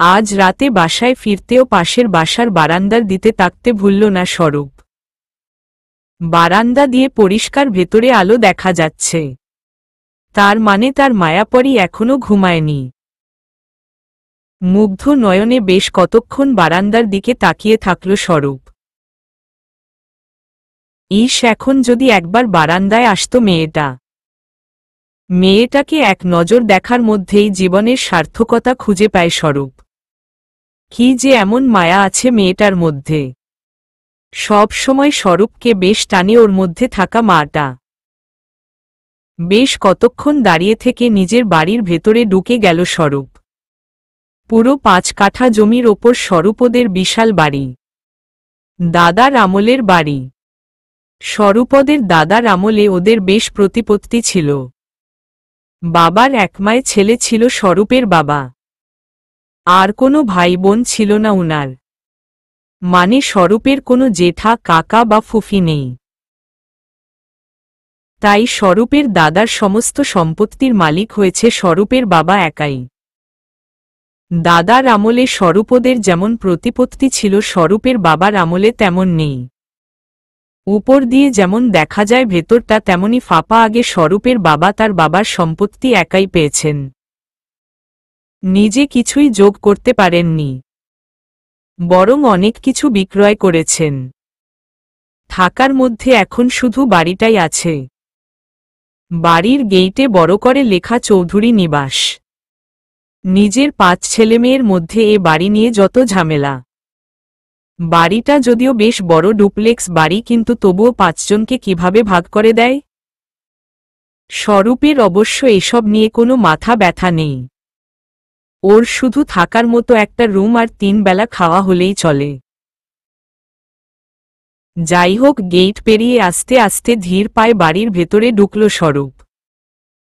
আজ রাতে বাসায় ফিরতেও পাশের বাসার বারান্দার দিতে তাকতে ভুলল না স্বরূপ। বারান্দা দিয়ে পরিষ্কার ভেতরে আলো দেখা যাচ্ছে, তার মানে তার মায়াপরি এখনো ঘুমায়নি। মুগ্ধ নয়নে বেশ কতক্ষণ বারান্দার দিকে তাকিয়ে থাকল স্বরূপ। ইস, এখন যদি একবার বারান্দায় আসত মেয়েটা। মেয়েটাকে এক নজর দেখার মধ্যেই জীবনের সার্থকতা খুঁজে পায় স্বরূপ। কি যে এমন মায়া আছে মেয়েটার মধ্যে, সব সময় স্বরূপকে বেশ টানে ওর মধ্যে থাকা মাটা। বেশ কতক্ষণ দাঁড়িয়ে থেকে নিজের বাড়ির ভেতরে ঢুকে গেল স্বরূপ। পুরো 5 কাঠা জমির ওপর স্বরূপদের বিশাল বাড়ি, দাদার আমলের বাড়ি। স্বরূপদের দাদার আমলে ওদের বেশ প্রতিপত্তি ছিল। বাবার একমায় ছেলে ছিল স্বরূপের বাবা, আর কোনো ভাই বোন ছিল না উনার। মানে স্বরূপের কোনো জেঠা, কাকা বা ফুফি নেই। তাই স্বরূপের দাদার সমস্ত সম্পত্তির মালিক হয়েছে স্বরূপের বাবা একাই। দাদার আমলে স্বরূপদের যেমন প্রতিপত্তি ছিল, স্বরূপের বাবার আমলে তেমন নেই। উপর দিয়ে যেমন দেখা যায় ভেতরটা তেমনি ফাঁপা। আগে স্বরূপের বাবা তার বাবার সম্পত্তি একাই পেয়েছেন, নিজে কিছুই যোগ করতে পারেননি, বরং অনেক কিছু বিক্রয় করেছেন। থাকার মধ্যে এখন শুধু বাড়িটাই আছে। বাড়ির গেইটে বড় করে লেখা চৌধুরী নিবাস। নিজের 5 ছেলেমেয়ের মধ্যে এ বাড়ি নিয়ে যত ঝামেলা। বাড়িটা যদিও বেশ বড় ডুপ্লেক্স বাড়ি, কিন্তু তবুও 5 জনকে কিভাবে ভাগ করে দেয়? স্বরূপের অবশ্য এসব নিয়ে কোনো মাথা ব্যথা নেই। ওর শুধু থাকার মতো একটা রুম আর 3 বেলা খাওয়া হলেই চলে। যাই হোক, গেট পেরিয়ে আস্তে আস্তে ধীর পায়ে বাড়ির ভেতরে ঢুকল স্বরূপ।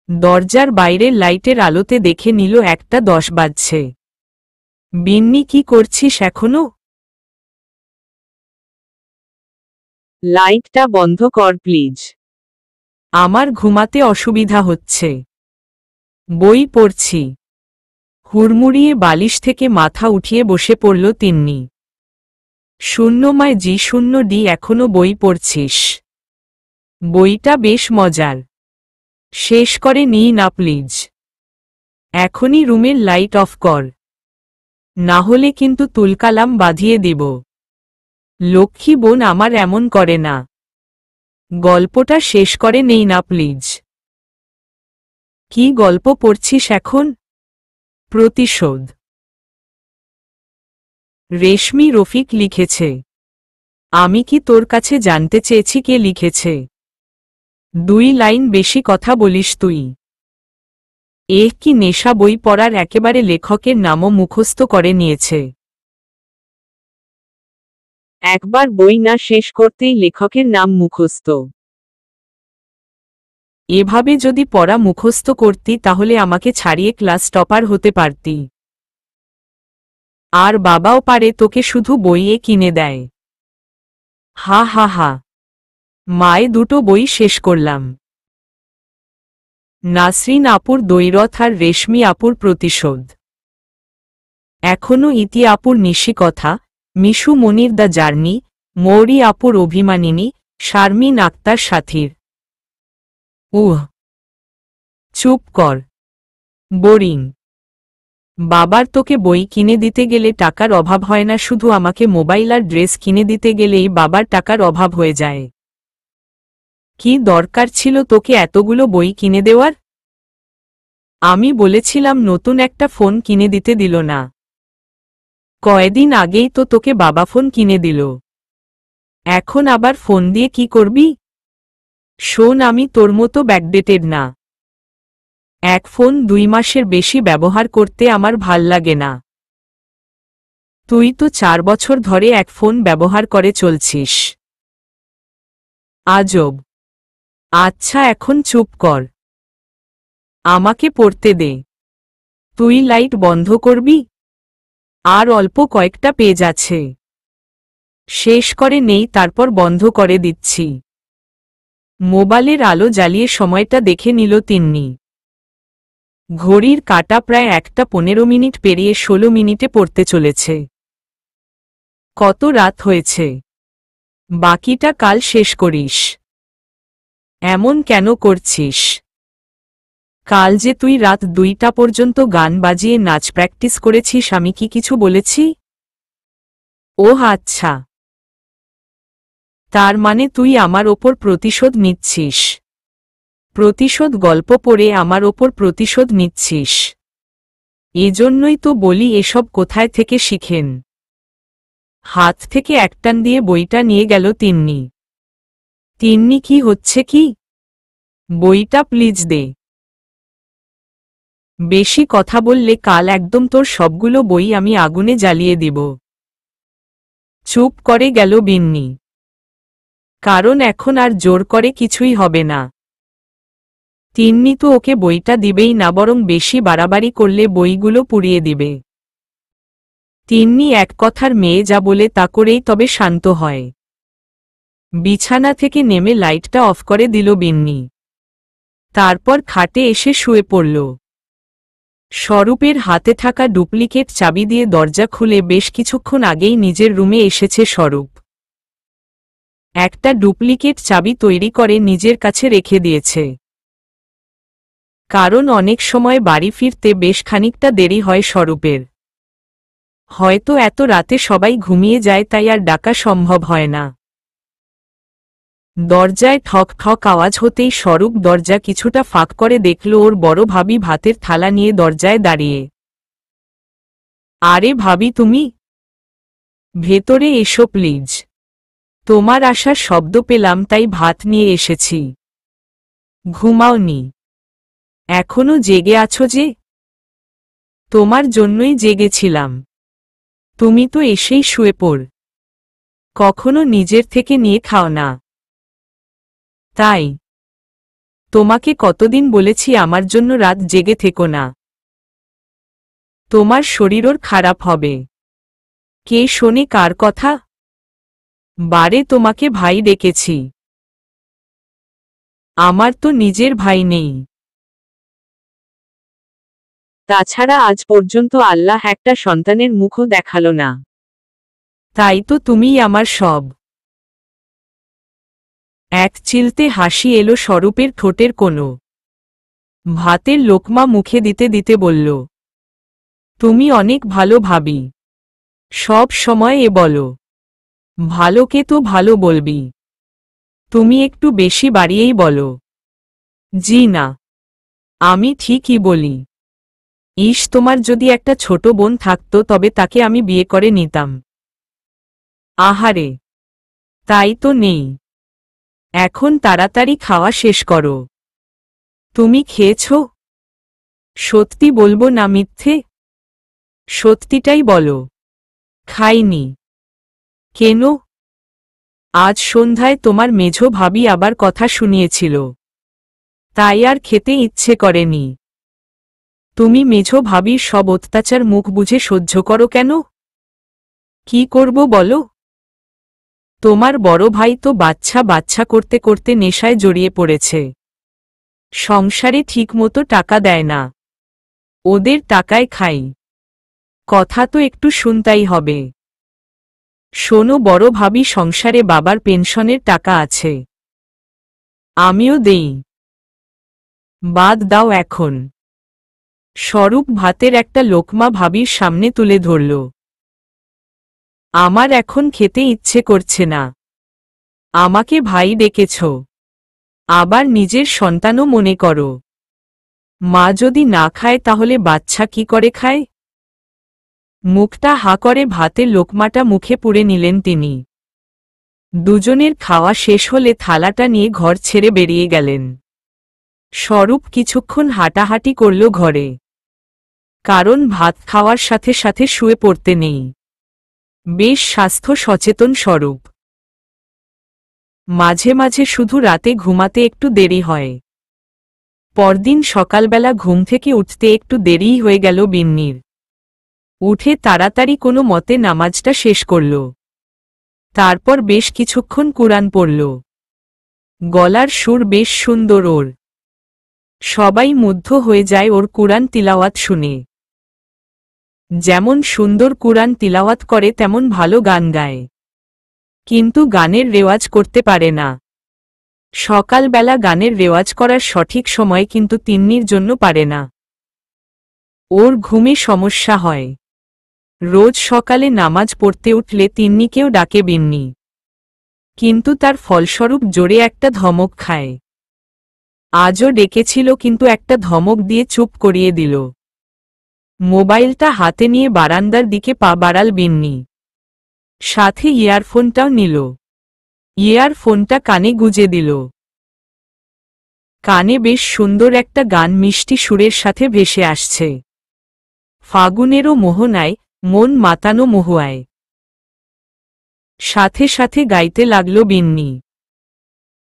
দরজার বাইরের লাইটের আলোতে দেখে নিল 1:10 বাজছে। বিন্নি, কি করছিস এখনো? লাইটটা বন্ধ কর প্লিজ, আমার ঘুমাতে অসুবিধা হচ্ছে। বই পড়ছি। হুড়মুড়িয়ে বালিশ থেকে মাথা উঠিয়ে বসে পড়ল তিন্নি। 0 ডি এখনো বই পড়ছিস? বইটা বেশ মজার, শেষ করে নিই না প্লিজ। এখনই রুমের লাইট অফ কর, না হলে কিন্তু তুলকালাম বাঁধিয়ে দিব। লক্ষ্মী বোন আমার এমন করে না। গল্পটা শেষ করে নেই না প্লিজ। কি গল্প পড়ছিস এখন? প্রতিশোধ। রেশমি রফিক লিখেছে। আমি কি তোর কাছে জানতে চেয়েছি কে লিখেছে? 2 লাইন বেশি কথা বলিস তুই। কি নেশা, বই পড়ার একেবারে লেখকের নামও মুখস্থ করে নিয়েছে। একবার বই না শেষ করতেই লেখকের নাম মুখস্থ। এভাবে যদি পড়া মুখস্থ করতি তাহলে আমাকে ছাড়িয়ে ক্লাস টপার হতে পারতি। আর বাবাও পারে, তোকে শুধু বইয়ে কিনে দেয়। হা হা হা। মায়ে 2টো বই শেষ করলাম। নাসরিন আপুর দৈরথ আর রেশমি আপুর প্রতিশোধ। এখনো ইতি আপুর নিশিকথা, মিশু মনির দ্য জার্নি, মৌরি আপুর অভিমানিনী, শারমিন আক্তার সাথীর। চুপ কর, বোরিং। বাবার তোকে বই কিনে দিতে গেলে টাকার অভাব হয় না, শুধু আমাকে মোবাইল আর ড্রেস কিনে দিতে গেলেই বাবার টাকার অভাব হয়ে যায়। কি দরকার ছিল তোকে এতগুলো বই কিনে দেওয়ার? আমি বলেছিলাম নতুন একটা ফোন কিনে দিতে দিল না। কয়েকদিন আগেই তো তোকে বাবা ফোন কিনে দিল, এখন আবার ফোন দিয়ে কি করবি? শোন, আমি তোর মতো ব্যাকডেটেড না। এক ফোন 2 মাসের বেশি ব্যবহার করতে আমার ভাল লাগে না। তুই তো 4 বছর ধরে এক ফোন ব্যবহার করে চলছিস। আজব। আচ্ছা, এখন চুপ কর, আমাকে পড়তে দে। তুই লাইট বন্ধ করবি? আর অল্প কয়েকটা পেজ আছে, শেষ করে নেই, তারপর বন্ধ করে দিচ্ছি। মোবাইলের আলো জ্বালিয়ে সময়টা দেখে নিল তিন্নি। ঘড়ির কাঁটা প্রায় 1:15 পেরিয়ে 16 মিনিটে পড়তে চলেছে। কত রাত হয়েছে? বাকিটা কাল শেষ করিস। এমন কেন করছিস? কাল যে তুই রাত 2টা পর্যন্ত গান বাজিয়ে নাচ প্র্যাকটিস করেছিস, আমি কি কিছু বলেছি? ওহ আচ্ছা, তার মানে তুই আমার ওপর প্রতিশোধ নিচ্ছিস। প্রতিশোধ গল্প পড়ে আমার ওপর প্রতিশোধ নিচ্ছিস। এজন্যই তো বলি এসব কোথায় থেকে শিখেন। হাত থেকে একটান দিয়ে বইটা নিয়ে গেল তিন্নি। তিন্নি, কি হচ্ছে কি? বইটা প্লিজ দে। বেশি কথা বললে কাল একদম তোর সবগুলো বই আমি আগুনে জ্বালিয়ে দিব। চুপ করে গেল বিন্নি। কারণ এখন আর জোর করে কিছুই হবে না। তিন্নি তো ওকে বইটা দিবেই না, বরং বেশি বাড়াবাড়ি করলে বইগুলো পুড়িয়ে দিবে। তিন্নি এক কথার মেয়ে, যা বলে তা করেই তবে শান্ত হয়। বিছানা থেকে নেমে লাইটটা অফ করে দিল বিন্নি। তারপর খাটে এসে শুয়ে পড়ল। স্বরূপের হাতে থাকা ডুপ্লিকেট চাবি দিয়ে দরজা খুলে বেশ কিছুক্ষণ আগেই নিজের রুমে এসেছে স্বরূপ। একটা ডুপ্লিকেট চাবি তৈরি করে নিজের কাছে রেখে দিয়েছে। কারণ অনেক সময় বাড়ি ফিরতে বেশ খানিকটা দেরি হয় স্বরূপের। হয়তো এত রাতে সবাই ঘুমিয়ে যায়, তাই আর ডাকা সম্ভব হয় না। দরজায় ঠক ঠক আওয়াজ হতেই স্বরূপ দরজা কিছুটা ফাঁক করে দেখল ওর বড় ভাবি ভাতের থালা নিয়ে দরজায় দাঁড়িয়ে। আরে ভাবি, তুমি ভেতরে এসো প্লিজ। তোমার আসার শব্দ পেলাম তাই ভাত নিয়ে এসেছি। ঘুমাওনি? এখনো জেগে আছো যে? তোমার জন্যই জেগেছিলাম। তুমি তো এসেই শুয়ে পড়। কখনো নিজের থেকে নিয়ে খাও না। তাই তোমাকে কতদিন বলেছি আমার জন্য রাত জেগে থেকো না। তোমার শরীরও খারাপ হবে। কে শোনে কার কথা? বারে তোমাকে ভাই ডেকেছি। আমার তো নিজের ভাই নেই। তাছাড়া আজ পর্যন্ত আল্লাহ একটা সন্তানের মুখও দেখালো না। তাই তো তুমিই আমার সব। এক চিলতে হাসি এলো স্বরূপের ঠোঁটের কোণে। ভাতের লোকমা মুখে দিতে দিতে বলল, তুমি অনেক ভালো ভাবি। সব সময় এ বলো। ভালোকে তো ভালো বলবি। তুমি একটু বেশি বাড়িয়েই বলো। জি না, আমি ঠিকই বলি। ইস, তোমার যদি একটা ছোট বোন থাকতো তবে তাকে আমি বিয়ে করে নিতাম। আহারে, তাই তো নেই। এখন তাড়াতাড়ি খাওয়া শেষ করো। তুমি খেয়েছ? সত্যি বলবো না মিথ্যে? সত্যিটাই বলো। খাইনি। কেন? আজ সন্ধ্যায় তোমার মেঝো ভাবি আবার কথা শুনিয়েছিল, তাই আর খেতে ইচ্ছে করেনি। তুমি মেঝো ভাবির সব অত্যাচার মুখ বুঝে সহ্য করো কেন? কি করব বলো? তোমার বড় ভাই তো বাচ্চা বাচ্চা করতে করতে নেশায় জড়িয়ে পড়েছে। সংসারে ঠিকমতো টাকা দেয় না। ওদের টাকায় খাই। কথা তো একটু শুনতেই হবে। শোনো, বড় ভাবি সংসারে বাবার পেনশনের টাকা আছে, আমিও দেই। বাদ দাও এখন। স্বরূপ ভাতের একটা লোকমা ভাবির সামনে তুলে ধরল। আমার এখন খেতে ইচ্ছে করছে না। আমাকে ভাই ডেকেছ, আবার নিজের সন্তানও মনে করো। মা যদি না খায় তাহলে বাচ্চা কি করে খায়? মুখটা হা করে ভাতের লোকমাটা মুখে পুরে নিলেন তিনি। দুজনের খাওয়া শেষ হলে থালাটা নিয়ে ঘর ছেড়ে বেরিয়ে গেলেন। স্বরূপ কিছুক্ষণ হাঁটাহাঁটি করল ঘরে। কারণ ভাত খাওয়ার সাথে সাথে শুয়ে পড়তে নেই। বেশ স্বাস্থ্য সচেতন স্বরূপ। মাঝে মাঝে শুধু রাতে ঘুমাতে একটু দেরি হয়। পরদিন সকালবেলা ঘুম থেকে উঠতে একটু দেরিই হয়ে গেল বিন্নির। উঠে তাড়াতাড়ি কোনো মতে নামাজটা শেষ করল। তারপর বেশ কিছুক্ষণ কুরআন পড়ল। গলার সুর বেশ সুন্দর ওর। সবাই মুগ্ধ হয়ে যায় ওর কুরআন তিলাওয়াত শুনে। যেমন সুন্দর কুরআন তিলাওয়াত করে তেমন ভালো গান গায়, কিন্তু গানের রেওয়াজ করতে পারে না। সকালবেলা গানের রেওয়াজ করার সঠিক সময় কিন্তু তিন্নির জন্য পারে না। ওর ঘুমে সমস্যা হয়। রোজ সকালে নামাজ পড়তে উঠলে তিন্নিকেও ডাকে বিন্নি, কিন্তু তার ফলস্বরূপ জোরে একটা ধমক খায়। আজও ডেকেছিল, কিন্তু একটা ধমক দিয়ে চুপ করিয়ে দিল। মোবাইলটা হাতে নিয়ে বারান্দার দিকে পা বাড়াল বিন্নি, সাথে ইয়ারফোনটাও নিল। ইয়ারফোনটা কানে গুজে দিল। কানে বেশ সুন্দর একটা গান মিষ্টি সুরের সাথে ভেসে আসছে। ফাগুনেরও মোহনায় মন মাতানো মহুয়ায়। সাথে সাথে গাইতে লাগল বিন্নি।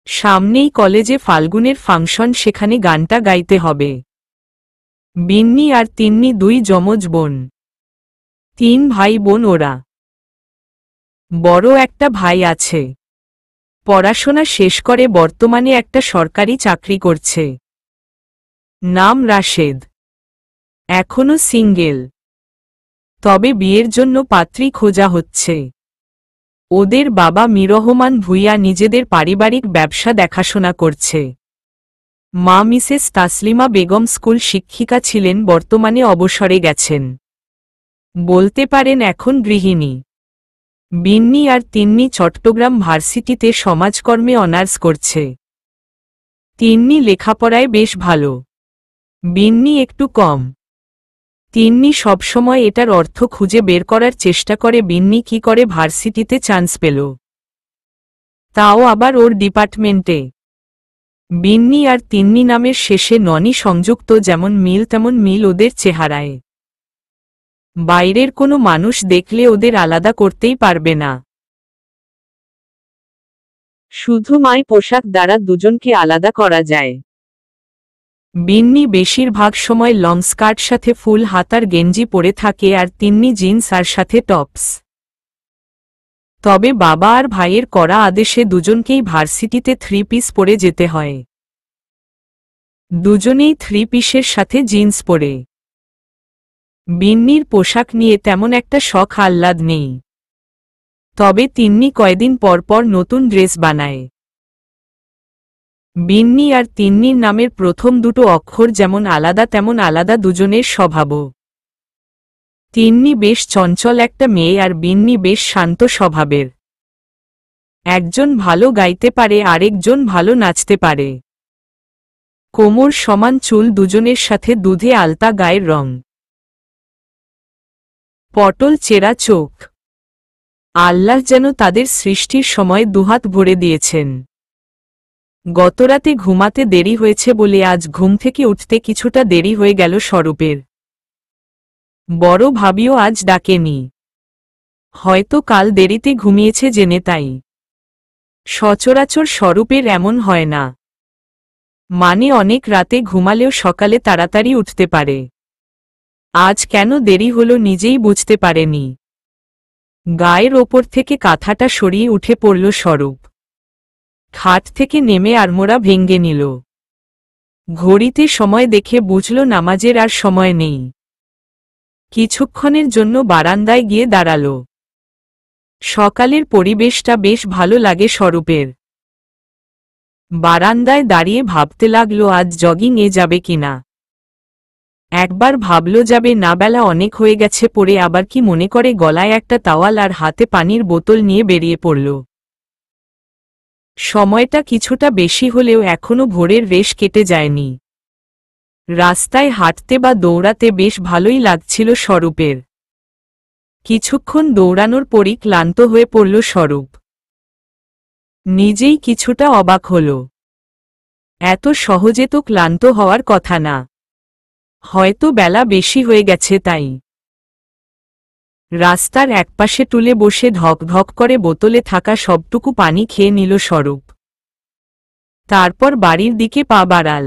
সামনেই কলেজে ফাল্গুনের ফাংশন, সেখানে গানটা গাইতে হবে। বিন্নি আর তিন্নি দুই যমজ বোন, 3 ভাই বোন ওরা। বড় একটা ভাই আছে, পড়াশোনা শেষ করে বর্তমানে একটা সরকারি চাকরি করছে। নাম রাশেদ, এখনো সিঙ্গেল, তবে বিয়ের জন্য পাত্রী খোঁজা হচ্ছে। ওদের বাবা মিরহমান ভূঁইয়া নিজেদের পারিবারিক ব্যবসা দেখাশোনা করছে। মা মিসেস তাসলিমা বেগম স্কুল শিক্ষিকা ছিলেন, বর্তমানে অবসরে গেছেন, বলতে পারেন এখন গৃহিণী। বিন্নি আর তিন্নি চট্টগ্রাম ভার্সিটিতে সমাজকর্মে অনার্স করছে। তিন্নি লেখাপড়ায় বেশ ভালো, বিন্নি একটু কম। তিন্নি সবসময় এটার অর্থ খুঁজে বের করার চেষ্টা করে বিন্নি কি করে ভার্সিটিতে চান্স পেল, তাও আবার ওর ডিপার্টমেন্টে। বিন্নি আর তিন্নি নামের শেষে ননি সংযুক্ত, যেমন মিল তেমন মিল ওদের চেহারায়। বাইরের কোনো মানুষ দেখলে ওদের আলাদা করতেই পারবে না। শুধু মাই পোশাক দ্বারা দুজনকে আলাদা করা যায়। বিন্নি বেশিরভাগ সময় লং স্কার্ট সাথে ফুল হাতার গেঞ্জি পরে থাকে, আর তিন্নি জিন্স আর সাথে টপস। তবে বাবা আর ভাইয়ের কড়া আদেশে দুজনকেই ভার্সিটিতে 3 পিস পরে যেতে হয়। দুজনেই 3 পিসের সাথে জিন্স পরে। বিন্নির পোশাক নিয়ে তেমন একটা শখ আহ্লাদ নেই, তবে তিন্নি কয়দিন পর পর নতুন ড্রেস বানায়। বিন্নি আর তিন্নির নামের প্রথম দুটো অক্ষর যেমন আলাদা তেমন আলাদা দুজনের স্বভাবও। তিন্নি বেশ চঞ্চল একটা মেয়ে, আর বিন্নি বেশ শান্ত স্বভাবের। একজন ভালো গাইতে পারে, আরেকজন ভালো নাচতে পারে। কোমর সমান চুল দুজনের সাথে দুধে আলতা গায়ের রং, পটল চেরা চোখ। আল্লাহ যেন তাদের সৃষ্টির সময় দুহাত ভরে দিয়েছেন। গতরাতে ঘুমাতে দেরি হয়েছে বলে আজ ঘুম থেকে উঠতে কিছুটা দেরি হয়ে গেল স্বরূপের। বড় ভাবিও আজ ডাকেনি, হয়তো কাল দেরিতে ঘুমিয়েছে জেনে তাই। সচরাচর স্বরূপের এমন হয় না, মানে অনেক রাতে ঘুমালেও সকালে তাড়াতাড়ি উঠতে পারে। আজ কেন দেরি হলো নিজেই বুঝতে পারেনি। গায়ের ওপর থেকে কাঁথাটা সরিয়ে উঠে পড়ল স্বরূপ। খাট থেকে নেমে আড়মোড়া ভেঙে নিল। ঘড়িতে সময় দেখে বুঝল নামাজের আর সময় নেই। কিছুক্ষণের জন্য বারান্দায় গিয়ে দাঁড়াল। সকালের পরিবেশটা বেশ ভালো লাগে স্বরূপের। বারান্দায় দাঁড়িয়ে ভাবতে লাগলো আজ জগিং এ যাবে কিনা। একবার ভাবল যাবে না, বেলা অনেক হয়ে গেছে, পরে আবার কি মনে করে গলায় একটা তাওয়াল আর হাতে পানির বোতল নিয়ে বেরিয়ে পড়ল। সময়টা কিছুটা বেশি হলেও এখনো ভোরের রেশ কেটে যায়নি। রাস্তায় হাঁটতে বা দৌড়াতে বেশ ভালোই লাগছিল স্বরূপের। কিছুক্ষণ দৌড়ানোর পরই ক্লান্ত হয়ে পড়ল স্বরূপ। নিজেই কিছুটা অবাক হল। এত সহজে তো ক্লান্ত হওয়ার কথা না, হয়তো বেলা বেশি হয়ে গেছে তাই। রাস্তার একপাশে টুলে বসে ঢক ঢক করে বোতলে থাকা সবটুকু পানি খেয়ে নিল স্বরূপ। তারপর বাড়ির দিকে পা বাড়াল।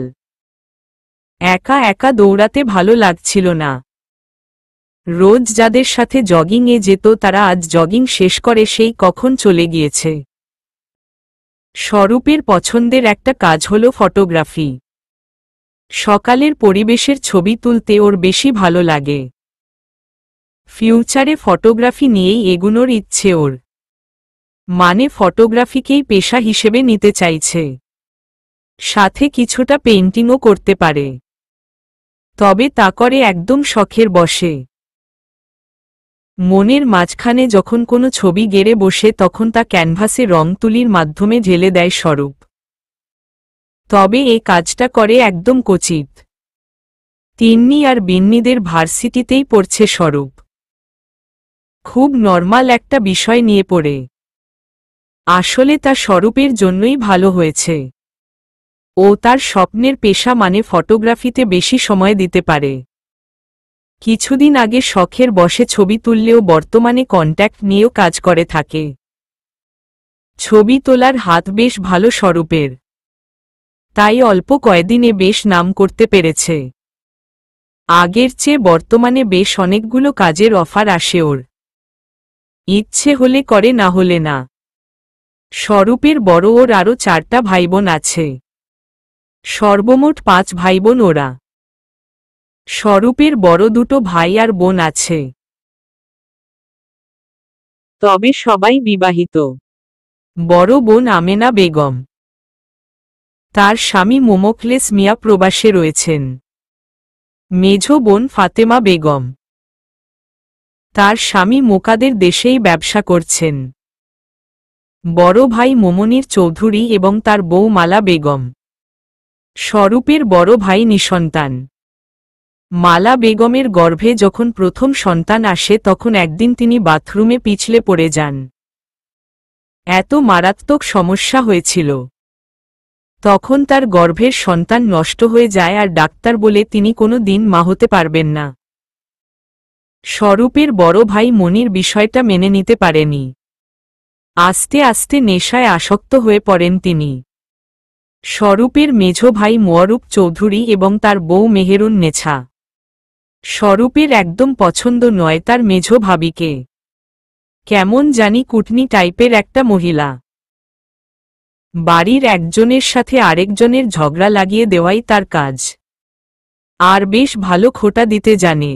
একা একা দৌড়াতে ভালো লাগছিল না। রোজ যাদের সাথে জগিংয়ে যেত তারা আজ জগিং শেষ করে সেই কখন চলে গিয়েছে। স্বরূপের পছন্দের একটা কাজ হল ফটোগ্রাফি। সকালের পরিবেশের ছবি তুলতে ওর বেশি ভালো লাগে। ফিউচারে ফটোগ্রাফি নিয়েই এগুনোর ইচ্ছে ওর। মানে ফটোগ্রাফিকেই পেশা হিসেবে নিতে চাইছে। সাথে কিছুটা পেইন্টিংও করতে পারে, তবে তা করে একদম শখের বশে। মনের মাঝখানে যখন কোনো ছবি গেড়ে বসে তখন তা ক্যানভাসে রং তুলির মাধ্যমে ঢেলে দেয় স্বরূপ। তবে এই কাজটা করে একদম কচিত। তিন্নি আর বিন্নিদের ভার্সিটিতেই পড়ছে স্বরূপ। খুব নর্মাল একটা বিষয় নিয়ে পড়ে। আসলে তা স্বরূপের জন্যই ভালো হয়েছে। ও তার স্বপ্নের পেশা মানে ফটোগ্রাফিতে বেশি সময় দিতে পারে। কিছুদিন আগে শখের বশে ছবি তুললেও বর্তমানে কন্ট্যাক্ট নিয়েও কাজ করে থাকে। ছবি তোলার হাত বেশ ভালো স্বরূপের, তাই অল্প কয়েকদিনে বেশ নাম করতে পেরেছে। আগের চেয়ে বর্তমানে বেশ অনেকগুলো কাজের অফার আসে ওর। ইচ্ছে হলে করে, না হলে না। স্বরূপের বড় ওর আরও 4টা ভাইবোন আছে। সর্বমোট 5 ভাইবোন ওরা। স্বরূপের বড় 2টো ভাই আর বোন আছে, তবে সবাই বিবাহিত। বড় বোন আমেনা বেগম, তার স্বামী মোমোকলেস মিয়া প্রবাসে রয়েছেন। মেঝ বোন ফাতেমা বেগম, তার স্বামী মোকাদের দেশেই ব্যবসা করছেন। বড় ভাই মোমনির চৌধুরী এবং তার বউ মালা বেগম। স্বরূপের বড় ভাই নিঃসন্তান। মালা বেগমের গর্ভে যখন প্রথম সন্তান আসে তখন একদিন তিনি বাথরুমে পিছলে পড়ে যান। এত মারাত্মক সমস্যা হয়েছিল। তখন তার গর্ভের সন্তান নষ্ট হয়ে যায় আর ডাক্তার বলে তিনি কোনো দিন মা হতে পারবেন না। স্বরূপের বড় ভাই মনির বিষয়টা মেনে নিতে পারেনি। আস্তে আস্তে নেশায় আসক্ত হয়ে পড়েন তিনি। স্বরূপের মেঝ ভাই মোয়ারুপ চৌধুরী এবং তার বউ মেহেরুন নেছা। স্বরূপের একদম পছন্দ নয় তার মেঝ ভাবিকে। কেমন জানি কুটনি টাইপের একটা মহিলা। বাড়ির একজনের সাথে আরেকজনের ঝগড়া লাগিয়ে দেওয়াই তার কাজ। আর বেশ ভালো খোঁটা দিতে জানে।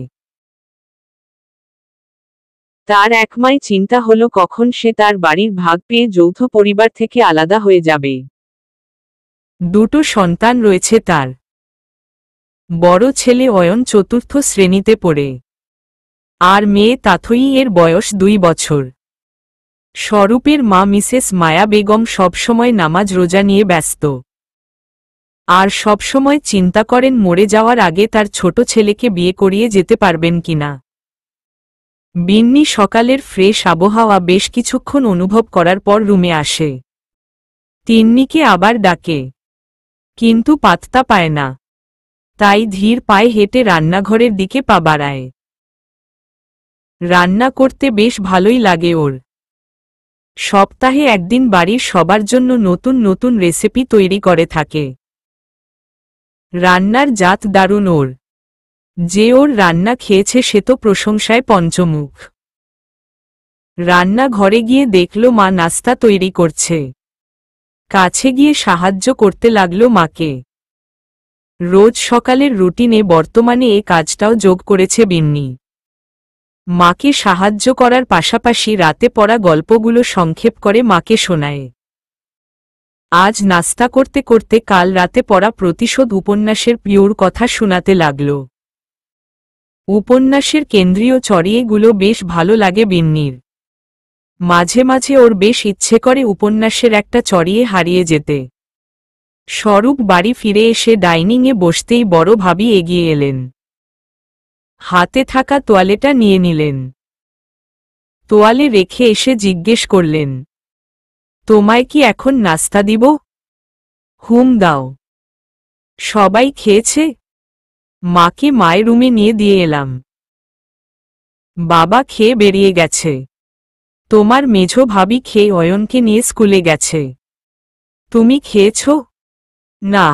তার একমাই চিন্তা হলো কখন সে তার বাড়ির ভাগ পেয়ে যৌথ পরিবার থেকে আলাদা হয়ে যাবে। 2টো সন্তান রয়েছে তার। বড় ছেলে অয়ন 4র্থ শ্রেণীতে পড়ে, আর মেয়ে তাথই, এর বয়স 2 বছর। স্বরূপের মা মিসেস মায়া বেগম সবসময় নামাজ রোজা নিয়ে ব্যস্ত, আর সবসময় চিন্তা করেন মরে যাওয়ার আগে তার ছোট ছেলেকে বিয়ে করিয়ে যেতে পারবেন কিনা। বিন্নি সকালের ফ্রেশ আবহাওয়া বেশ কিছুক্ষণ অনুভব করার পর রুমে আসে। তিন্নিকে আবার ডাকে, কিন্তু পাত্তা পায় না। তাই ধীর পায়ে হেঁটে রান্নাঘরের দিকে পা বাড়ায়। রান্না করতে বেশ ভালোই লাগে ওর। সপ্তাহে একদিন বাড়ির সবার জন্য নতুন নতুন রেসিপি তৈরি করে থাকে। রান্নার জাত দারুণ ওর। যে ওর রান্না খেয়েছে সে তো প্রশংসায় পঞ্চমুখ। রান্নাঘরে গিয়ে দেখল মা নাস্তা তৈরি করছে। কাছে গিয়ে সাহায্য করতে লাগল মাকে। রোজ সকালের রুটিনে বর্তমানে এ কাজটাও যোগ করেছে বিন্নি। মাকে সাহায্য করার পাশাপাশি রাতে পড়া গল্পগুলো সংক্ষেপ করে মাকে শোনায়। আজ নাস্তা করতে করতে কাল রাতে পড়া প্রতিশোধ উপন্যাসের পিওর কথা শোনাতে লাগল। উপন্যাসের কেন্দ্রীয় চরিত্রগুলো বেশ ভালো লাগে বিন্নির। মাঝে মাঝে ওর বেশ ইচ্ছে করে উপন্যাসের একটা চরিত্রে হারিয়ে যেতে। স্বরূপ বাড়ি ফিরে এসে ডাইনিংয়ে বসতেই বড় ভাবি এগিয়ে এলেন। হাতে থাকা তোয়ালেটা নিয়ে নিলেন। তোয়ালে রেখে এসে জিজ্ঞেস করলেন, তোমায় কি এখন নাস্তা দিব? হুম দাও। সবাই খেয়েছে? মাকে মায়ের রুমে নিয়ে দিয়ে এলাম। বাবা খেয়ে বেরিয়ে গেছে। তোমার মেঝ ভাবি খেয়ে অয়নকে নিয়ে স্কুলে গেছে। তুমি খেয়েছ? না,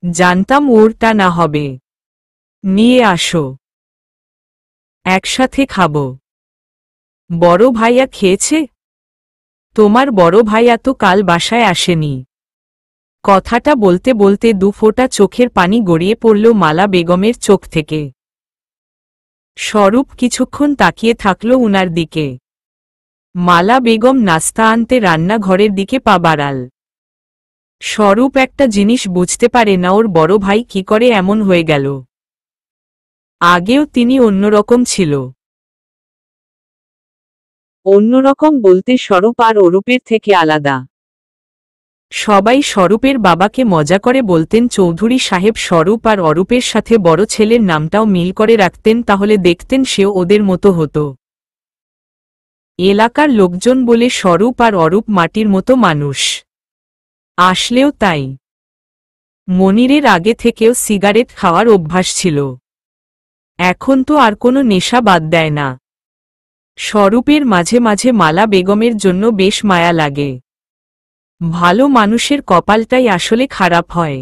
জানতাম ওরটা না হবে। নিয়ে আসো, একসাথে খাবো। বড় ভাইয়া খেয়েছে? তোমার বড় ভাইয়া তো কাল বাসায় আসেনি। কথাটা বলতে বলতে দু ফোঁটা চোখের পানি গড়িয়ে পড়ল মালা বেগমের চোখ থেকে। স্বরূপ কিছুক্ষণ তাকিয়ে থাকল উনার দিকে। মালা বেগম নাস্তা আনতে রান্নাঘরের দিকে পা বাড়াল। স্বরূপ একটা জিনিস বুঝতে পারে না, ওর বড় ভাই কি করে এমন হয়ে গেল। আগেও তিনি অন্যরকম ছিল। অন্যরকম বলতে স্বরূপ আর অরূপের থেকে আলাদা। সবাই স্বরূপের বাবাকে মজা করে বলতেন চৌধুরী সাহেব। স্বরূপ আর অরূপের সাথে বড় ছেলের নামটাও মিল করে রাখতেন, তাহলে দেখতেন সেও ওদের মতো হতো। এলাকার লোকজন বলে স্বরূপ আর অরূপ মাটির মতো মানুষ। আসলেও তাই। মনিরের আগে থেকেও সিগারেট খাওয়ার অভ্যাস ছিল। এখন তো আর কোনো নেশা বাদ দেয় না। স্বরূপের মাঝে মাঝে মালা বেগমের জন্য বেশ মায়া লাগে। ভালো মানুষের কপালটাই আসলে খারাপ হয়।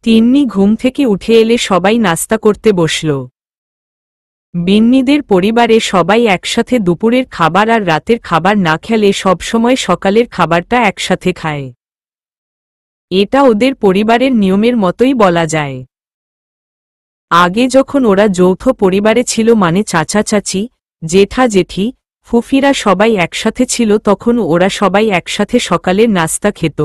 তিন্নি ঘুম থেকে উঠে এলে সবাই নাস্তা করতে বসল। বিন্নিদের পরিবারে সবাই একসাথে দুপুরের খাবার আর রাতের খাবার না খেলে সবসময় সকালের খাবারটা একসাথে খায়। এটা ওদের পরিবারের নিয়মের মতোই বলা যায়। আগে যখন ওরা যৌথ পরিবারে ছিল, মানে চাচা চাচি, জেঠা জেঠি, ফুফিরা সবাই একসাথে ছিল, তখন ওরা সবাই একসাথে সকালের নাস্তা খেত।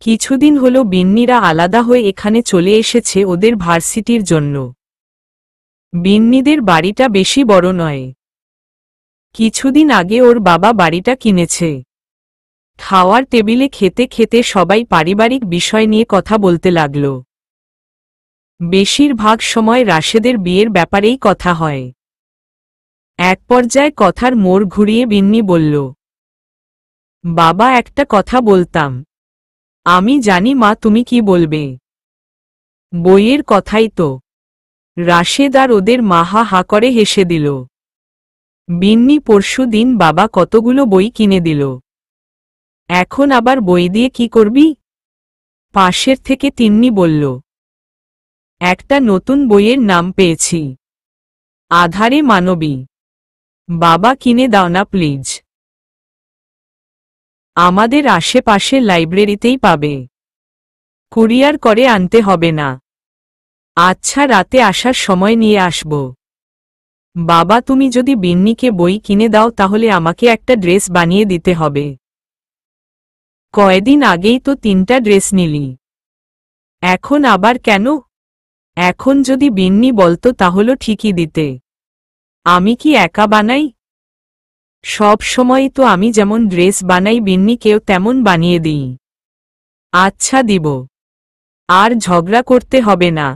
কিছুদিন হলো বিন্নিরা আলাদা হয়ে এখানে চলে এসেছে ওদের ভার্সিটির জন্য। বিন্নিদের বাড়িটা বেশি বড় নয়। কিছুদিন আগে ওর বাবা বাড়িটা কিনেছে। খাওয়ার টেবিলে খেতে খেতে সবাই পারিবারিক বিষয় নিয়ে কথা বলতে লাগল। বেশিরভাগ সময় রাশেদের বিয়ের ব্যাপারেই কথা হয়। এক পর্যায়ে কথার মোড় ঘুরিয়ে বিন্নি বলল, বাবা একটা কথা বলতাম। আমি জানি মা তুমি কি বলবে। বইয়ের কথাই তো। রাশেদ আর ওদের মা হা হা করে হেসে দিল। বিন্নি পরশু দিন বাবা কতগুলো বই কিনে দিল। এখন আবার বই দিয়ে কি করবি? পাশের থেকে তিন্নি বলল, একটা নতুন বইয়ের নাম পেয়েছি, আধারে মানবী। বাবা কিনে দাও না প্লিজ। আমাদের আশেপাশের লাইব্রেরিতেই পাবে, কুরিয়ার করে আনতে হবে না। আচ্ছা, রাতে আসার সময় নিয়ে আসব। বাবা তুমি যদি বিন্নিকে বই কিনে দাও তাহলে আমাকে একটা ড্রেস বানিয়ে দিতে হবে। কয়দিন আগেই তো 3টা ড্রেস নিলি, এখন আবার কেন? এখন যদি বিন্নি বলতো তাহলে ঠিকই দিতে। আমি কি একা বানাই? সব সময় তো আমি যেমন ড্রেস বানাই বিন্নিকেও তেমন বানিয়ে দিই। আচ্ছা দিব। আর ঝগড়া করতে হবে না।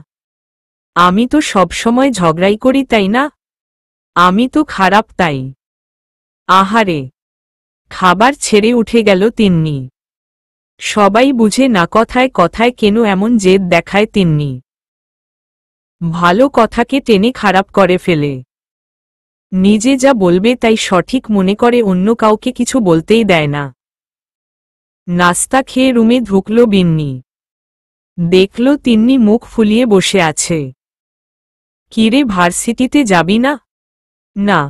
আমি তো সব সময় ঝগড়াই করি, তাই না? আমি তো খারাপ তাই? আহারে, খাবার ছেড়ে উঠে গেল তিন্নি। সবাই বুঝে না কথায় কথায় কেন এমন জেদ দেখায় তিন্নি। ভালো কথাকে টেনে খারাপ করে ফেলে। নিজে যা বলবে তাই সঠিক মনে করে, অন্য কাউকে কিছু বলতেই দেয় না। নাস্তা খেয়ে রুমে ঢুকল বিন্নি। দেখল তিন্নি মুখ ফুলিয়ে বসে আছে। কিরে, ভার্সিটিতে যাবি না? না,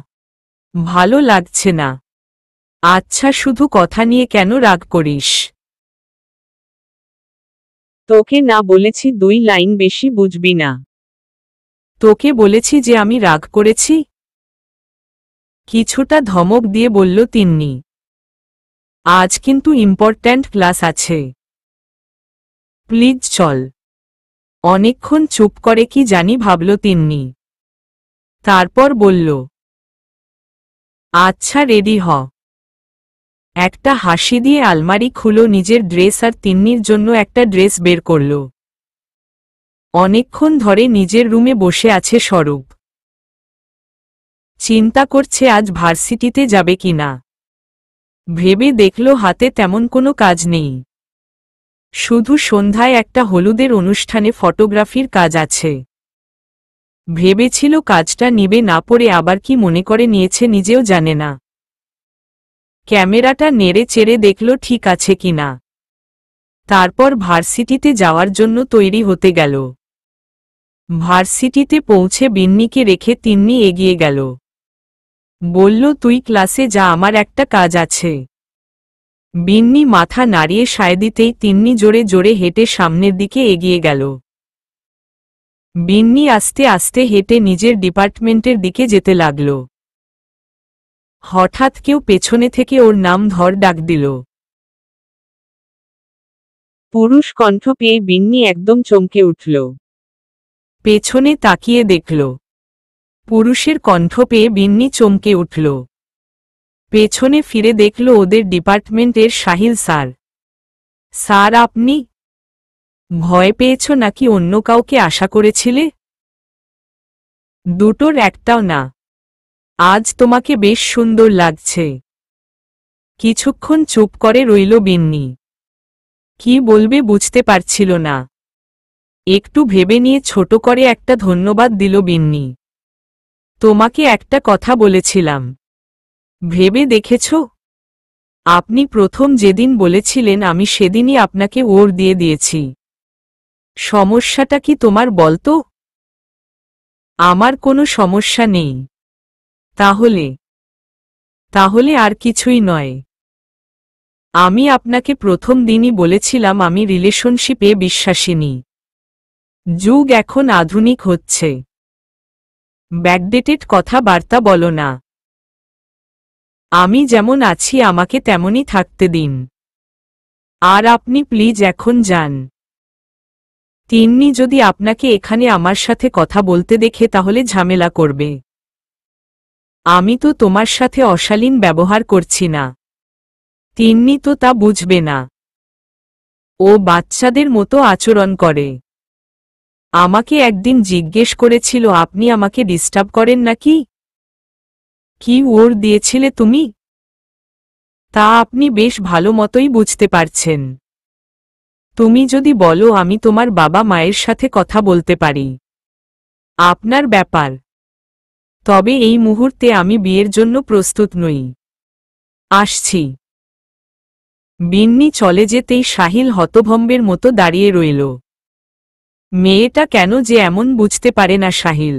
ভালো লাগছে না। আচ্ছা, শুধু কথা নিয়ে কেন রাগ করিস? তোকে না বলেছি 2 লাইন বেশি বুঝবি না? তোকে বলেছি যে আমি রাগ করেছি? কিছুটা ধমক দিয়ে বলল তিন্নি। আজ কিন্তু ইম্পর্ট্যান্ট ক্লাস আছে, প্লিজ চল। অনেকক্ষণ চুপ করে কি জানি ভাবল তিন্নি। তারপর বলল, আচ্ছা রেডি হ। একটা হাসি দিয়ে আলমারি খুলো নিজের ড্রেস আর তিন্নির জন্য একটা ড্রেস বের করল। অনেকক্ষণ ধরে নিজের রুমে বসে আছে স্বরূপ। চিন্তা করছে আজ ভার্সিটিতে যাবে কিনা। ভেবে দেখল হাতে তেমন কোনো কাজ নেই, শুধু সন্ধ্যায় একটা হলুদের অনুষ্ঠানে ফটোগ্রাফির কাজ আছে। ভেবেছিল কাজটা নিবে, না পড়ে আবার কি মনে করে নিয়েছে নিজেও জানে না। ক্যামেরাটা নেড়ে চেড়ে দেখল ঠিক আছে কিনা। তারপর ভার্সিটিতে যাওয়ার জন্য তৈরি হতে গেল। ভার্সিটিতে পৌঁছে বিন্নিকে রেখে তিন্নি এগিয়ে গেল। বলল, তুই ক্লাসে যা, আমার একটা কাজ আছে। বিন্নি মাথা নাড়িয়ে সায় দিতেই তিন্নি জোরে জোরে হেঁটে সামনের দিকে এগিয়ে গেল। বিন্নি আস্তে আস্তে হেঁটে নিজের ডিপার্টমেন্টের দিকে যেতে লাগল। হঠাৎ কেউ পেছনে থেকে ওর নাম ধর ডাক দিল। পুরুষ কণ্ঠ পেয়ে বিন্নি একদম চমকে উঠল। পেছনে তাকিয়ে দেখল। পুরুষের কণ্ঠ পেয়ে বিন্নি চমকে উঠল। পেছনে ফিরে দেখল ওদের ডিপার্টমেন্টের সাহিল স্যার। স্যার, আপনি ভয় পেয়েছ নাকি অন্য কাউকে আশা করেছিলে? দুটোর একটাও না। আজ তোমাকে বেশ সুন্দর লাগছে। কিছুক্ষণ চুপ করে রইল বিন্নি। কি বলবে বুঝতে পারছিল না। একটু ভেবে নিয়ে ছোট করে একটা ধন্যবাদ দিল বিন্নি। তোমাকে একটা কথা বলেছিলাম, ভেবে দেখেছ? আপনি প্রথম যেদিন বলেছিলেন আমি সেদিনই আপনাকে ওর দিয়ে দিয়েছি। সমস্যাটা কি তোমার বলতো? আমার কোনো সমস্যা নেই। তাহলে আর কিছুই নয়। আমি আপনাকে প্রথম দিনই বলেছিলাম আমি রিলেশনশিপে বিশ্বাসী। যুগ এখন আধুনিক হচ্ছে। ব্যাকডেটেড কথাবার্তা বলো না। আমি যেমন আছি আমাকে তেমনই থাকতে দিন। আর আপনি প্লিজ এখন যান। তিন্নি যদি আপনাকে এখানে আমার সাথে কথা বলতে দেখে তাহলে ঝামেলা করবে। আমি তো তোমার সাথে অশালীন ব্যবহার করছি না। তিন্নি তো তা বুঝবে না। ও বাচ্চাদের মতো আচরণ করে। আমাকে একদিন জিজ্ঞেস করেছিল আপনি আমাকে ডিস্টার্ব করেন নাকি? কি ওর দিয়েছিলে তুমি? তা আপনি বেশ ভালো মতোই বুঝতে পারছেন। তুমি যদি বলো আমি তোমার বাবা মায়ের সাথে কথা বলতে পারি, আপনার ব্যাপার। তবে এই মুহূর্তে আমি বিয়ের জন্য প্রস্তুত নই। আসছি। বিন্নি চলে যেতেই সাহিল হতভম্বের মতো দাঁড়িয়ে রইল। মেয়েটা কেন যে এমন বুঝতে পারে না সাহিল।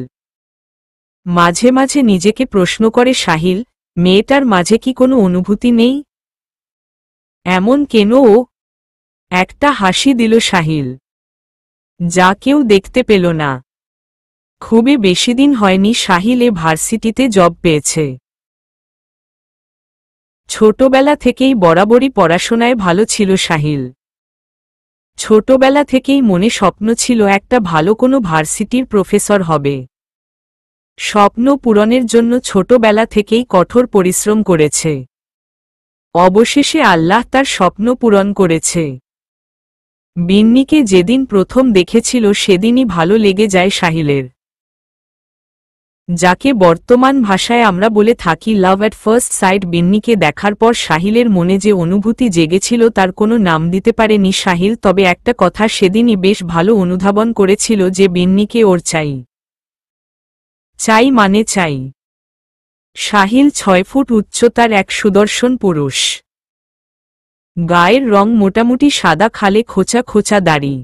মাঝে মাঝে নিজেকে প্রশ্ন করে সাহিল, মেয়েটার মাঝে কি কোনো অনুভূতি নেই? এমন কেন ও? একটা হাসি দিল সাহিল, যা কেউ দেখতে পেল না। খুবই বেশিদিন হয়নি সাহিল এ ভার্সিটিতে জব পেয়েছে। ছোটবেলা থেকেই বরাবরই পড়াশোনায় ভালো ছিল সাহিল। ছোটবেলা থেকেই মনে স্বপ্ন ছিল একটা ভালো কোনো ভার্সিটির প্রফেসর হবে। স্বপ্ন পূরণের জন্য ছোটবেলা থেকেই কঠোর পরিশ্রম করেছে। অবশেষে আল্লাহ তার স্বপ্ন পূরণ করেছে। বিন্নিকে যেদিন প্রথম দেখেছিল সেদিনই ভালো লেগে যায় সাহিলের। যাকে বর্তমান ভাষায় আমরা বলে থাকি লাভ অ্যাট ফার্স্ট সাইট। বিন্নিকে দেখার পর সাহিলের মনে যে অনুভূতি জেগেছিল তার কোনো নাম দিতে পারেনি সাহিল। তবে একটা কথা সেদিনই বেশ ভালো অনুধাবন করেছিল যে বিন্নিকে ওর চাই। চাই মানে চাই। সাহিল 6 ফুট উচ্চতার এক সুদর্শন পুরুষ। গায়ের রং মোটামুটি সাদা, খালে খোঁচা খোঁচা দাড়ি।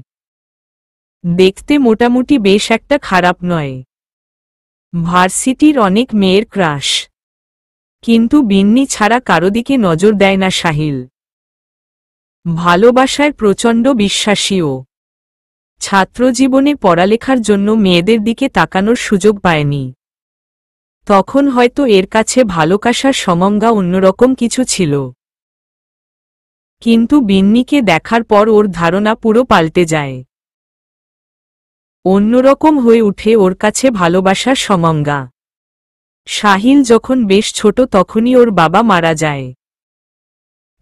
দেখতে মোটামুটি বেশ একটা খারাপ নয়। ভার্সিটির অনেক মেয়ের ক্রাশ। কিন্তু বিন্নি ছাড়া কারো দিকে নজর দেয় না সাহিল। ভালোবাসায় প্রচণ্ড বিশ্বাসীও। ছাত্রজীবনে পড়ালেখার জন্য মেয়েদের দিকে তাকানোর সুযোগ পায়নি। তখন হয়তো এর কাছে ভালোবাসার সমঙ্গা অন্যরকম কিছু ছিল। কিন্তু বিন্নিকে দেখার পর ওর ধারণা পুরো পাল্টে যায়। অন্যরকম হয়ে উঠে ওর কাছে ভালোবাসার সমঙ্গা। সাহিল যখন বেশ ছোট তখনই ওর বাবা মারা যায়।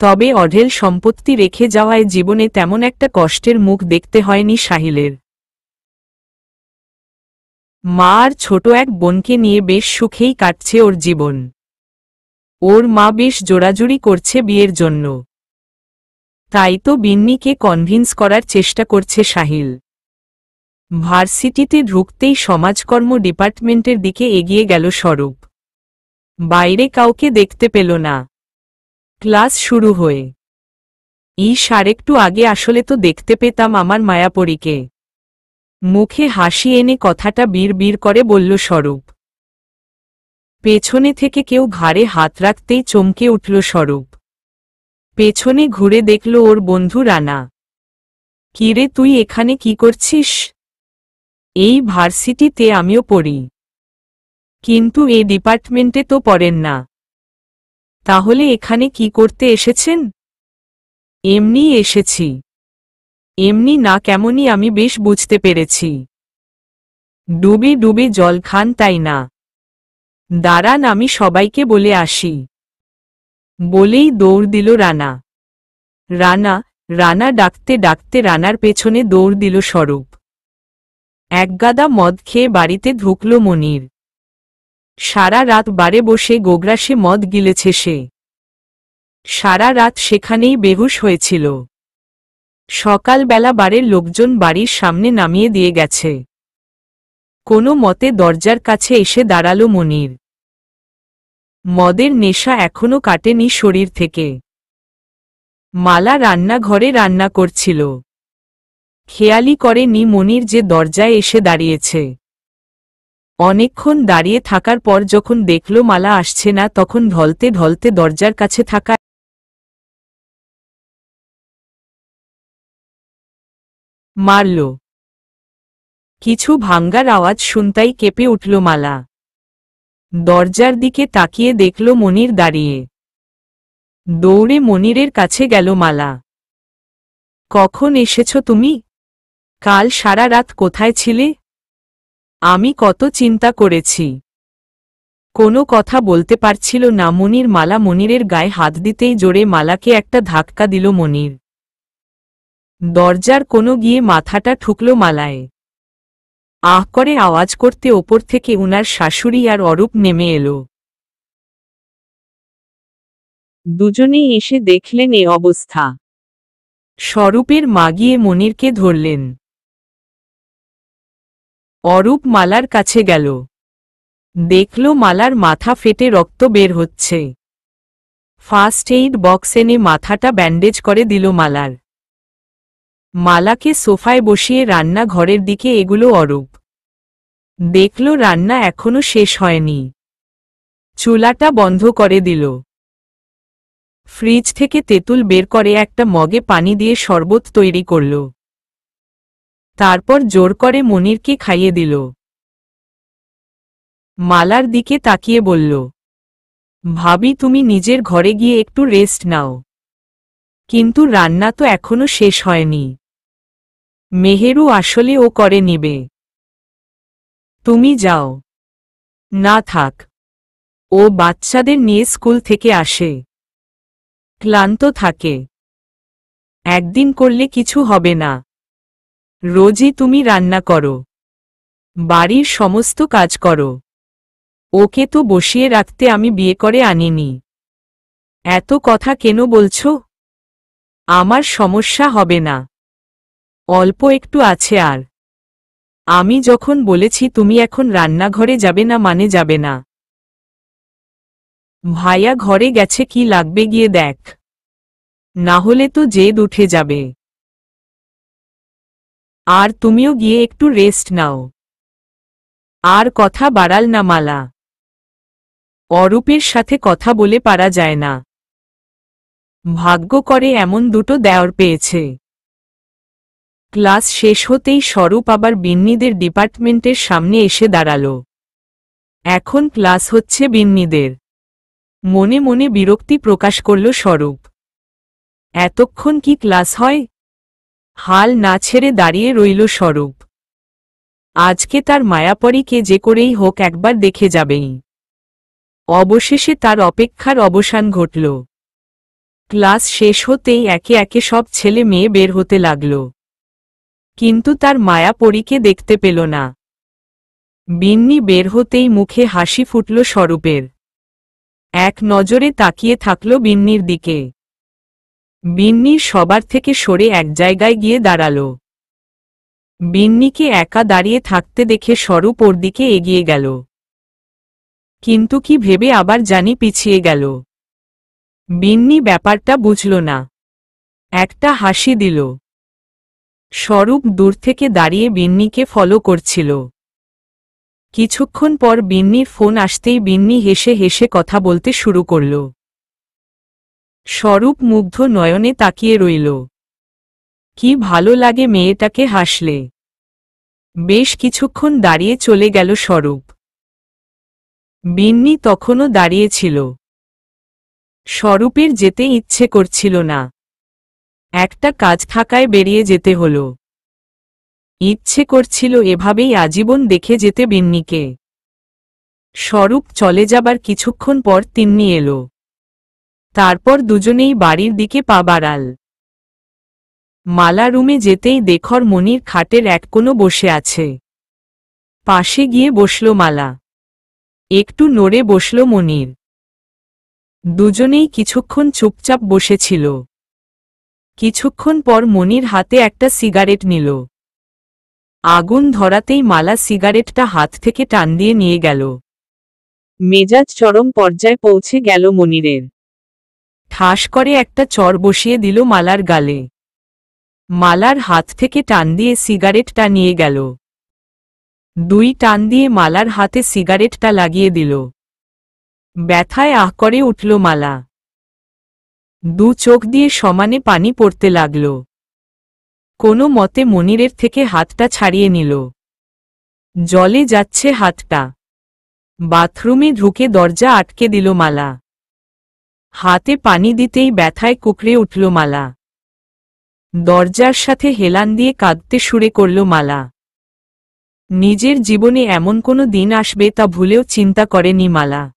তবে অঢেল সম্পত্তি রেখে যাওয়ায় জীবনে তেমন একটা কষ্টের মুখ দেখতে হয়নি সাহিলের। মা আর ছোট এক বোনকে নিয়ে বেশ সুখেই কাটছে ওর জীবন। ওর মা বেশ জোরাজুরি করছে বিয়ের জন্য। তাই তো বিন্নিকে কনভিন্স করার চেষ্টা করছে সাহিল। ভার্সিটিতে ঢুকতেই সমাজকর্ম ডিপার্টমেন্টের দিকে এগিয়ে গেল স্বরূপ। বাইরে কাউকে দেখতে পেল না। ক্লাস শুরু হয়ে আরেকটু আগে আসলে তো দেখতে পেতাম আমার মায়াপরীকে। মুখে হাসি এনে কথাটা বিড় করে বলল স্বরূপ। পেছনে থেকে কেউ ঘাড়ে হাত রাখতেই চমকে উঠল স্বরূপ। পেছনে ঘুরে দেখল ওর বন্ধু রানা। কিরে, তুই এখানে কি করছিস? এই ভার্সিটিতে আমিও পড়ি, কিন্তু এই ডিপার্টমেন্টে তো পড়েন না। তাহলে এখানে কি করতে এসেছেন? এমনি এসেছি। এমনি না, কেমনই আমি বেশ বুঝতে পেরেছি। ডুবে ডুবে জল খান, তাই না? দাঁড়ান, আমি সবাইকে বলে আসি। বলেই দৌড় দিল রানা। রানা রানা ডাকতে ডাকতে রানার পেছনে দৌড় দিল স্বরূপ। একগাদা মদ খেয়ে বাড়িতে ঢুকল মনির। সারা রাত বারে বসে গোগ্রাসে মদ গিলেছে সে। সারা রাত সেখানেই বেহুশ হয়েছিল। সকালবেলা বাড়ির লোকজন বাড়ির সামনে নামিয়ে দিয়ে গেছে। কোনো মতে দরজার কাছে এসে দাঁড়াল মনির। মদের নেশা এখনো কাটেনি শরীর থেকে। মালা রান্নাঘরে রান্না করছিল। খেয়ালি করেনি মনির যে দরজায় এসে দাঁড়িয়েছে। অনেকক্ষণ দাঁড়িয়ে থাকার পর যখন দেখল মালা আসছে না, তখন ঢলতে ঢলতে দরজার কাছে থাকা মারল। কিছু ভাঙ্গার আওয়াজ শুনতেই কেঁপে উঠল মালা। দরজার দিকে তাকিয়ে দেখল মনির দাঁড়িয়ে। দৌড়ে মনিরের কাছে গেল মালা। কখন এসেছ তুমি? কাল সারা রাত কোথায় ছিলে? আমি কত চিন্তা করেছি। কোনো কথা বলতে পারছিল না মনির। মালা মনিরের গায়ে হাত দিতেই জোরে মালাকে একটা ধাক্কা দিল মনির। দরজার কোনো গিয়ে মাথাটা ঠুকল মালায়। আহ করে আওয়াজ করতে ওপর থেকে উনার শাশুড়ি আর অরূপ নেমে এলো। দুজনেই এসে দেখলেন এ অবস্থা। স্বরূপের মা গিয়ে মনিরকে ধরলেন। অরূপ মালার কাছে গেল। দেখল মালার মাথা ফেটে রক্ত বের হচ্ছে। ফার্স্ট এইড বক্স এনে মাথাটা ব্যান্ডেজ করে দিল মালার। মালাকে সোফায় বসিয়ে রান্না ঘরের দিকে এগুলো অরূপ। দেখল রান্না এখনো শেষ হয়নি। চুলাটা বন্ধ করে দিল। ফ্রিজ থেকে তেঁতুল বের করে একটা মগে পানি দিয়ে শরবত তৈরি করল। তারপর জোর করে মনিরকে খাইয়ে দিল। মালার দিকে তাকিয়ে বলল, ভাবি, তুমি নিজের ঘরে গিয়ে একটু রেস্ট নাও। কিন্তু রান্না তো এখনো শেষ হয়নি। মেহেরু আসলে ও করে নিবে। তুমি যাও। না থাক, ও বাচ্চাদের নিয়ে স্কুল থেকে আসে, ক্লান্ত থাকে। একদিন করলে কিছু হবে না। রোজই তুমি রান্না করো, বাড়ির সমস্ত কাজ করো। ওকে তো বসিয়ে রাখতে আমি বিয়ে করে আনিনি। এত কথা কেন বলছো? আমার সমস্যা হবে না, অল্প একটু আছে। আর আমি যখন বলেছি তুমি এখন রান্নাঘরে যাবে না মানে যাবে না। ভাইয়া ঘরে গেছে, কি লাগবে গিয়ে দেখ, না হলে তো জেদ উঠে যাবে। আর তুমিও গিয়ে একটু রেস্ট নাও। আর কথা বাড়াল না মালা। অরূপের সাথে কথা বলে পারা যায় না। ভাগ্য করে এমন দুটো দেওর পেয়েছে। ক্লাস শেষ হতেই স্বরূপ আবার বিন্নিদের ডিপার্টমেন্টের সামনে এসে দাঁড়াল। এখন ক্লাস হচ্ছে বিন্নিদের। মনে মনে বিরক্তি প্রকাশ করল স্বরূপ। এতক্ষণ কি ক্লাস হয়? হাল না ছেড়ে দাঁড়িয়ে রইল স্বরূপ। আজকে তার মায়াপরীকে যে করেই হোক একবার দেখে যাবেই। অবশেষে তার অপেক্ষার অবসান ঘটল। ক্লাস শেষ হতেই একে একে সব ছেলে মেয়ে বের হতে লাগল, কিন্তু তার মায়াপরীকে দেখতে পেল না। বিন্নি বের হতেই মুখে হাসি ফুটল স্বরূপের। এক নজরে তাকিয়ে থাকল বিন্নির দিকে। বিন্নির সবার থেকে সরে এক জায়গায় গিয়ে দাঁড়াল। বিন্নিকে একা দাঁড়িয়ে থাকতে দেখে স্বরূপ ওর দিকে এগিয়ে গেল, কিন্তু কি ভেবে আবার জানি পিছিয়ে গেল। বিন্নি ব্যাপারটা বুঝল না, একটা হাসি দিল। স্বরূপ দূর থেকে দাঁড়িয়ে বিন্নিকে ফলো করছিল। কিছুক্ষণ পর বিন্নির ফোন আসতেই বিন্নি হেসে হেসে কথা বলতে শুরু করল। স্বরূপ মুগ্ধ নয়নে তাকিয়ে রইল। কি ভালো লাগে মেয়েটাকে হাসলে। বেশ কিছুক্ষণ দাঁড়িয়ে চলে গেল স্বরূপ। বিন্নি তখনও দাঁড়িয়েছিল। স্বরূপের যেতে ইচ্ছে করছিল না। একটা কাজ থাকায় বেরিয়ে যেতে হল। ইচ্ছে করছিল এভাবেই আজীবন দেখে যেতে বিন্নিকে। স্বরূপ চলে যাবার কিছুক্ষণ পর তিন্নি এলো। তারপর দুজনেই বাড়ির দিকে পা বাড়াল। মালা রুমে যেতেই দেখর মনির খাটের এক কোণে বসে আছে। পাশে গিয়ে বসল মালা। একটু নড়ে বসল মনির। দুজনেই কিছুক্ষণ চুপচাপ বসেছিল। কিছুক্ষণ পর মনির হাতে একটা সিগারেট নিল। আগুন ধরাতেই মালা সিগারেটটা হাত থেকে টান দিয়ে নিয়ে গেল। মেজাজ চরম পর্যায়ে পৌঁছে গেল মনিরের। ঠাস করে একটা চড় বসিয়ে দিল মালার গালে। মালার হাত থেকে টান দিয়ে সিগারেটটা নিয়ে গেল। দুই টান দিয়ে মালার হাতে সিগারেটটা লাগিয়ে দিল। ব্যথায় আহ করে উঠল মালা। দু চোখ দিয়ে সমানে পানি পড়তে লাগল। কোনো মতে মনিরের থেকে হাতটা ছাড়িয়ে নিল। জলে যাচ্ছে হাতটা। বাথরুমে ঢুকে দরজা আটকে দিল মালা। হাতে পানি দিতেই ব্যথায় কুকড়ে উঠল মালা। দরজার সাথে হেলান দিয়ে কাঁদতে শুরু করল মালা। নিজের জীবনে এমন কোনো দিন আসবে তা ভুলেও চিন্তা করেনি মালা।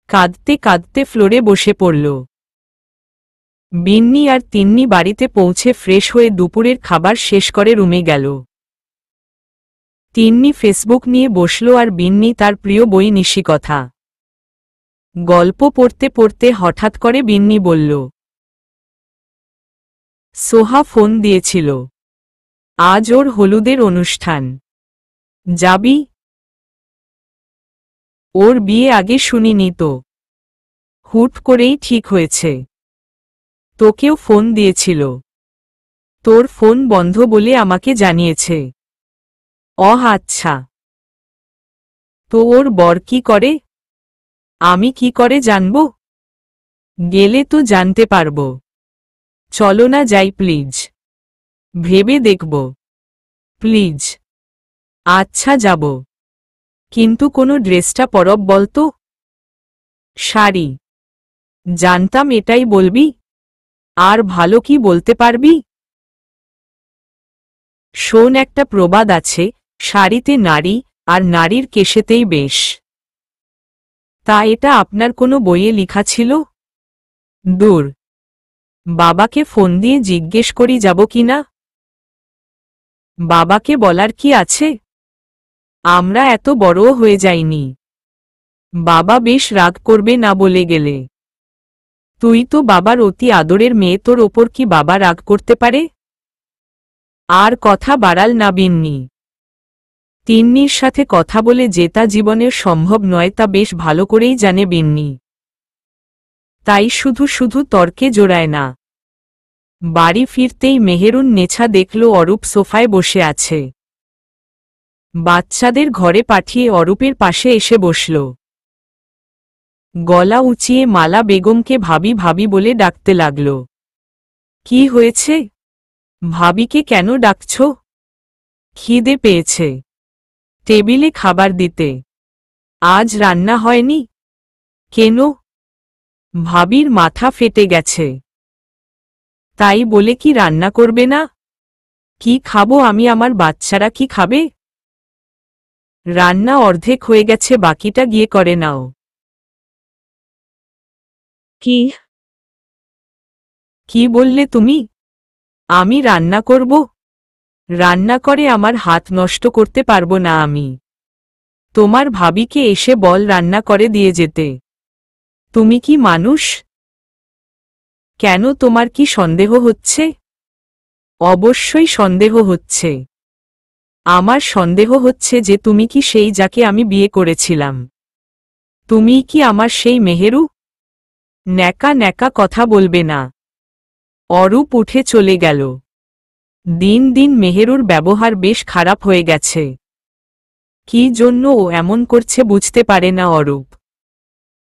কাঁদতে কাঁদতে ফ্লোরে বসে পড়ল। বিন্নি আর তিন্নি বাড়িতে পৌঁছে ফ্রেশ হয়ে দুপুরের খাবার শেষ করে রুমে গেল। তিন্নি ফেসবুক নিয়ে বসল আর বিন্নি তার প্রিয় বই নিশিকথা। গল্প পড়তে পড়তে হঠাৎ করে বিন্নি বলল, সোহা ফোন দিয়েছিল। আজ ওর হলুদের অনুষ্ঠান। যাবি? ওর বিয়ে আগে শুনিনি তো। হুট করেই ঠিক হয়েছে। তোকেও ফোন দিয়েছিল। তোর ফোন বন্ধ বলে আমাকে জানিয়েছে। আচ্ছা। তো ওর বর কি করে? আমি কি করে জানব? গেলে তো জানতে পারব। চলো না যাই প্লিজ। ভেবে দেখব। প্লিজ। আচ্ছা যাব। কিন্তু কোনো ড্রেসটা পরব বলতো। শাড়ি। জানতাম এটাই বলবি। আর ভালো কি বলতে পারবি? শোন, একটা প্রবাদ আছে, শাড়িতে নারী আর নারীর কেশেতেই বেশ। তা এটা আপনার কোনো বইয়ে লেখা ছিল? দূর। বাবাকে ফোন দিয়ে জিজ্ঞেস করি যাব কিনা। বাবাকে বলার কি আছে? আমরা এত বড়ও হয়ে যাইনি। বাবা বেশ রাগ করবে না বলে গেলে। তুই তো বাবার অতি আদরের মেয়ে, তোর ওপর কি বাবা রাগ করতে পারে? আর কথা বাড়াল না বিন্নি। তিন্নির সাথে কথা বলে যেটা জীবনের সম্ভব নয় তা বেশ ভালো করেই জানে বিন্নি। তাই শুধু শুধু তর্কে জোড়ায় না। বাড়ি ফিরতেই মেহেরুন নেছা দেখল অরূপ সোফায় বসে আছে। বাচ্চাদের ঘরে পাঠিয়ে অরূপের পাশে এসে বসল। গলা উঁচিয়ে মালা বেগমকে ভাবি ভাবি বলে ডাকতে লাগল। কি হয়েছে? ভাবিকে কেন ডাকছ? খিদে পেয়েছে। টেবিলে খাবার দিতে। আজ রান্না হয়নি? কেন? ভাবির মাথা ফেটে গেছে। তাই বলে কি রান্না করবে না? কি খাবো আমি, আমার বাচ্চারা কি খাবে? রান্না অর্ধেক হয়ে গেছে, বাকিটা গিয়ে করে নাও। কি? কি বললে তুমি? আমি রান্না করব? রান্না করে আমার হাত নষ্ট করতে পারবো না আমি। তোমার ভাবিকে এসে বল রান্না করে দিয়ে যেতে। তুমি কি মানুষ? কেন, তোমার কি সন্দেহ হচ্ছে? অবশ্যই সন্দেহ হচ্ছে। আমার সন্দেহ হচ্ছে যে তুমি কি সেই যাকে আমি বিয়ে করেছিলাম। তুমি কি আমার সেই মেহেরু? ন্যাকা ন্যাকা কথা বলবে না। অরূপ উঠে চলে গেল। দিন দিন মেহেরুর ব্যবহার বেশ খারাপ হয়ে গেছে। কি জন্য ও এমন করছে বুঝতে পারে না অরূপ।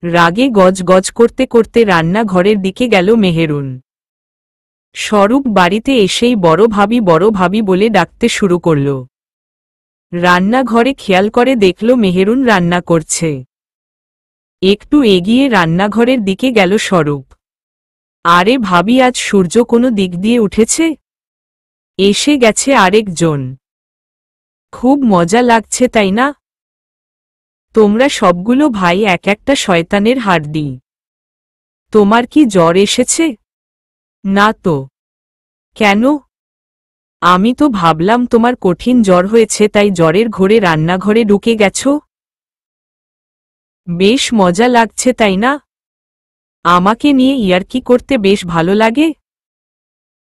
রাগে গজ গজ করতে করতে রান্নাঘরের দিকে গেল মেহেরুন। স্বরূপ বাড়িতে এসেই বড় ভাবি বলে ডাকতে শুরু করল। রান্নাঘরে খেয়াল করে দেখল মেহেরুন রান্না করছে। একটু এগিয়ে রান্নাঘরের দিকে গেল স্বরূপ। আরে ভাবি, আজ সূর্য কোনো দিক দিয়ে উঠেছে? এসে গেছে আরেকজন। খুব মজা লাগছে তাই না? তোমরা সবগুলো ভাই এক একটা শয়তানের হাড্ডি। তোমার কি জ্বর এসেছে? না তো। কেন? আমি তো ভাবলাম তোমার কঠিন জ্বর হয়েছে, তাই জ্বরের ঘোরে রান্নাঘরে ঢুকে গেছো। বেশ মজা লাগছে তাই না? আমাকে নিয়ে ইয়ার্কি করতে বেশ ভালো লাগে।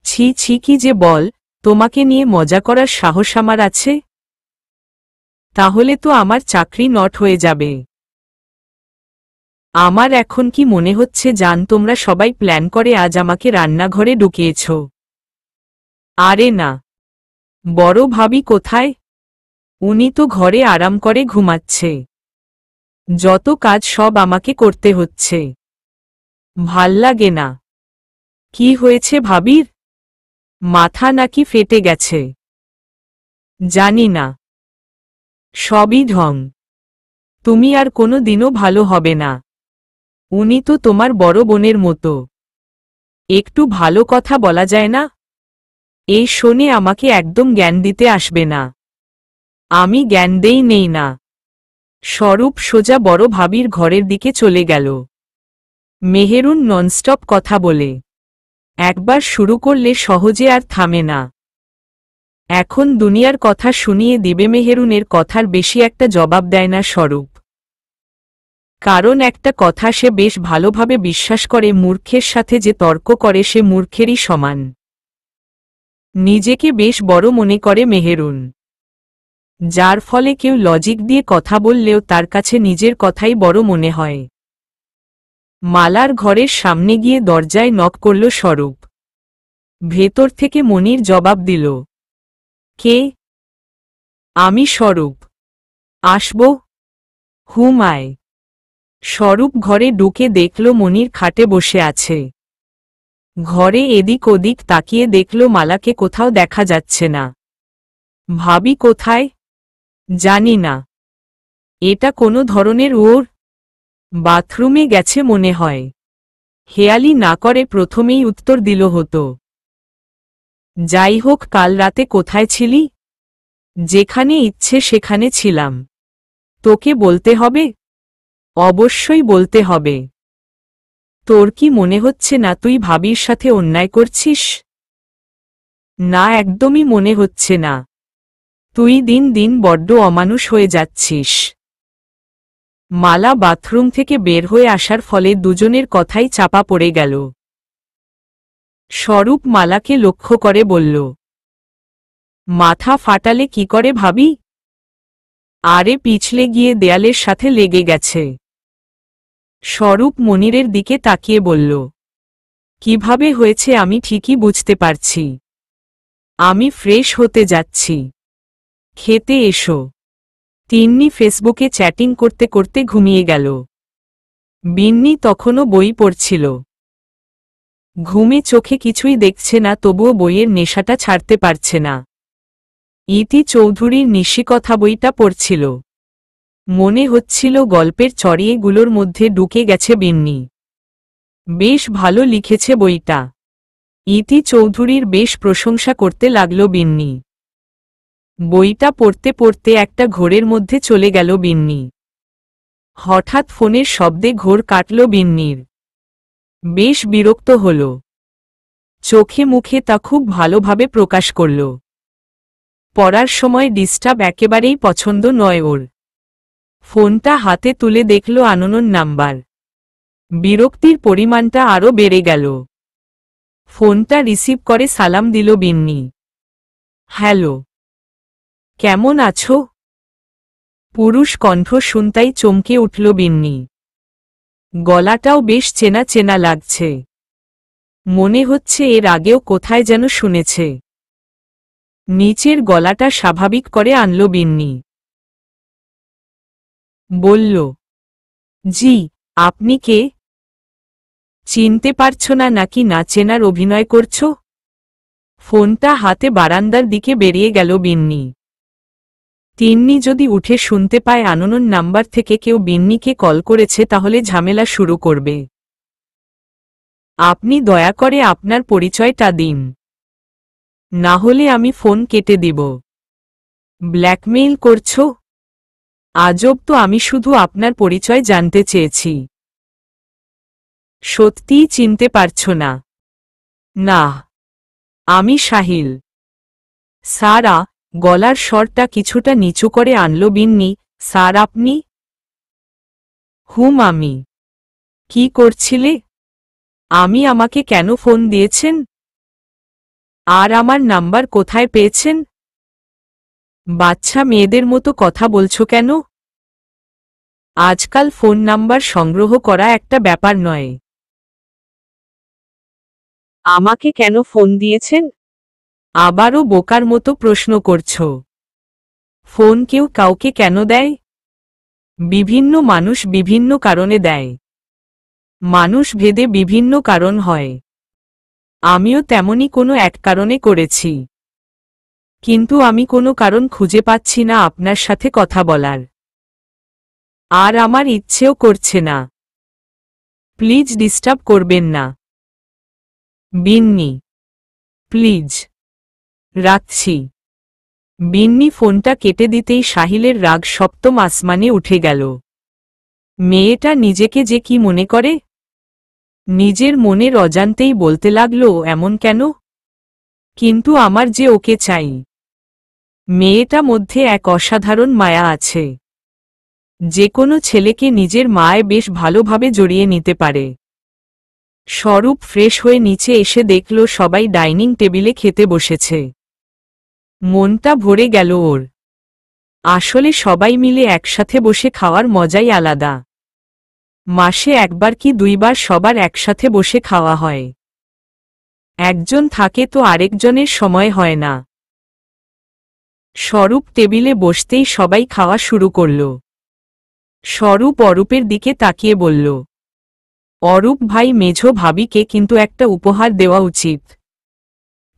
ছি ছি, কি যে বল, তোমাকে নিয়ে মজা করার সাহস আমার আছে? তাহলে তো আমার চাকরি নট হয়ে যাবে। আমার এখন কি মনে হচ্ছে জান, তোমরা সবাই প্ল্যান করে আজ আমাকে রান্নাঘরে ঢুকিয়েছ। আরে না, বড় ভাবি কোথায়? উনি তো ঘরে আরাম করে ঘুমাচ্ছে। যত কাজ সব আমাকে করতে হচ্ছে। ভাল লাগে না। কি হয়েছে ভাবির? মাথা নাকি ফেটে গেছে? জানি না। সবই ঢং। তুমি আর কোনো দিনও ভালো হবে না। উনি তো তোমার বড় বোনের মতো। একটু ভালো কথা বলা যায় না? এই শোনে, আমাকে একদম জ্ঞান দিতে আসবে না। আমি জ্ঞান নেই না। স্বরূপ সোজা বড় ভাবির ঘরের দিকে চলে গেল। মেহেরুন ননস্টপ কথা বলে। একবার শুরু করলে সহজে আর থামে না। এখন দুনিয়ার কথা শুনিয়ে দিবে। মেহেরুনের কথার বেশি একটা জবাব দেয় না স্বরূপ। কারণ একটা কথা সে বেশ ভালোভাবে বিশ্বাস করে, মূর্খের সাথে যে তর্ক করে সে মূর্খেরই সমান। নিজেকে বেশ বড় মনে করে মেহেরুন, যার ফলে কেউ লজিক দিয়ে কথা বললেও তার কাছে নিজের কথাই বড় মনে হয়। মালার ঘরের সামনে গিয়ে দরজায় নক করল স্বরূপ। ভেতর থেকে মনির জবাব দিল, কে? আমি স্বরূপ। আসব? হুম আয়। স্বরূপ ঘরে ঢুকে দেখল মনির খাটে বসে আছে। ঘরে এদিক ওদিক তাকিয়ে দেখল মালাকে কোথাও দেখা যাচ্ছে না। ভাবি কোথায়? জানি না। এটা কোনো ধরনের ওর? বাথরুমে গেছে মনে হয়। হেয়ালি না করে প্রথমেই উত্তর দিল হতো। যাই হোক, কাল রাতে কোথায় ছিলি? যেখানে ইচ্ছে সেখানে ছিলাম। তোকে বলতে হবে? অবশ্যই বলতে হবে। তোর কি মনে হচ্ছে না তুই ভাবির সাথে অন্যায় করছিস? না, একদমই মনে হচ্ছে না। তুই দিন দিন বড্ড অমানুষ হয়ে যাচ্ছিস। মালা বাথরুম থেকে বের হয়ে আসার ফলে দুজনের কথাই চাপা পড়ে গেল। স্বরূপ মালাকে লক্ষ্য করে বলল, মাথা ফাটালে কি করে ভাবি? আরে পিছলে গিয়ে দেয়ালের সাথে লেগে গেছে। স্বরূপ মনিরের দিকে তাকিয়ে বলল, কিভাবে হয়েছে আমি ঠিকই বুঝতে পারছি। আমি ফ্রেশ হতে যাচ্ছি। খেতে এসো। তিন্নি ফেসবুকে চ্যাটিং করতে করতে ঘুমিয়ে গেল। বিন্নি তখনও বই পড়ছিল। ঘুমে চোখে কিছুই দেখছে না, তবুও বইয়ের নেশাটা ছাড়তে পারছে না। ইতি চৌধুরীর নিশিকথা বইটা পড়ছিল। মনে হচ্ছিল গল্পের চড়িয়েগুলোর মধ্যে ঢুকে গেছে বিন্নি। বেশ ভালো লিখেছে বইটা। ইতি চৌধুরীর বেশ প্রশংসা করতে লাগল বিন্নি। বইটা পড়তে পড়তে একটা ঘোরের মধ্যে চলে গেল বিন্নি। হঠাৎ ফোনের শব্দে ঘোর কাটল বিন্নির। বেশ বিরক্ত হল। চোখে মুখে তা খুব ভালোভাবে প্রকাশ করল। পড়ার সময় ডিস্টার্ব একেবারেই পছন্দ নয় ওর। ফোনটা হাতে তুলে দেখল আননোন নাম্বার। বিরক্তির পরিমাণটা আরও বেড়ে গেল। ফোনটা রিসিভ করে সালাম দিল বিন্নি। হ্যালো, কেমন আছো? পুরুষ কণ্ঠ শুনতেই চমকে উঠল বিন্নি। গলাটাও বেশ চেনা চেনা লাগছে। মনে হচ্ছে এর আগেও কোথায় যেন শুনেছে। নিচের গলাটা স্বাভাবিক করে আনল বিন্নি। বলল, জি, আপনি কে? চিনতে পারছো না নাকি না চেনার অভিনয় করছো? ফোনটা হাতে বারান্দার দিকে বেরিয়ে গেল বিন্নি। তিন্নি যদি উঠে শুনতে পায় আননোন নাম্বার থেকে কেউ বিন্নিকে কল করেছে তাহলে ঝামেলা শুরু করবে। আপনি দয়া করে আপনার পরিচয়টা দিন, না হলে আমি ফোন কেটে দিব। ব্ল্যাকমেইল করছো? আজব তো, আমি শুধু আপনার পরিচয় জানতে চেয়েছি। সত্যিই চিনতে পারছো না? না, আমি সাহিল। সারা, গলার স্বরটা কিছুটা নিচু করে আনল বিন্নি। স্যার আপনি? হুম আমি। কি করছিলে? আমাকে কেন ফোন দিয়েছেন? আর আমার নাম্বার কোথায় পেয়েছেন? বাচ্চা মেয়েদের মতো কথা বলছো কেন? আজকাল ফোন নাম্বার সংগ্রহ করা একটা ব্যাপার নয়। আমাকে কেন ফোন দিয়েছেন? আবারও বোকার মতো প্রশ্ন করছো। ফোন কেউ কাউকে কেন দেয়? বিভিন্ন মানুষ বিভিন্ন কারণে দেয়। মানুষ ভেদে বিভিন্ন কারণ হয়। আমিও তেমনি কোনো এক কারণে করেছি, কিন্তু আমি কোনো কারণ খুঁজে পাচ্ছি না আপনার সাথে কথা বলার। আর আমার ইচ্ছেও করছে না। প্লিজ ডিস্টার্ব করবেন না। বিন্নি, প্লিজ। রাখছি। বিন্নি ফোনটা কেটে দিতেই সাহিলের রাগ সপ্তম আসমানে উঠে গেল। মেয়েটা নিজেকে যে কি মনে করে? নিজের মনের অজান্তেই বলতে লাগলো এমন কেন? কিন্তু আমার যে ওকে চাই। মেয়েটা মধ্যে এক অসাধারণ মায়া আছে, যে কোনো ছেলেকে নিজের মায় বেশ ভালোভাবে জড়িয়ে নিতে পারে। স্বরূপ ফ্রেশ হয়ে নিচে এসে দেখল সবাই ডাইনিং টেবিলে খেতে বসেছে। মনটা ভরে গেল ওর। আসলে সবাই মিলে একসাথে বসে খাওয়ার মজাই আলাদা। মাসে একবার কি দুইবার সবার একসাথে বসে খাওয়া হয়। একজন থাকে তো আরেকজনের সময় হয় না। স্বরূপ টেবিলে বসতেই সবাই খাওয়া শুরু করল। স্বরূপ অরূপের দিকে তাকিয়ে বলল, অরূপ ভাই, মেঝো ভাবিকে কিন্তু একটা উপহার দেওয়া উচিত।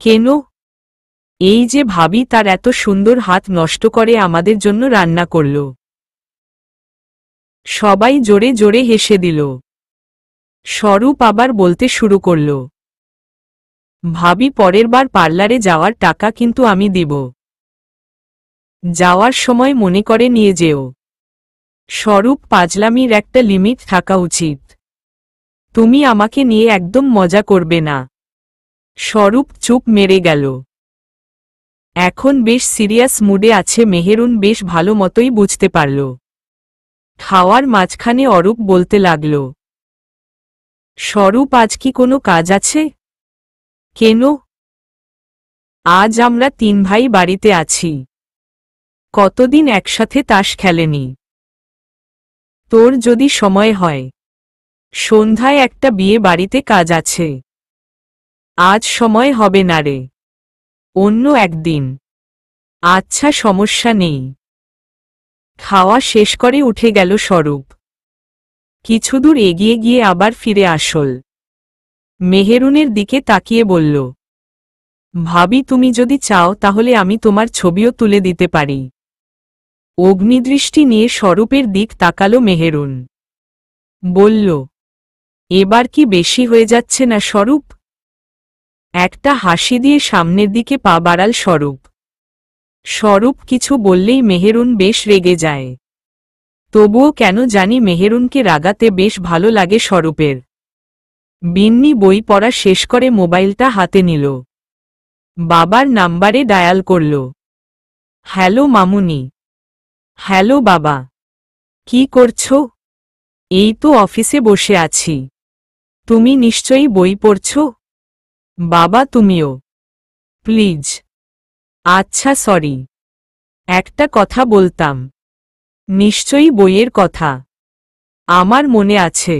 কেন? এই যে ভাবি তার এত সুন্দর হাত নষ্ট করে আমাদের জন্য রান্না করল। সবাই জোরে জোরে হেসে দিল। স্বরূপ আবার বলতে শুরু করল, ভাবি পরের বার পার্লারে যাওয়ার টাকা কিন্তু আমি দিব। যাওয়ার সময় মনে করে নিয়ে যেও। স্বরূপ, পাজলামির একটা লিমিট থাকা উচিত। তুমি আমাকে নিয়ে একদম মজা করবে না। স্বরূপ চুপ মেরে গেল। এখন বেশ সিরিয়াস মুডে আছে মেহেরুন বেশ ভালো মতোই বুঝতে পারল। খাওয়ার মাঝখানে অরূপ বলতে লাগল, স্বরূপ আজ কি কোনো কাজ আছে? কেন? আজ আমরা তিন ভাই বাড়িতে আছি। কতদিন একসাথে তাস খেলেনি। তোর যদি সময় হয়, সন্ধ্যায় একটা বিয়ে বাড়িতে কাজ আছে। আজ সময় হবে না রে, অন্য একদিন। আচ্ছা, সমস্যা নেই। খাওয়া শেষ করে উঠে গেল স্বরূপ। কিছুদূর এগিয়ে গিয়ে আবার ফিরে আসল। মেহেরুনের দিকে তাকিয়ে বলল, ভাবি তুমি যদি চাও তাহলে আমি তোমার ছবিও তুলে দিতে পারি। অগ্নিদৃষ্টি নিয়ে স্বরূপের দিক তাকালো মেহেরুন। বলল, এবার কি বেশি হয়ে যাচ্ছে না স্বরূপ? একটা হাসি দিয়ে সামনের দিকে পা বাড়াল স্বরূপ। স্বরূপ কিছু বললেই মেহেরুন বেশ রেগে যায়। তবুও কেন জানি মেহেরুনকে রাগাতে বেশ ভালো লাগে স্বরূপের। বিন্নি বই পড়া শেষ করে মোবাইলটা হাতে নিল। বাবার নাম্বারে ডায়াল করল। হ্যালো মামুনি। হ্যালো বাবা। কি করছো? এই তো অফিসে বসে আছি। তুমি নিশ্চয়ই বই পড়ছো? বাবা তুমিও? প্লিজ। আচ্ছা সরি। একটা কথা বলতাম। নিশ্চয়ই বইয়ের কথা। আমার মনে আছে।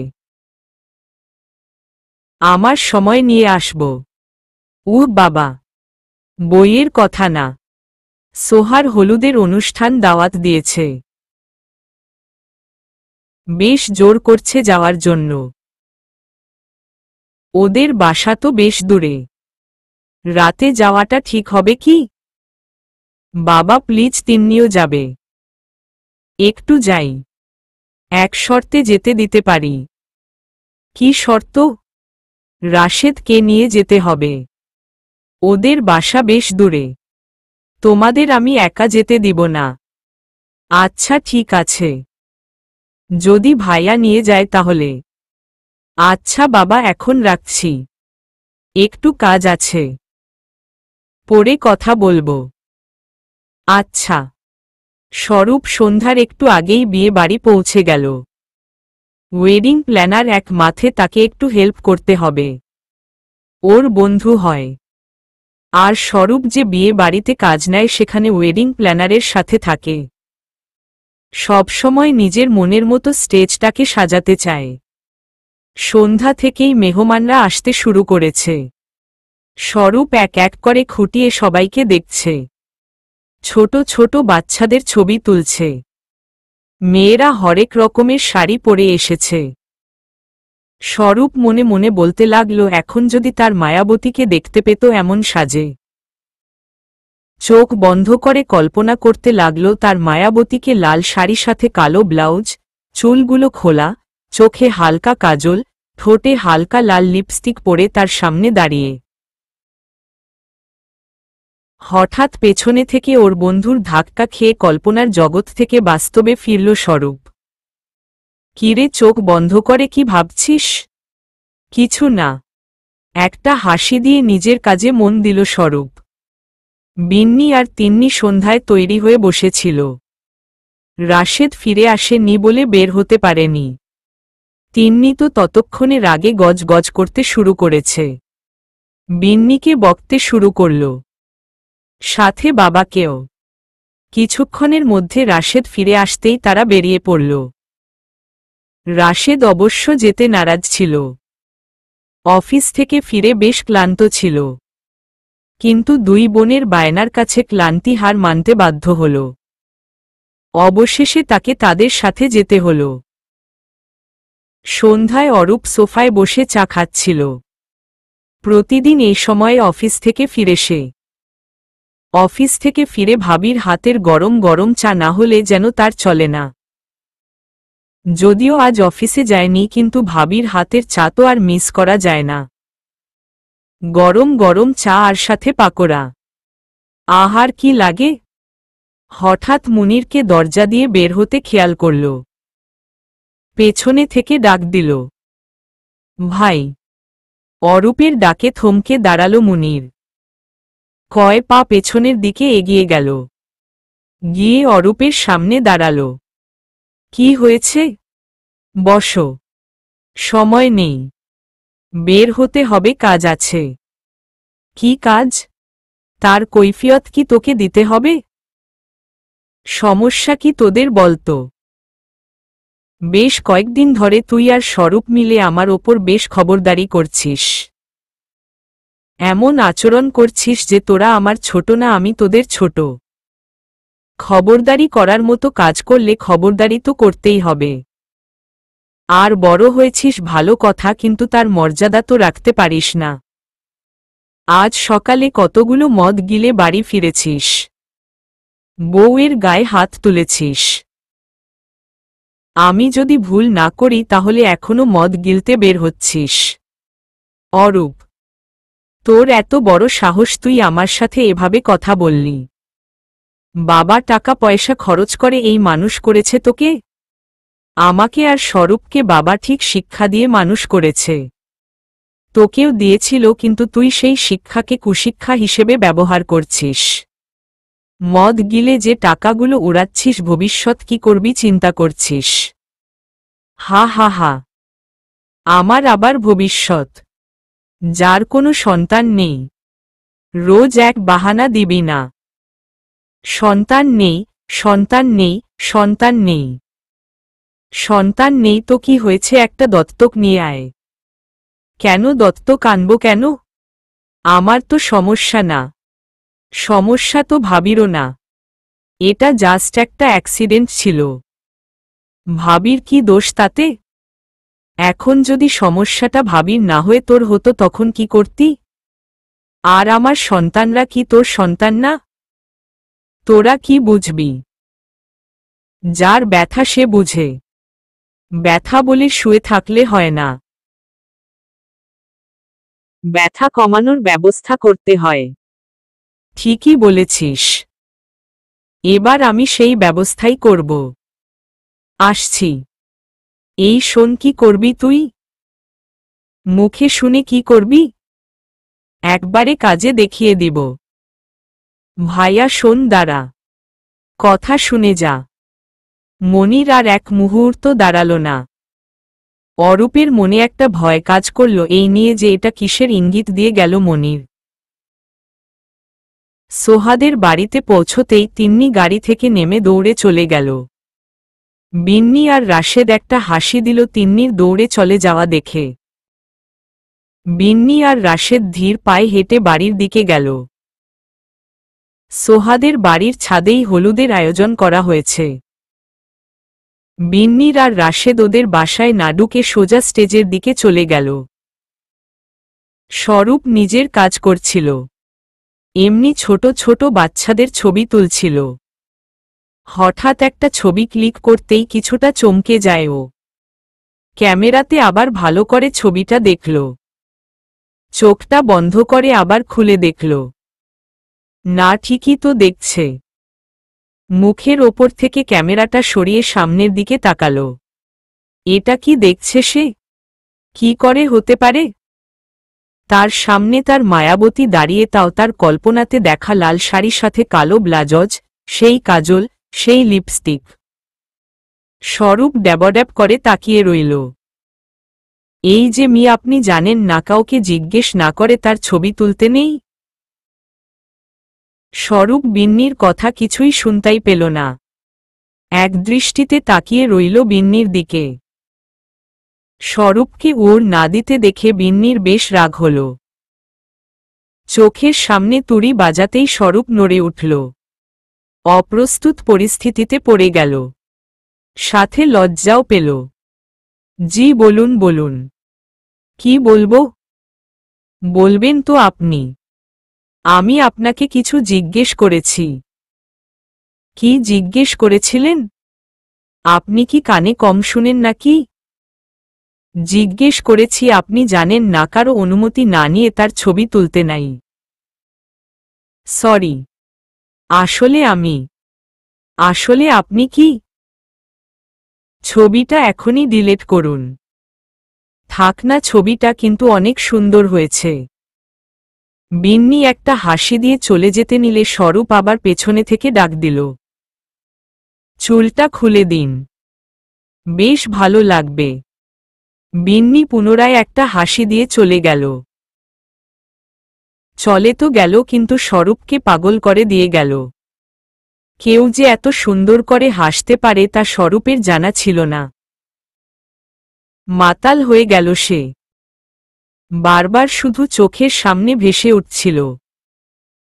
আমার সময় নিয়ে আসব। বাবা, বইয়ের কথা না, সোহার হলুদের অনুষ্ঠান দাওয়াত দিয়েছে। বেশ জোর করছে যাওয়ার জন্য। ওদের বাসা তো বেশ দূরে। রাতে যাওয়াটা ঠিক হবে কি? বাবা প্লিজ, তিন্নিও যাবে। একটু যাই। এক শর্তে যেতে দিতে পারি। কি শর্ত? রাশেদকে নিয়ে যেতে হবে। ওদের বাসা বেশ দূরে। তোমাদের আমি একা যেতে দিব না। আচ্ছা ঠিক আছে। যদি ভাইয়া নিয়ে যায় তাহলে। আচ্ছা বাবা, এখন রাখছি, একটু কাজ আছে, পরে কথা বলবো। আচ্ছা। স্বরূপ সন্ধ্যার একটু আগেই বিয়ে বাড়ি পৌঁছে গেল। ওয়েডিং প্ল্যানার এক মাথে তাকে একটু হেল্প করতে হবে। ওর বন্ধু হয়। আর স্বরূপ যে বিয়ে বাড়িতে কাজ নেয় সেখানে ওয়েডিং প্ল্যানারের সাথে থাকে। সবসময় নিজের মনের মতো স্টেজটাকে সাজাতে চায়। সন্ধ্যা থেকেই মেহমানরা আসতে শুরু করেছে। স্বরূপ এক এক করে খুঁটিয়ে সবাইকে দেখছে। ছোট ছোট বাচ্চাদের ছবি তুলছে। মেয়েরা হরেক রকমের শাড়ি পরে এসেছে। স্বরূপ মনে মনে বলতে লাগল, এখন যদি তার মায়াবতীকে দেখতে পেত এমন সাজে। চোখ বন্ধ করে কল্পনা করতে লাগল তার মায়াবতীকে লাল শাড়ির সাথে কালো ব্লাউজ, চুলগুলো খোলা, চোখে হালকা কাজল, ঠোঁটে হালকা লাল লিপস্টিক পরে তার সামনে দাঁড়িয়ে। হঠাৎ পেছনে থেকে ওর বন্ধুর ধাক্কা খেয়ে কল্পনার জগৎ থেকে বাস্তবে ফিরল স্বরূপ। কিরে, চোখ বন্ধ করে কি ভাবছিস? কিছু না। একটা হাসি দিয়ে নিজের কাজে মন দিল স্বরূপ। বিন্নি আর তিন্নি সন্ধ্যায় তৈরি হয়ে বসেছিল। রাশেদ ফিরে আসেনি বলে বের হতে পারেনি। তিন্নি তো ততক্ষণে রাগে গজ গজ করতে শুরু করেছে। বিন্নিকে বকতে শুরু করল, সাথে বাবাকেও। কিছুক্ষণের মধ্যে রাশেদ ফিরে আসতেই তারা বেরিয়ে পড়ল। রাশেদ অবশ্য যেতে নারাজ ছিল। অফিস থেকে ফিরে বেশ ক্লান্ত ছিল। কিন্তু দুই বোনের বায়নার কাছে ক্লান্তি হার মানতে বাধ্য হল। অবশেষে তাকে তাদের সাথে যেতে হল। সন্ধ্যায় অরূপ সোফায় বসে চা খাচ্ছিল। প্রতিদিন এই সময়ে অফিস থেকে ফিরে সে। অফিস থেকে ফিরে ভাবির হাতের গরম গরম চা না হলে যেন তার চলে না। যদিও আজ অফিসে যায়নি, কিন্তু ভাবির হাতের চা তো আর মিস করা যায় না। গরম গরম চা আর সাথে পাকোড়া, আহার কি লাগে। হঠাৎ মুনিরকে দরজা দিয়ে বের হতে খেয়াল করল। পেছনে থেকে ডাক দিল, ভাই। অরূপের ডাকে থমকে দাঁড়াল মুনির। কয় পা পেছনের দিকে এগিয়ে গেল। গিয়ে অরূপের সামনে দাঁড়াল। কি হয়েছে? বসো। সময় নেই, বের হতে হবে, কাজ আছে। কি কাজ? তার কৈফিয়ত কি তোকে দিতে হবে? সমস্যা কি তোদের বলতো? বেশ কয়েকদিন ধরে তুই আর স্বরূপ মিলে আমার ওপর বেশ খবরদারি করছিস। এমন আচরণ করছিস যে তোরা আমার ছোট না, আমি তোদের ছোট। খবরদারি করার মতো কাজ করলে খবরদারি তো করতেই হবে। আর বড় হয়েছিস ভালো কথা, কিন্তু তার মর্যাদা তো রাখতে পারিস না। আজ সকালে কতগুলো মদ গিলে বাড়ি ফিরেছিস। বউয়ের গায়ে হাত তুলেছিস। আমি যদি ভুল না করি তাহলে এখনো মদ গিলতে বের হচ্ছিস। অরূপ, তোর এত বড় সাহস, তুই আমার সাথে এভাবে কথা বললি? বাবা টাকা পয়সা খরচ করে এই মানুষ করেছে তোকে। আমাকে আর স্বরূপকে বাবা ঠিক শিক্ষা দিয়ে মানুষ করেছে। তোকেও দিয়েছিল, কিন্তু তুই সেই শিক্ষাকে কুশিক্ষা হিসেবে ব্যবহার করছিস। মদ গিলে যে টাকাগুলো উড়াচ্ছিস, ভবিষ্যৎ কি করবি চিন্তা করছিস? হা হা হা। আমার আবার ভবিষ্যৎ? যার কোনো সন্তান নেই, রোজ এক বাহানা দিবি না। সন্তান নেই, সন্তান নেই, সন্তান নেই। সন্তান নেই তো কি হয়েছে, একটা দত্তক নিয়ে আয়। কেন দত্তক আনব কেন? আমার তো সমস্যা না। সমস্যা তো ভাবিরও না। এটা জাস্ট একটা অ্যাক্সিডেন্ট ছিল। ভাবির কি দোষ তাতে? এখন যদি সমস্যাটা ভাবির না হয়ে তোর হতো তখন কি করতি? আর আমার সন্তানরা কি তোর সন্তান না? তোরা কি বুঝবি? যার ব্যথা সে বুঝে। ব্যথা বলে শুয়ে থাকলে হয় না, ব্যথা কমানোর ব্যবস্থা করতে হয়। ঠিকই বলেছিস। এবার আমি সেই ব্যবস্থাই করব। আসছি। এই শোন, কি করবি তুই? মুখে শুনে কি করবি? একবারে কাজে দেখিয়ে দিব। ভাইয়া শোন, দাঁড়া, কথা শুনে যা। মনির আর এক মুহূর্ত দাঁড়াল না। অরূপের মনে একটা ভয় কাজ করল এই নিয়ে যে এটা কিসের ইঙ্গিত দিয়ে গেল মনির। সোহাদের বাড়িতে পৌঁছতেই তিন্নি গাড়ি থেকে নেমে দৌড়ে চলে গেল। বিন্নি আর রাশেদ একটা হাসি দিল তিন্নির দৌড়ে চলে যাওয়া দেখে। বিন্নি আর রাশেদ ধীর পায়ে হেঁটে বাড়ির দিকে গেল। সোহাদের বাড়ির ছাদেই হলুদের আয়োজন করা হয়েছে। বিন্নির আর রাশেদ ওদের বাসায় না ঢুকে সোজা স্টেজের দিকে চলে গেল। স্বরূপ নিজের কাজ করছিল, এমনি ছোট ছোট বাচ্চাদের ছবি তুলছিল। হঠাৎ একটা ছবি ক্লিক করতেই কিছুটা চমকে যায় ও। ক্যামেরাতে আবার ভালো করে ছবিটা দেখল। চোখটা বন্ধ করে আবার খুলে দেখল, না ঠিকই তো দেখছে। মুখের ওপর থেকে ক্যামেরাটা সরিয়ে সামনের দিকে তাকাল। এটা কি দেখছে সে? কি করে হতে পারে? তার সামনে তার মায়াবতী দাঁড়িয়ে, তাও তার কল্পনাতে দেখা লাল শাড়ির সাথে কালো ব্লাজজ, সেই কাজল, সেই লিপস্টিক। স্বরূপ ড্যাবড্যাব করে তাকিয়ে রইল। এই যে মেয়ে, আপনি জানেন না কাউকে জিজ্ঞেস না করে তার ছবি তুলতে নেই? স্বরূপ বিন্নির কথা কিছুই শুনতেই পেল না। এক দৃষ্টিতে তাকিয়ে রইল বিন্নির দিকে। স্বরূপকে ওর না দিতে দেখে বিন্নির বেশ রাগ হল। চোখের সামনে তুড়ি বাজাতেই স্বরূপ নড়ে উঠল। অপ্রস্তুত পরিস্থিতিতে পড়ে গেল, সাথে লজ্জাও পেল। জি বলুন বলুন। কি বলবো? বলবেন তো আপনি। আমি আপনাকে কিছু জিজ্ঞেস করেছি। কি জিজ্ঞেস করেছিলেন? আপনি কি কানে কম শুনেন নাকি? জিজ্ঞেস করেছি আপনি জানেন না কারো অনুমতি না নিয়ে তার ছবি তুলতে নাই। সরি। আসলে আপনি কি? ছবিটা এখনই ডিলিট করুন। থাক না ছবিটা, কিন্তু অনেক সুন্দর হয়েছে। বিন্নি একটা হাসি দিয়ে চলে যেতে নিলে স্বরূপ আবার পেছনে থেকে ডাক দিল, চুলটা খুলে দিন, বেশ ভালো লাগবে। বিন্নি পুনরায় একটা হাসি দিয়ে চলে গেল। চলে তো গেল, কিন্তু স্বরূপকে পাগল করে দিয়ে গেল। কেউ যে এত সুন্দর করে হাসতে পারে তা স্বরূপের জানা ছিল না। মাতাল হয়ে গেল সে। বারবার শুধু চোখের সামনে ভেসে উঠছিল।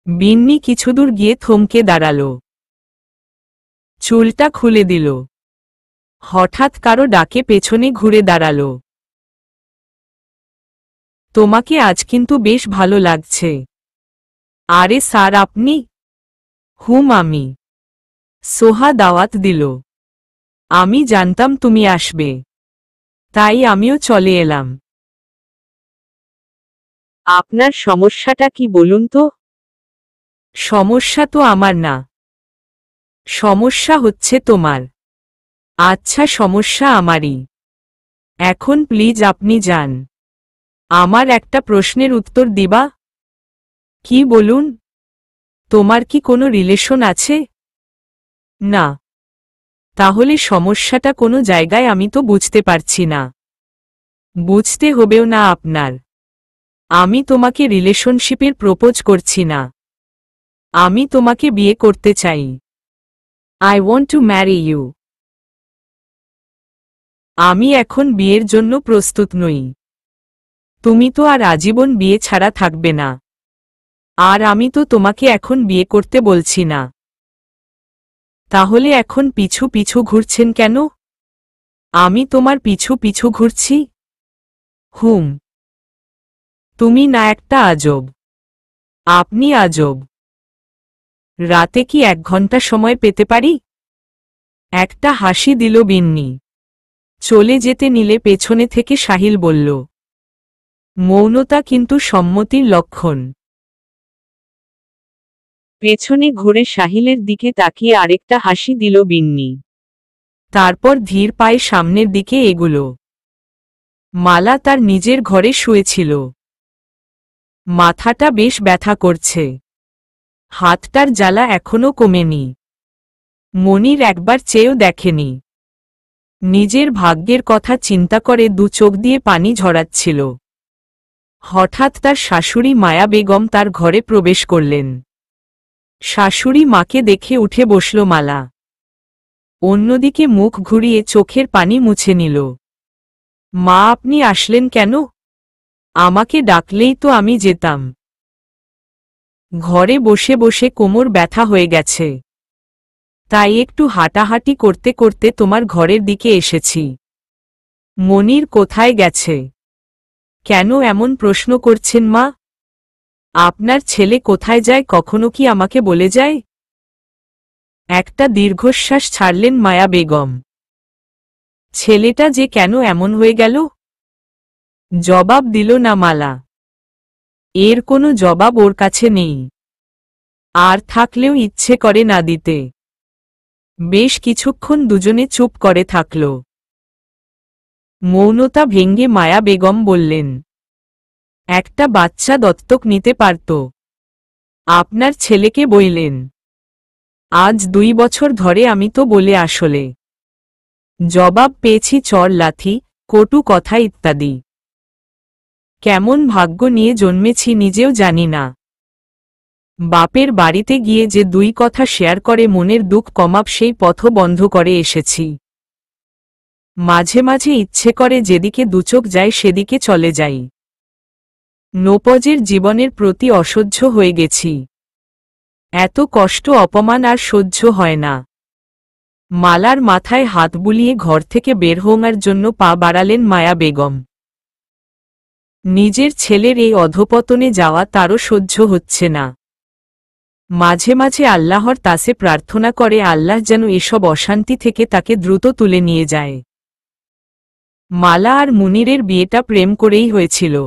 বিন্নি কিছুদূর গিয়ে থমকে দাঁড়াল। চুলটা খুলে দিল। হঠাৎ কারো ডাকে পেছনে ঘুরে দাঁড়াল। তোমাকে আজ কিন্তু বেশ ভালো লাগছে। আরে স্যার আপনি? হুম আমি। সোহা দাওয়াত দিল। আমি জানতাম তুমি আসবে, তাই আমিও চলে এলাম। আপনার সমস্যাটা কি বলুন তো? সমস্যা তো আমার না, সমস্যা হচ্ছে তোমার। আচ্ছা, সমস্যা আমারই। এখন প্লিজ আপনি যান। আমার একটা প্রশ্নের উত্তর দিবা? কি বলুন? তোমার কি কোনো রিলেশন আছে? না। তাহলে সমস্যাটা কোনো জায়গায় আমি তো বুঝতে পারছি না। বুঝতে হবেও না আপনার। আমি তোমাকে রিলেশনশিপের প্রপোজ করছি না। আমি তোমাকে বিয়ে করতে চাই। I want to marry you. আমি এখন বিয়ের জন্য প্রস্তুত নই। তুমি তো আর আজীবন বিয়ে ছাড়া থাকবে না। আর আমি তো তোমাকে এখন বিয়ে করতে বলছি না। তাহলে এখন পিছু পিছু ঘুরছেন কেন? আমি তোমার পিছু পিছু ঘুরছি? হুম। তুমি না একটা আজব। আপনি আজব। রাতে কি 1 ঘন্টা সময় পেতে পারি? একটা হাসি দিল বিন্নি। চলে যেতে নিলে পেছনে থেকে সাহিল বলল, মৌনতা কিন্তু সম্মতির লক্ষণ। পেছনে ঘুরে সাহিলের দিকে তাকিয়ে আরেকটা হাসি দিল বিন্নি। তারপর ধীর পায়ে সামনের দিকে এগুলো। মালা তার নিজের ঘরে শুয়েছিল। মাথাটা বেশ ব্যথা করছে। হাতটার জ্বালা এখনো কমেনি। মনির একবার চেয়েও দেখেনি। নিজের ভাগ্যের কথা চিন্তা করে 2 চোখ দিয়ে পানি ঝরাচ্ছিল। হঠাৎ তার শাশুড়ি মায়া বেগম তার ঘরে প্রবেশ করলেন। শাশুড়ি মাকে দেখে উঠে বসল মালা। অন্যদিকে মুখ ঘুরিয়ে চোখের পানি মুছে নিল। মা, আপনি আসলেন কেন? আমাকে ডাকলেই তো আমি যেতাম। ঘরে বসে বসে কোমর ব্যথা হয়ে গেছে, তাই একটু হাঁটাহাঁটি করতে করতে তোমার ঘরের দিকে এসেছি। মনির কোথায় গেছে? কেন এমন প্রশ্ন করছেন মা? আপনার ছেলে কোথায় যায় কখনো কি আমাকে বলে যায়? একটা দীর্ঘশ্বাস ছাড়লেন মায়া বেগম। ছেলেটা যে কেন এমন হয়ে গেল? জবাব দিল না মালা। এর কোনো জবাব ওর কাছে নেই, আর থাকলেও ইচ্ছে করে না দিতে। বেশ কিছুক্ষণ দুজনে চুপ করে থাকল। মৌনতা ভেঙ্গে মায়া বেগম বললেন, একটা বাচ্চা দত্তক নিতে পারত। আপনার ছেলেকে বইলেন। আজ 2 বছর ধরে আমি তো বলে আসলে জবাব পেয়েছি চর লাথি, কটু কথা ইত্যাদি। কেমন ভাগ্য নিয়ে জন্মেছি নিজেও জানি না। বাপের বাড়িতে গিয়ে যে 2 কথা শেয়ার করে মনের দুঃখ কমাব সেই পথ বন্ধ করে এসেছি। মাঝে মাঝে ইচ্ছে করে যেদিকে 2 চোখ যায় সেদিকে চলে যাই। নোপজের জীবনের প্রতি অসহ্য হয়ে গেছি। এত কষ্ট অপমান আর সহ্য হয় না। মালার মাথায় হাত বুলিয়ে ঘর থেকে বের হওয়ার জন্য পা বাড়ালেন মায়া বেগম। নিজের ছেলের এই অধপতনে যাওয়া তারও সহ্য হচ্ছে না। মাঝে মাঝে আল্লাহর কাছে প্রার্থনা করে আল্লাহ যেন এসব অশান্তি থেকে তাকে দ্রুত তুলে নিয়ে যায়। মালা আর মুনিরের বিয়েটা প্রেম করেই হয়েছিল।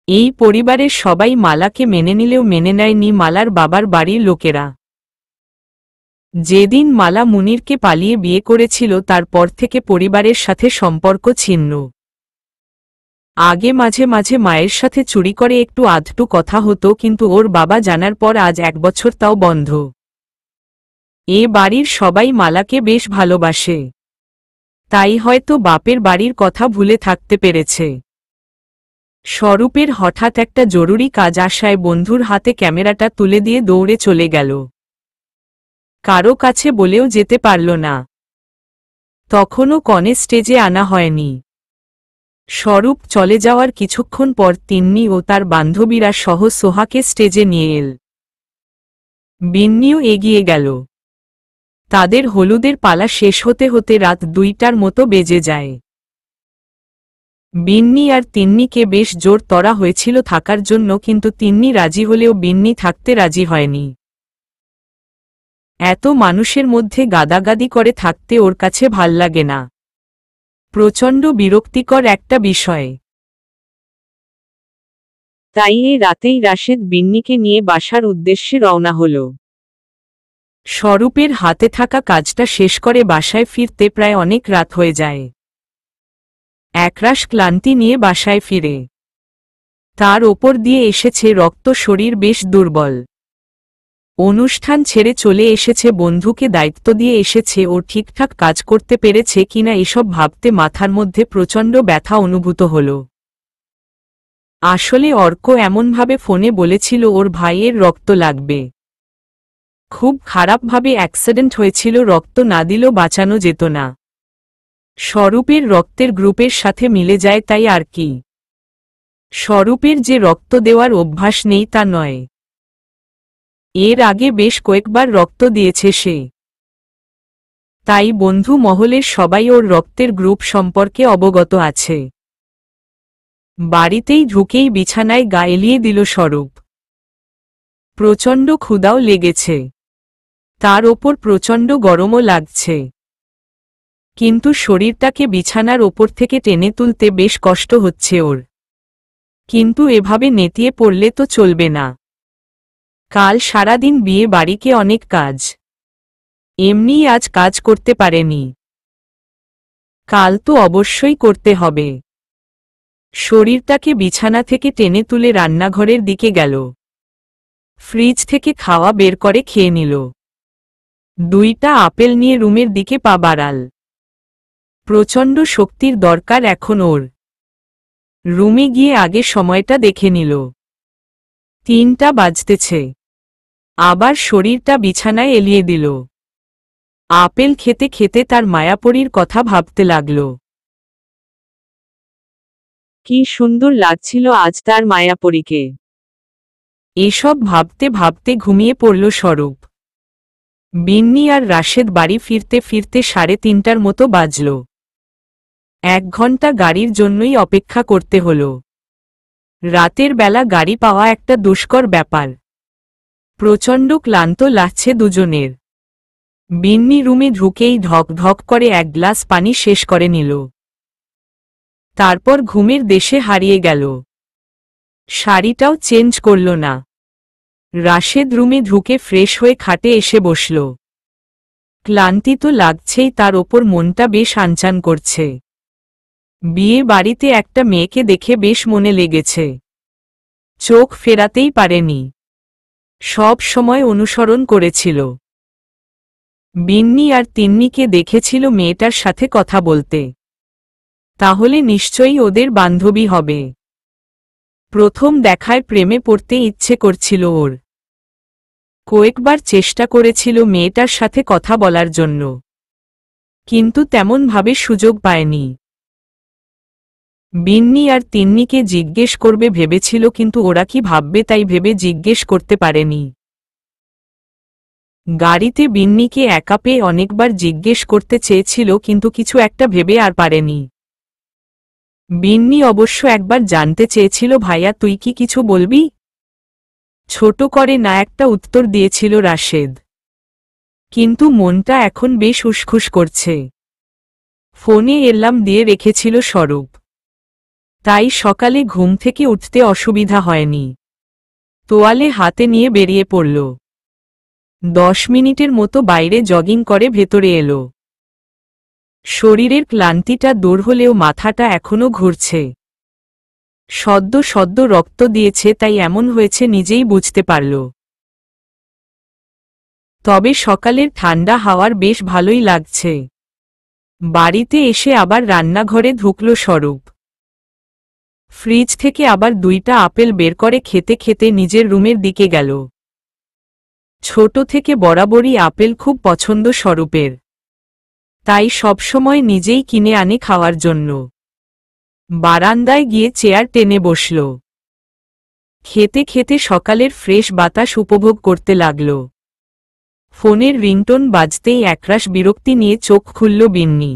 এই পরিবারের সবাই মালাকে মেনে নিলেও মেনে নেয়নি মালার বাবার বাড়ির লোকেরা। যেদিন মালা মুনিরকে পালিয়ে বিয়ে করেছিল তারপর থেকে পরিবারের সাথে সম্পর্ক ছিন্ন। আগে মাঝে মাঝে মায়ের সাথে চুরি করে একটু আধটু কথা হতো, কিন্তু ওর বাবা জানার পর আজ 1 বছর তাও বন্ধ। এ বাড়ির সবাই মালাকে বেশ ভালোবাসে, তাই হয়তো বাপের বাড়ির কথা ভুলে থাকতে পেরেছে। স্বরূপের হঠাৎ একটা জরুরি কাজ আসায় বন্ধুর হাতে ক্যামেরাটা তুলে দিয়ে দৌড়ে চলে গেল। কারো কাছে বলেও যেতে পারল না। তখনও কনে স্টেজে আনা হয়নি। স্বরূপ চলে যাওয়ার কিছুক্ষণ পর তিন্নি ও তার বান্ধবীরা সহ সোহাকে স্টেজে নিয়ে এল। বিন্নিও এগিয়ে গেল। তাদের হলুদের পালা শেষ হতে হতে রাত 2টার মতো বেজে যায়। বিন্নি আর তিন্নিকে বেশ জোর তরা হয়েছিল থাকার জন্য, কিন্তু তিন্নি রাজি হলেও বিন্নি থাকতে রাজি হয়নি। এত মানুষের মধ্যে গাদাগাদি করে থাকতে ওর কাছে ভাল লাগে না। প্রচণ্ড বিরক্তিকর একটা বিষয়। তাই এই রাতেই রাশেদ বিন্নিকে নিয়ে বাসার উদ্দেশ্যে রওনা হল। স্বরূপের হাতে থাকা কাজটা শেষ করে বাসায় ফিরতে প্রায় অনেক রাত হয়ে যায়। একরাশ ক্লান্তি নিয়ে বাসায় ফিরে তার ওপর দিয়ে এসেছে রক্ত, শরীর বেশ দুর্বল। অনুষ্ঠান ছেড়ে চলে এসেছে, বন্ধুকে দায়িত্ব দিয়ে এসেছে, ও ঠিকঠাক কাজ করতে পেরেছে কিনা এসব ভাবতে মাথার মধ্যে প্রচণ্ড ব্যথা অনুভূত হল। আসলে অর্ক এমনভাবে ফোনে বলেছিল ওর ভাইয়ের রক্ত লাগবে। খুব খারাপভাবে অ্যাক্সিডেন্ট হয়েছিল, রক্ত না দিলেও বাঁচানো যেত না। স্বরূপের রক্তের গ্রুপের সাথে মিলে যায় তাই আর কি। স্বরূপের যে রক্ত দেওয়ার অভ্যাস নেই তা নয়, এর আগে বেশ কয়েকবার রক্ত দিয়েছে সে। তাই বন্ধু মহলের সবাই ওর রক্তের গ্রুপ সম্পর্কে অবগত আছে। বাড়িতেই ঢুকেই বিছানায় গা এলিয়ে দিল স্বরূপ। প্রচণ্ড ক্ষুধাও লেগেছে, তার ওপর প্রচণ্ড গরমও লাগছে, কিন্তু শরীরটাকে বিছানার ওপর থেকে টেনে তুলতে বেশ কষ্ট হচ্ছে ওর। কিন্তু এভাবে নেতিয়ে পড়লে তো চলবে না। কাল সারাদিন বিয়ে বাড়িতে অনেক কাজ, এমনিই আজ কাজ করতে পারেনি, কাল তো অবশ্যই করতে হবে। শরীরটাকে বিছানা থেকে টেনে তুলে রান্নাঘরের দিকে গেল। ফ্রিজ থেকে খাওয়া বের করে খেয়ে নিল। 2টা আপেল নিয়ে রুমের দিকে পা বাড়াল। প্রচণ্ড শক্তির দরকার এখন ওর। রুমে গিয়ে আগে সময়টা দেখে নিল। 3টা বাজতেছে। আবার শরীরটা বিছানায় এলিয়ে দিল। আপেল খেতে খেতে তার মায়াপরীর কথা ভাবতে লাগল। কি সুন্দর লাগছিল আজ তার মায়াপরীকে। এসব ভাবতে ভাবতে ঘুমিয়ে পড়ল স্বরূপ। বিন্নি আর রাশেদ বাড়ি ফিরতে ফিরতে 3:30টার মতো বাজল। 1 ঘন্টা গাড়ির জন্যই অপেক্ষা করতে হল। রাতের বেলা গাড়ি পাওয়া একটা দুষ্কর ব্যাপার। প্রচণ্ড ক্লান্ত লাগছে দুজনের। বিন্নি রুমে ঢুকেই ঢক ঢক করে 1 গ্লাস পানি শেষ করে নিল। তারপর ঘুমের দেশে হারিয়ে গেল। শাড়িটাও চেঞ্জ করল না। রাশেদ রুমে ঢুকে ফ্রেশ হয়ে খাটে এসে বসল। ক্লান্তি তো লাগছেই, তার ওপর মনটা বেশ আনচান করছে। বিয়ে বাড়িতে একটা মেয়েকে দেখে বেশ মনে লেগেছে। চোখ ফেরাতেই পারেনি। সব সময় অনুসরণ করেছিল। বিন্নি আর তিন্নিকে দেখেছিল মেয়েটার সাথে কথা বলতে। তাহলে নিশ্চয়ই ওদের বান্ধবী হবে। প্রথম দেখায় প্রেমে পড়তে ইচ্ছে করছিল ওর। কয়েকবার চেষ্টা করেছিল মেয়েটার সাথে কথা বলার জন্য, কিন্তু তেমনভাবে সুযোগ পায়নি। বিন্নি আর তিন্নিকে জিজ্ঞেস করবে ভেবেছিল, কিন্তু ওরা কি ভাববে তাই ভেবে জিজ্ঞেস করতে পারেনি। গাড়িতে বিন্নিকে একা পেয়ে অনেকবার জিজ্ঞেস করতে চেয়েছিল, কিন্তু কিছু একটা ভেবে আর পারেনি। বিন্নি অবশ্য একবার জানতে চেয়েছিল, ভাইয়া তুই কি কিছু বলবি? ছোট করে না একটা উত্তর দিয়েছিল রাশেদ। কিন্তু মনটা এখন বেশ উসখুস করছে। ফোনে এলার্ম দিয়ে রেখেছিল স্বরূপ, তাই সকালে ঘুম থেকে উঠতে অসুবিধা হয়নি। তোয়ালে হাতে নিয়ে বেরিয়ে পড়ল। 10 মিনিটের মতো বাইরে জগিং করে ভেতরে এলো। শরীরের ক্লান্তিটা দূর হলেও মাথাটা এখনো ঘুরছে। সদ্য সদ্য রক্ত দিয়েছে, তাই এমন হয়েছে নিজেই বুঝতে পারল। তবে সকালের ঠান্ডা হাওয়ার বেশ ভালোই লাগছে। বাড়িতে এসে আবার রান্নাঘরে ঢুকল স্বরূপ। ফ্রিজ থেকে আবার 2টা আপেল বের করে খেতে খেতে নিজের রুমের দিকে গেল। ছোট থেকে বরাবরই আপেল খুব পছন্দ স্বরূপের, তাই সবসময় নিজেই কিনে আনে খাওয়ার জন্য। বারান্দায় গিয়ে চেয়ার টেনে বসল। খেতে খেতে সকালের ফ্রেশ বাতাস উপভোগ করতে লাগল। ফোনের রিংটোন বাজতেই একরাশ বিরক্তি নিয়ে চোখ খুলল বিন্নি।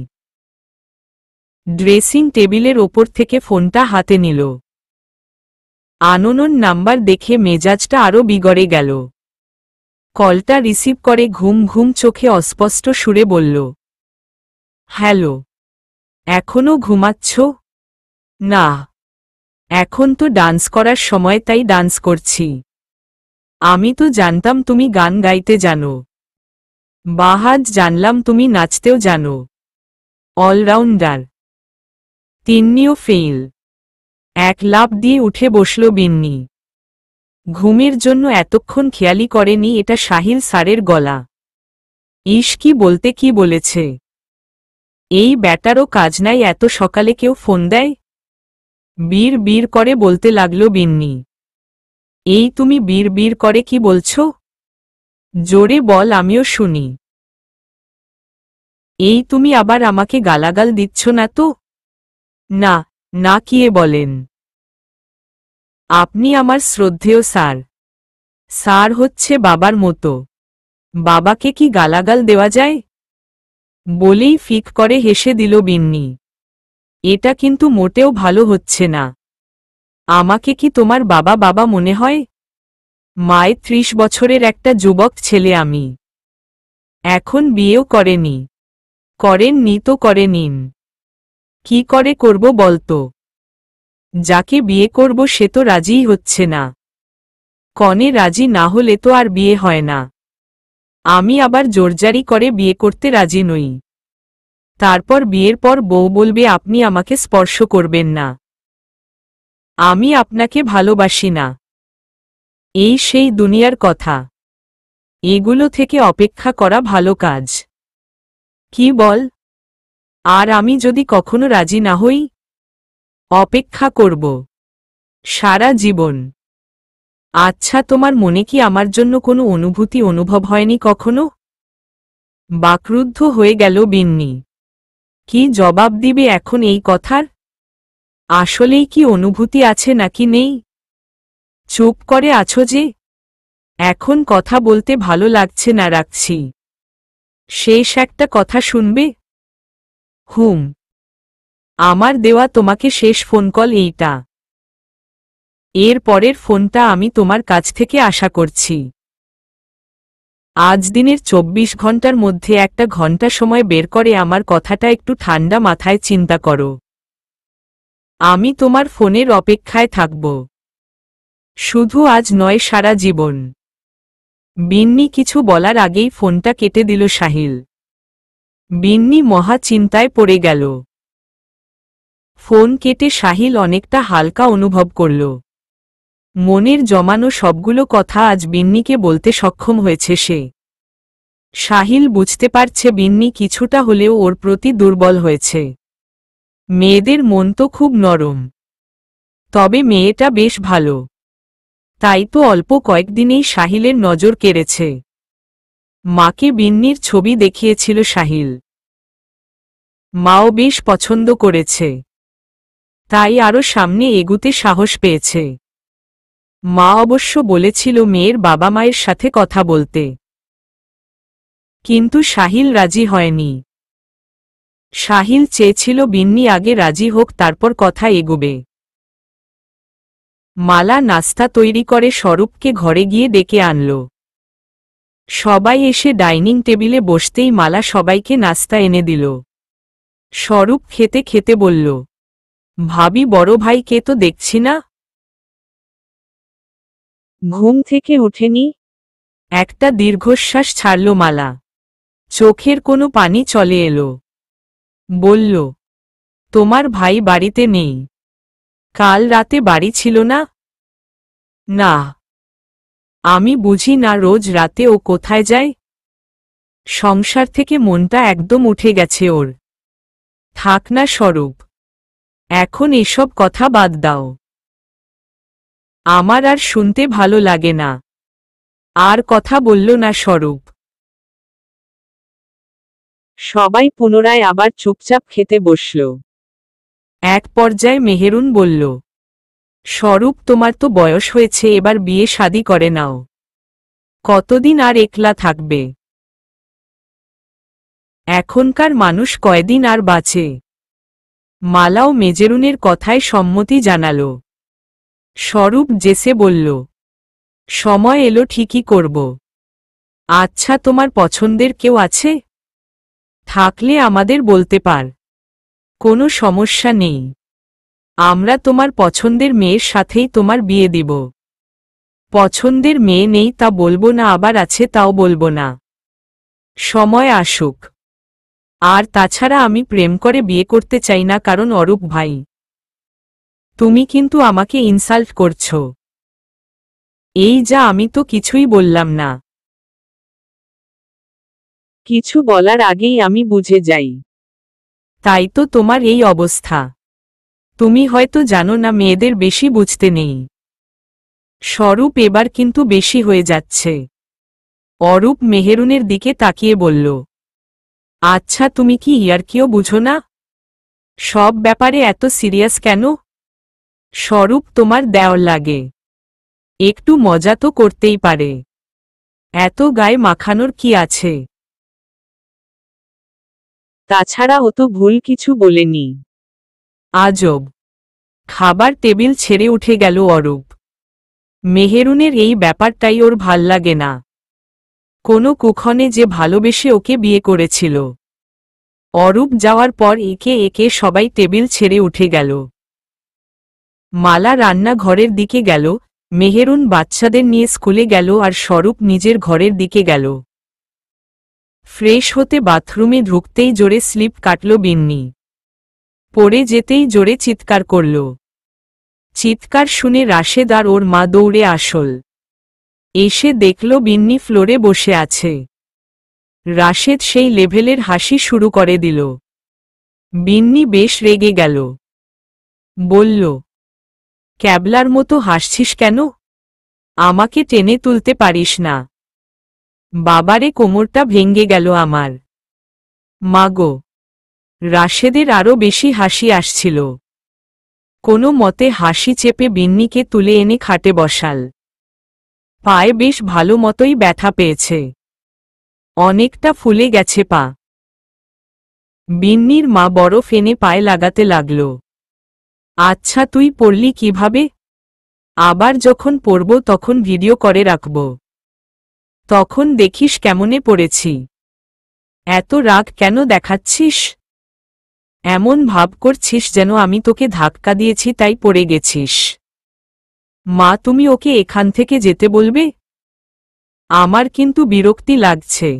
ড্রেসিং টেবিলের ওপর থেকে ফোনটা হাতে নিল। আননোন নাম্বার দেখে মেজাজটা আরও বিগড়ে গেল। কলটা রিসিভ করে ঘুম ঘুম চোখে অস্পষ্ট সুরে বলল, হ্যালো, এখনো ঘুমাচ্ছ? না, এখন তো ডান্স করার সময়, তাই ডান্স করছি। আমি তো জানতাম তুমি গান গাইতে জানো। বাহাজ জানলাম তুমি নাচতেও জানো। অলরাউন্ডার। তিন্নিও ফেইল। 1 লাফ দিয়ে উঠে বসল বিন্নি। ঘুমের জন্য এতক্ষণ খেয়ালই করেনি এটা সাহিল স্যারের গলা। ইস, কি বলতে কি বলেছে! এই ব্যাটারও কাজ নাই, এত সকালে কেউ ফোন দেয়? বীর বীর করে বলতে লাগল বিন্নি। এই তুমি বীর বীর করে কি বলছো? জোরে বল, আমিও শুনি। এই তুমি আবার আমাকে গালাগাল দিচ্ছ না তো? না, না, কিয়ে বলেন। আপনি আমার শ্রদ্ধেয় স্যার। স্যার হচ্ছে বাবার মতো। বাবাকে কি গালাগাল দেওয়া যায়? বলেই ফিক করে হেসে দিল বিন্নি। এটা কিন্তু মোটেও ভালো হচ্ছে না। আমাকে কি তোমার বাবা বাবা মনে হয়? মায়ের 30 বছরের একটা যুবক ছেলে আমি। এখন বিয়েও করেনি। করেননি তো করে নিন। কি করে করব বলতো? যাকে বিয়ে করব সে তো রাজিই হচ্ছে না। কনে রাজি না হলে তো আর বিয়ে হয় না। আমি আবার জোরজারি করে বিয়ে করতে রাজি নই। তারপর বিয়ের পর বউ বলবে আপনি আমাকে স্পর্শ করবেন না। আমি আপনাকে ভালোবাসি না। এই সেই দুনিয়ার কথা। এগুলো থেকে অপেক্ষা করা ভালো কাজ। কি বল? আর আমি যদি কখনো রাজি না হই? অপেক্ষা করব সারা জীবন। আচ্ছা, তোমার মনে কি আমার জন্য কোনো অনুভূতি অনুভব হয়নি কখনো? বাকরুদ্ধ হয়ে গেল বিন্নি। কি জবাব দিবে এখন এই কথার? আসলেই কি অনুভূতি আছে নাকি নেই? চুপ করে আছো যে? এখন কথা বলতে ভালো লাগছে না, রাখছি। শেষ একটা কথা শুনবে? হুম। আমার দেওয়া তোমাকে শেষ ফোন কল এইটা। এর পরের ফোনটা আমি তোমার কাছ থেকে আশা করছি। আজ দিনের 24 ঘন্টার মধ্যে একটা ঘন্টা সময় বের করে আমার কথাটা একটু ঠান্ডা মাথায় চিন্তা করো। আমি তোমার ফোনের অপেক্ষায় থাকব। শুধু আজ নয়, সারা জীবন। বিন্নি কিছু বলার আগেই ফোনটা কেটে দিল সাহিল। বিন্নি মহা চিন্তায় পড়ে গেল। ফোন কেটে সাহিল অনেকটা হালকা অনুভব করল। মনের জমানো সবগুলো কথা আজ বিন্নিকে বলতে সক্ষম হয়েছে সে। সাহিল বুঝতে পারছে বিন্নি কিছুটা হলেও ওর প্রতি দুর্বল হয়েছে। মেয়েদের মন তো খুব নরম। তবে মেয়েটা বেশ ভালো। তাই তো অল্প কয়েকদিনেই সাহিলের নজর কেড়েছে। মাকে বিন্নির ছবি দেখিয়েছিল সাহিল। মাও বেশ পছন্দ করেছে। তাই আরও সামনে এগুতে সাহস পেয়েছে। মা অবশ্য বলেছিল মেয়ের বাবা মায়ের সাথে কথা বলতে। কিন্তু সাহিল রাজি হয়নি। সাহিল চেয়েছিল বিন্নি আগে রাজি হোক, তারপর কথা এগোবে। মালা নাস্তা তৈরি করে স্বরূপকে ঘরে গিয়ে ডেকে আনল। সবাই এসে ডাইনিং টেবিলে বসতেই মালা সবাইকে নাস্তা এনে দিল। স্বরূপ খেতে খেতে বলল, ভাবি বড় ভাইকে তো দেখছি না। ঘুম থেকে ওঠেনি? একটা দীর্ঘশ্বাস ছাড়ল মালা। চোখের কোনো পানি চলে এলো। বলল, তোমার ভাই বাড়িতে নেই? কাল রাতে বাড়ি ছিল না? না। আমি বুঝি না রোজ রাতে ও কোথায় যায়? সংসার থেকে মনটা একদম উঠে গেছে ওর। থাক না স্বরূপ, এখন এসব কথা বাদ দাও। আমার আর শুনতে ভালো লাগে না। আর কথা বলল না স্বরূপ। সবাই পুনরায় আবার চুপচাপ খেতে বসল। এক পর্যায়ে মেহেরুন বলল, স্বরূপ তোমার তো বয়স হয়েছে, এবার বিয়ে শাদী করে নাও। কতদিন আর একলা থাকবে? এখনকার মানুষ কয়দিন আর বাঁচে? মালাও মেজেরুনের কথায় সম্মতি জানাল। স্বরূপ জেসে বলল, সময় এলো ঠিকই করব। আচ্ছা, তোমার পছন্দের কেউ আছে? থাকলে আমাদের বলতে পার। কোনো সমস্যা নেই। আমরা তোমার পছন্দের মেয়ের সাথেই তোমার বিয়ে দিব। পছন্দের মেয়ে নেই তা বলবো না, আবার আছে তাও বলবো না। সময় আসুক। আর তাছাড়া আমি প্রেম করে বিয়ে করতে চাই না, কারণ অরূপ ভাই, তুমি কিন্তু আমাকে ইনসাল্ট করছো। এই যা, আমি তো কিছুই বললাম না। কিছু বলার আগেই আমি বুঝে যাই। তাই তো তোমার এই অবস্থা। তুমি হয়তো জানো না, মেয়েদের বেশি বুঝতে নেই। স্বরূপ এবার কিন্তু বেশি হয়ে যাচ্ছে। অরূপ মেহেরুনের দিকে তাকিয়ে বলল, আচ্ছা, তুমি কি ইয়ার্কিও বুঝো না? সব ব্যাপারে এত সিরিয়াস কেন? স্বরূপ তোমার দেওয়ার লাগে। একটু মজা তো করতেই পারে। এত গায়ে মাখানোর কি আছে? তাছাড়া ও তো ভুল কিছু বলেনি। আজব। খাবার টেবিল ছেড়ে উঠে গেল অরূপ। মেহেরুনের এই ব্যাপারটাই ওর ভাল লাগে না। কোনো কুক্ষণে যে ভালোবেসে ওকে বিয়ে করেছিল। অরূপ যাওয়ার পর একে একে সবাই টেবিল ছেড়ে উঠে গেল। মালা রান্নাঘরের দিকে গেল, মেহেরুন বাচ্চাদের নিয়ে স্কুলে গেল আর স্বরূপ নিজের ঘরের দিকে গেল। ফ্রেশ হতে বাথরুমে ঢুকতেই জোরে স্লিপ কাটল বিন্নি। পড়ে যেতেই জোরে চিৎকার করল। চিৎকার শুনে রাশেদ আর ওর মা দৌড়ে আসল। এসে দেখল বিন্নি ফ্লোরে বসে আছে। রাশেদ সেই লেভেলের হাসি শুরু করে দিল। বিন্নি বেশ রেগে গেল। বলল, ক্যাবলার মতো হাসছিস কেন? আমাকে টেনে তুলতে পারিস না? বাবারে, কোমরটা ভেঙে গেল আমার। মাগো। রাশেদের আরও বেশি হাসি আসছিল। কোনো মতে হাসি চেপে বিন্নিকে তুলে এনে খাটে বসাল। পায়ে বেশ ভালো মতোই ব্যথা পেয়েছে। অনেকটা ফুলে গেছে পা। বিন্নির মা বরফ এনে পায়ে লাগাতে লাগল। আচ্ছা, তুই পড়লি কিভাবে? আবার যখন পড়ব তখন ভিডিও করে রাখব। তখন দেখিস কেমনে পড়েছি। এত রাগ কেন দেখাচ্ছিস? এমন ভাব করছিস যেন আমি তোকে ধাক্কা দিয়েছি তাই পড়ে গেছিস। মা, তুমি ওকে এখান থেকে যেতে বলবে? আমার কিন্তু বিরক্তি লাগছে।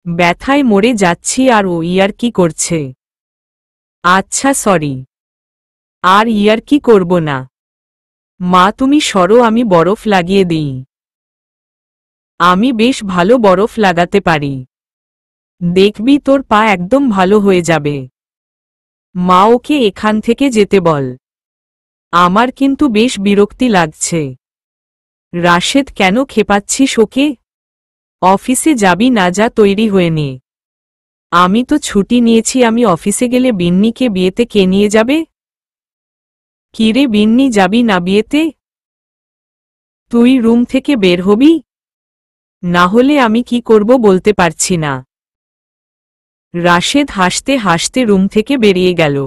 ব্যথায় মরে যাচ্ছি আর ও ইয়ার্কি করছে। আচ্ছা সরি, আর ইয়ার্কি করব না। মা তুমি সরো, আমি বরফ লাগিয়ে দিই। আমি বেশ ভালো বরফ লাগাতে পারি। দেখবি তোর পা একদম ভালো হয়ে যাবে। মা, ওকে এখান থেকে যেতে বল। আমার কিন্তু বেশ বিরক্তি লাগছে। রাশেদ, কেন খেপাচ্ছিস ওকে? অফিসে যাবি না, যা তৈরি হয়ে নে। আমি তো ছুটি নিয়েছি, আমি অফিসে গেলে বিন্নিকে বিয়েতে কে নিয়ে যাবে? কিরে বিন্নি, যাবি না বিয়েতে? তুই রুম থেকে বের হবি? না হলে আমি কি করব বলতে পারছি না। রাশেদ হাসতে হাসতে রুম থেকে বেরিয়ে গেল।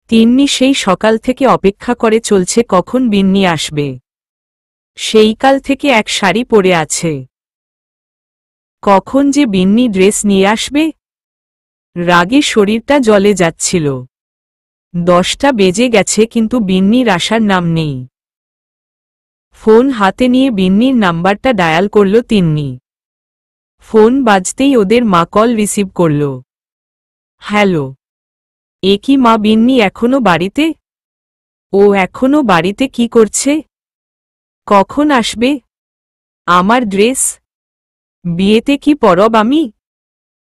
তিন্নি সেই সকাল থেকে অপেক্ষা করে চলছে কখন বিন্নি আসবে। সেই কাল থেকে এক শাড়ি পরে আছে। কখন যে বিন্নি ড্রেস নিয়ে আসবে? রাগে শরীরটা জ্বলে যাচ্ছিল। 10টা বেজে গেছে কিন্তু বিন্নির আসার নাম নেই। ফোন হাতে নিয়ে বিন্নির নাম্বারটা ডায়াল করল তিন্নি। ফোন বাজতেই ওদের মা কল রিসিভ করল। হ্যালো। এ কি মা, বিন্নি এখনো বাড়িতে? ও এখনো বাড়িতে কি করছে? কখন আসবে? আমার ড্রেস? বিয়েতে কি পরব আমি?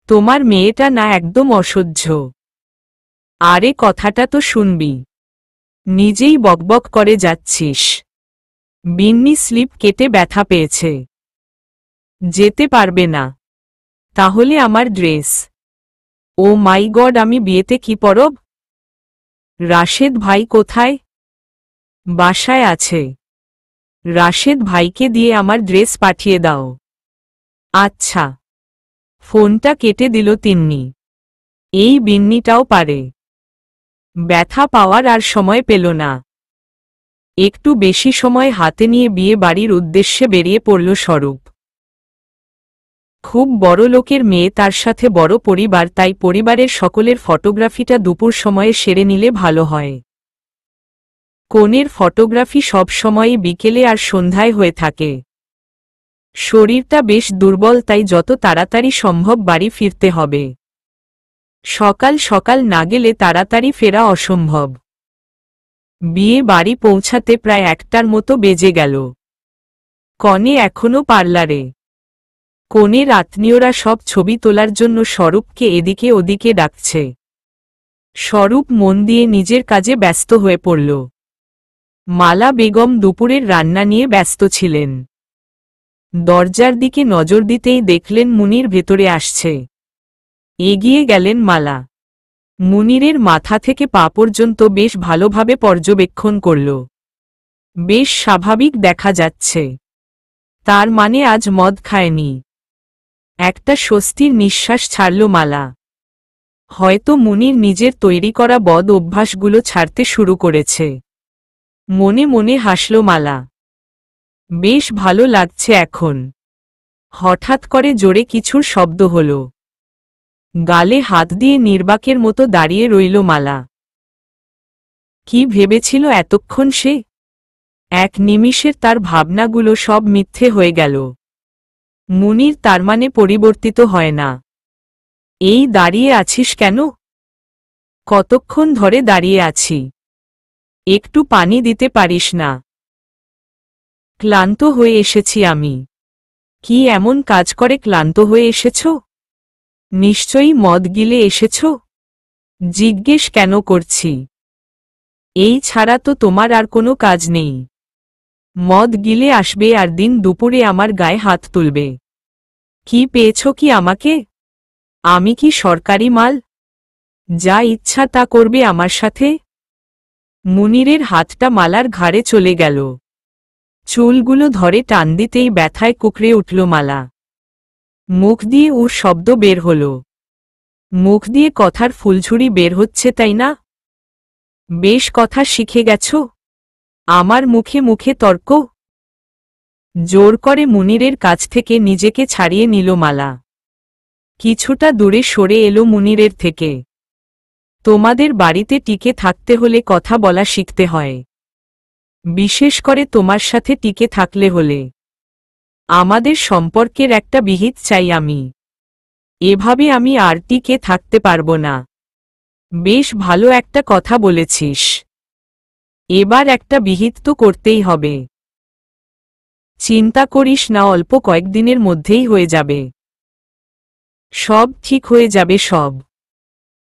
তোমার মেয়েটা না একদম অসহ্য। আরে কথাটা তো শুনবি। নিজেই বকবক করে যাচ্ছিস। বিন্নি স্লিপ কেটে ব্যথা পেয়েছে। যেতে পারবে না। তাহলে আমার ড্রেস? ও মাই গড, আমি বিয়েতে কি পরব? রাশেদ ভাই কোথায়? বাসায় আছে। রাশেদ ভাইকে দিয়ে আমার ড্রেস পাঠিয়ে দাও। আচ্ছা। ফোনটা কেটে দিল তিন্নি। এই বিন্নিটাও পারে। ব্যথা পাওয়ার আর সময় পেল না। একটু বেশি সময় হাতে নিয়ে বিয়ে বাড়ির উদ্দেশ্যে বেরিয়ে পড়ল স্বরূপ। খুব বড় লোকের মেয়ে, তার সাথে বড় পরিবার, তাই পরিবারের সকলের ফটোগ্রাফিটা দুপুর সময়ে সেরে নিলে ভালো হয়। কনের ফটোগ্রাফি সব সময়ই বিকেলে আর সন্ধ্যায় হয়ে থাকে। শরীরটা বেশ দুর্বল, তাই যত তাড়াতাড়ি সম্ভব বাড়ি ফিরতে হবে। সকাল সকাল না গেলে তাড়াতাড়ি ফেরা অসম্ভব। বিয়ে বাড়ি পৌঁছাতে প্রায় 1টার মতো বেজে গেল। কনে এখনো পার্লারে। কনের আত্মীয়রা সব ছবি তোলার জন্য স্বরূপকে এদিকে ওদিকে ডাকছে। স্বরূপ মন দিয়ে নিজের কাজে ব্যস্ত হয়ে পড়ল। মালা বেগম দুপুরের রান্না নিয়ে ব্যস্ত ছিলেন। দরজার দিকে নজর দিতেই দেখলেন মুনির ভেতরে আসছে। এগিয়ে গেলেন মালা। মুনিরের মাথা থেকে পা পর্যন্ত বেশ ভালোভাবে পর্যবেক্ষণ করল। বেশ স্বাভাবিক দেখা যাচ্ছে। তার মানে আজ মদ খায়নি। একটা স্বস্তির নিঃশ্বাস ছাড়ল মালা। হয়তো মুনির নিজের তৈরি করা বদ অভ্যাসগুলো ছাড়তে শুরু করেছে। মনে মনে হাসল মালা। বেশ ভালো লাগছে এখন। হঠাৎ করে জোরে কিছুর শব্দ হল। গালে হাত দিয়ে নির্বাকের মতো দাঁড়িয়ে রইল মালা। কি ভেবেছিল এতক্ষণ সে? এক নিমিষের তার ভাবনাগুলো সব মিথ্যে হয়ে গেল। মুনির তার মানে পরিবর্তিত হয় না। এই দাঁড়িয়ে আছিস কেন? কতক্ষণ ধরে দাঁড়িয়ে আছি। একটু পানি দিতে পারিস না? ক্লান্ত হয়ে এসেছি আমি। কি এমন কাজ করে ক্লান্ত হয়ে এসেছ? নিশ্চয়ই মদ গিলে এসেছ। জিজ্ঞেস কেন করছি? এই ছাড়া তো তোমার আর কোনো কাজ নেই। মদ গিলে আসবে আর দিন দুপুরে আমার গায়ে হাত তুলবে। কি পেয়েছ কি আমাকে? আমি কি সরকারি মাল? যা ইচ্ছা তা করবে আমার সাথে? মুনিরের হাতটা মালার ঘাড়ে চলে গেল। চুলগুলো ধরে টান দিতেই ব্যথায় কুকড়ে উঠল মালা। মুখ দিয়ে ওর শব্দ বের হল। মুখ দিয়ে কথার ফুলঝুরি বের হচ্ছে, তাই না? বেশ কথা শিখে গেছ। আমার মুখে মুখে তর্ক। জোর করে মুনিরের কাছ থেকে নিজেকে ছাড়িয়ে নিল মালা। কিছুটা দূরে সরে এলো মুনিরের থেকে। তোমাদের বাড়িতে টিকে থাকতে হলে কথা বলা শিখতে হয়। বিশেষ করে তোমার সাথে টিকে থাকলে হলে। আমাদের সম্পর্কের একটা বিহিত চাই আমি। এভাবে আমি আর টিকে থাকতে পারবো না। বেশ ভালো একটা কথা বলেছিস। এবার একটা বিহিত তো করতেই হবে। চিন্তা করিস না, অল্প কয়েকদিনের মধ্যেই হয়ে যাবে। সব ঠিক হয়ে যাবে সব।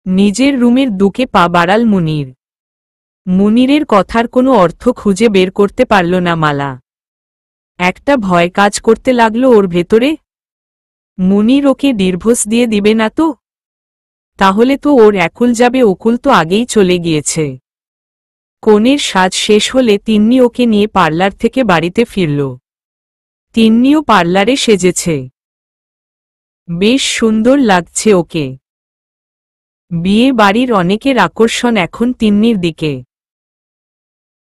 নিজের রুমের দুকে পা বাড়াল মুনির। মুনিরের কথার কোনো অর্থ খুঁজে বের করতে পারল না মালা। একটা ভয় কাজ করতে লাগলো ওর ভেতরে। মুনির ওকে ডিভোর্স দিয়ে দিবে না তো? তাহলে তো ওর একুল যাবে। অকুল তো আগেই চলে গিয়েছে। কনের সাজ শেষ হলে তিন্নি ওকে নিয়ে পার্লার থেকে বাড়িতে ফিরল। তিন্নিও পার্লারে সেজেছে। বেশ সুন্দর লাগছে ওকে। বিয়ে বাড়ির অনেকের আকর্ষণ এখন তিন্নির দিকে।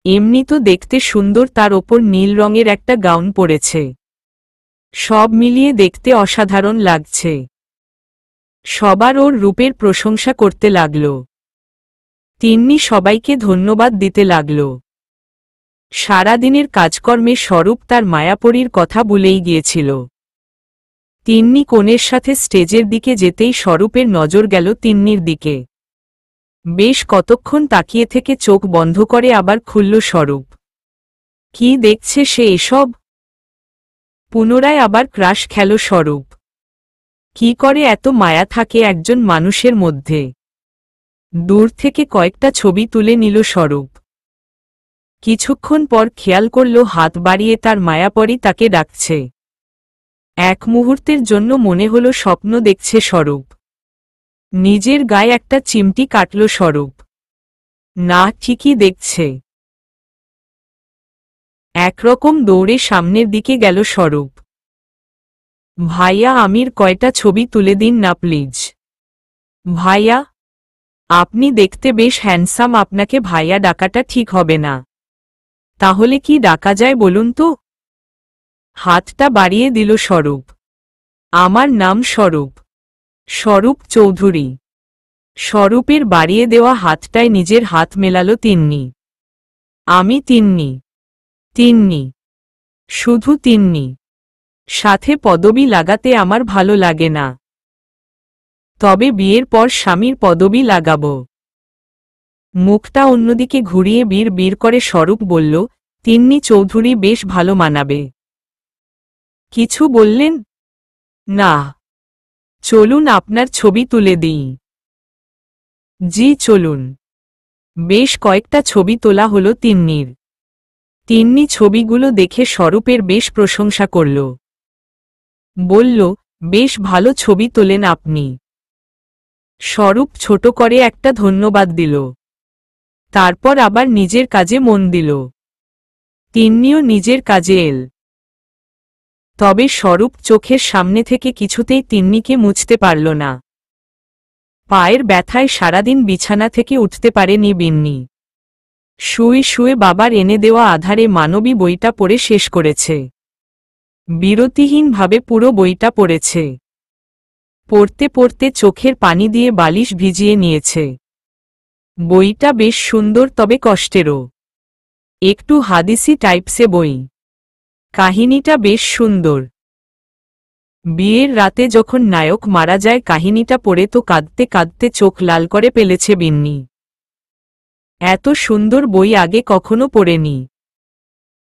এমনি তো দেখতে সুন্দর, তার ওপর নীল রঙের একটা গাউন পরেছে। সব মিলিয়ে দেখতে অসাধারণ লাগছে। সবার ওর রূপের প্রশংসা করতে লাগল। তিন্নি সবাইকে ধন্যবাদ দিতে লাগল। সারাদিনের কাজকর্মে স্বরূপ তার মায়াপরীর কথা ভুলেই গিয়েছিল। তিন্নি কনের সাথে স্টেজের দিকে যেতেই স্বরূপের নজর গেল তিন্নির দিকে। বেশ কতক্ষণ তাকিয়ে থেকে চোখ বন্ধ করে আবার খুলল স্বরূপ। কি দেখছে সে এসব? পুনরায় আবার ক্রাশ খেল স্বরূপ। কি করে এত মায়া থাকে একজন মানুষের মধ্যে? দূর থেকে কয়েকটা ছবি তুলে নিল স্বরূপ। কিছুক্ষণ পর খেয়াল করল হাত বাড়িয়ে তার মায়াপরী তাকে ডাকছে। এক মুহূর্তের জন্য মনে হল স্বপ্ন দেখছে স্বরূপ। নিজের গায়ে একটা চিমটি কাটল স্বরূপ। না, ঠিকই দেখছে। একরকম দৌড়ে সামনের দিকে গেল স্বরূপ। ভাইয়া, আমির কয়টা ছবি তুলে দিন না প্লিজ। ভাইয়া? আপনি দেখতে বেশ হ্যান্ডসাম, আপনাকে ভাইয়া ডাকাটা ঠিক হবে না। তাহলে কি ডাকা যায় বলুন তো? হাতটা বাড়িয়ে দিল স্বরূপ। আমার নাম স্বরূপ। স্বরূপ চৌধুরী। স্বরূপের বাড়িয়ে দেওয়া হাতটায় নিজের হাত মেলাল তিন্নি। আমি তিন্নি। তিন্নি। শুধু তিন্নি। সাথে পদবি লাগাতে আমার ভালো লাগে না। তবে বিয়ের পর স্বামীর পদবি লাগাব। মুখটা অন্যদিকে ঘুরিয়ে বীর বীর করে স্বরূপ বলল, তিন্নি চৌধুরী বেশ ভালো মানাবে। কিছু বললেন? না। চলুন আপনার ছবি তুলে দিই। জি চলুন। বেশ কয়েকটা ছবি তোলা হলো তিন্নির। তিন্নি ছবিগুলো দেখে স্বরূপের বেশ প্রশংসা করল। বলল, বেশ ভালো ছবি তোলেন আপনি। স্বরূপ ছোট করে একটা ধন্যবাদ দিল। তারপর আবার নিজের কাজে মন দিল। তিন্নিও নিজের কাজে এল। তবে স্বরূপ চোখের সামনে থেকে কিছুতেই তিন্নিকে মুছতে পারল না। পায়ের ব্যথায় সারাদিন বিছানা থেকে উঠতে পারেনি বিন্নি। শুয়ে শুয়ে বাবার এনে দেওয়া আধারে মানবী বইটা পড়ে শেষ করেছে। বিরতিহীনভাবে পুরো বইটা পড়েছে। পড়তে পড়তে চোখের পানি দিয়ে বালিশ ভিজিয়ে নিয়েছে। বইটা বেশ সুন্দর, তবে কষ্টেরও। একটু হাদিসি টাইপসে বই। কাহিনীটা বেশ সুন্দর। বিয়ের রাতে যখন নায়ক মারা যায়, কাহিনীটা পড়ে তো কাঁদতে কাঁদতে চোখ লাল করে ফেলেছে বিন্নি। এত সুন্দর বই আগে কখনো পড়েনি।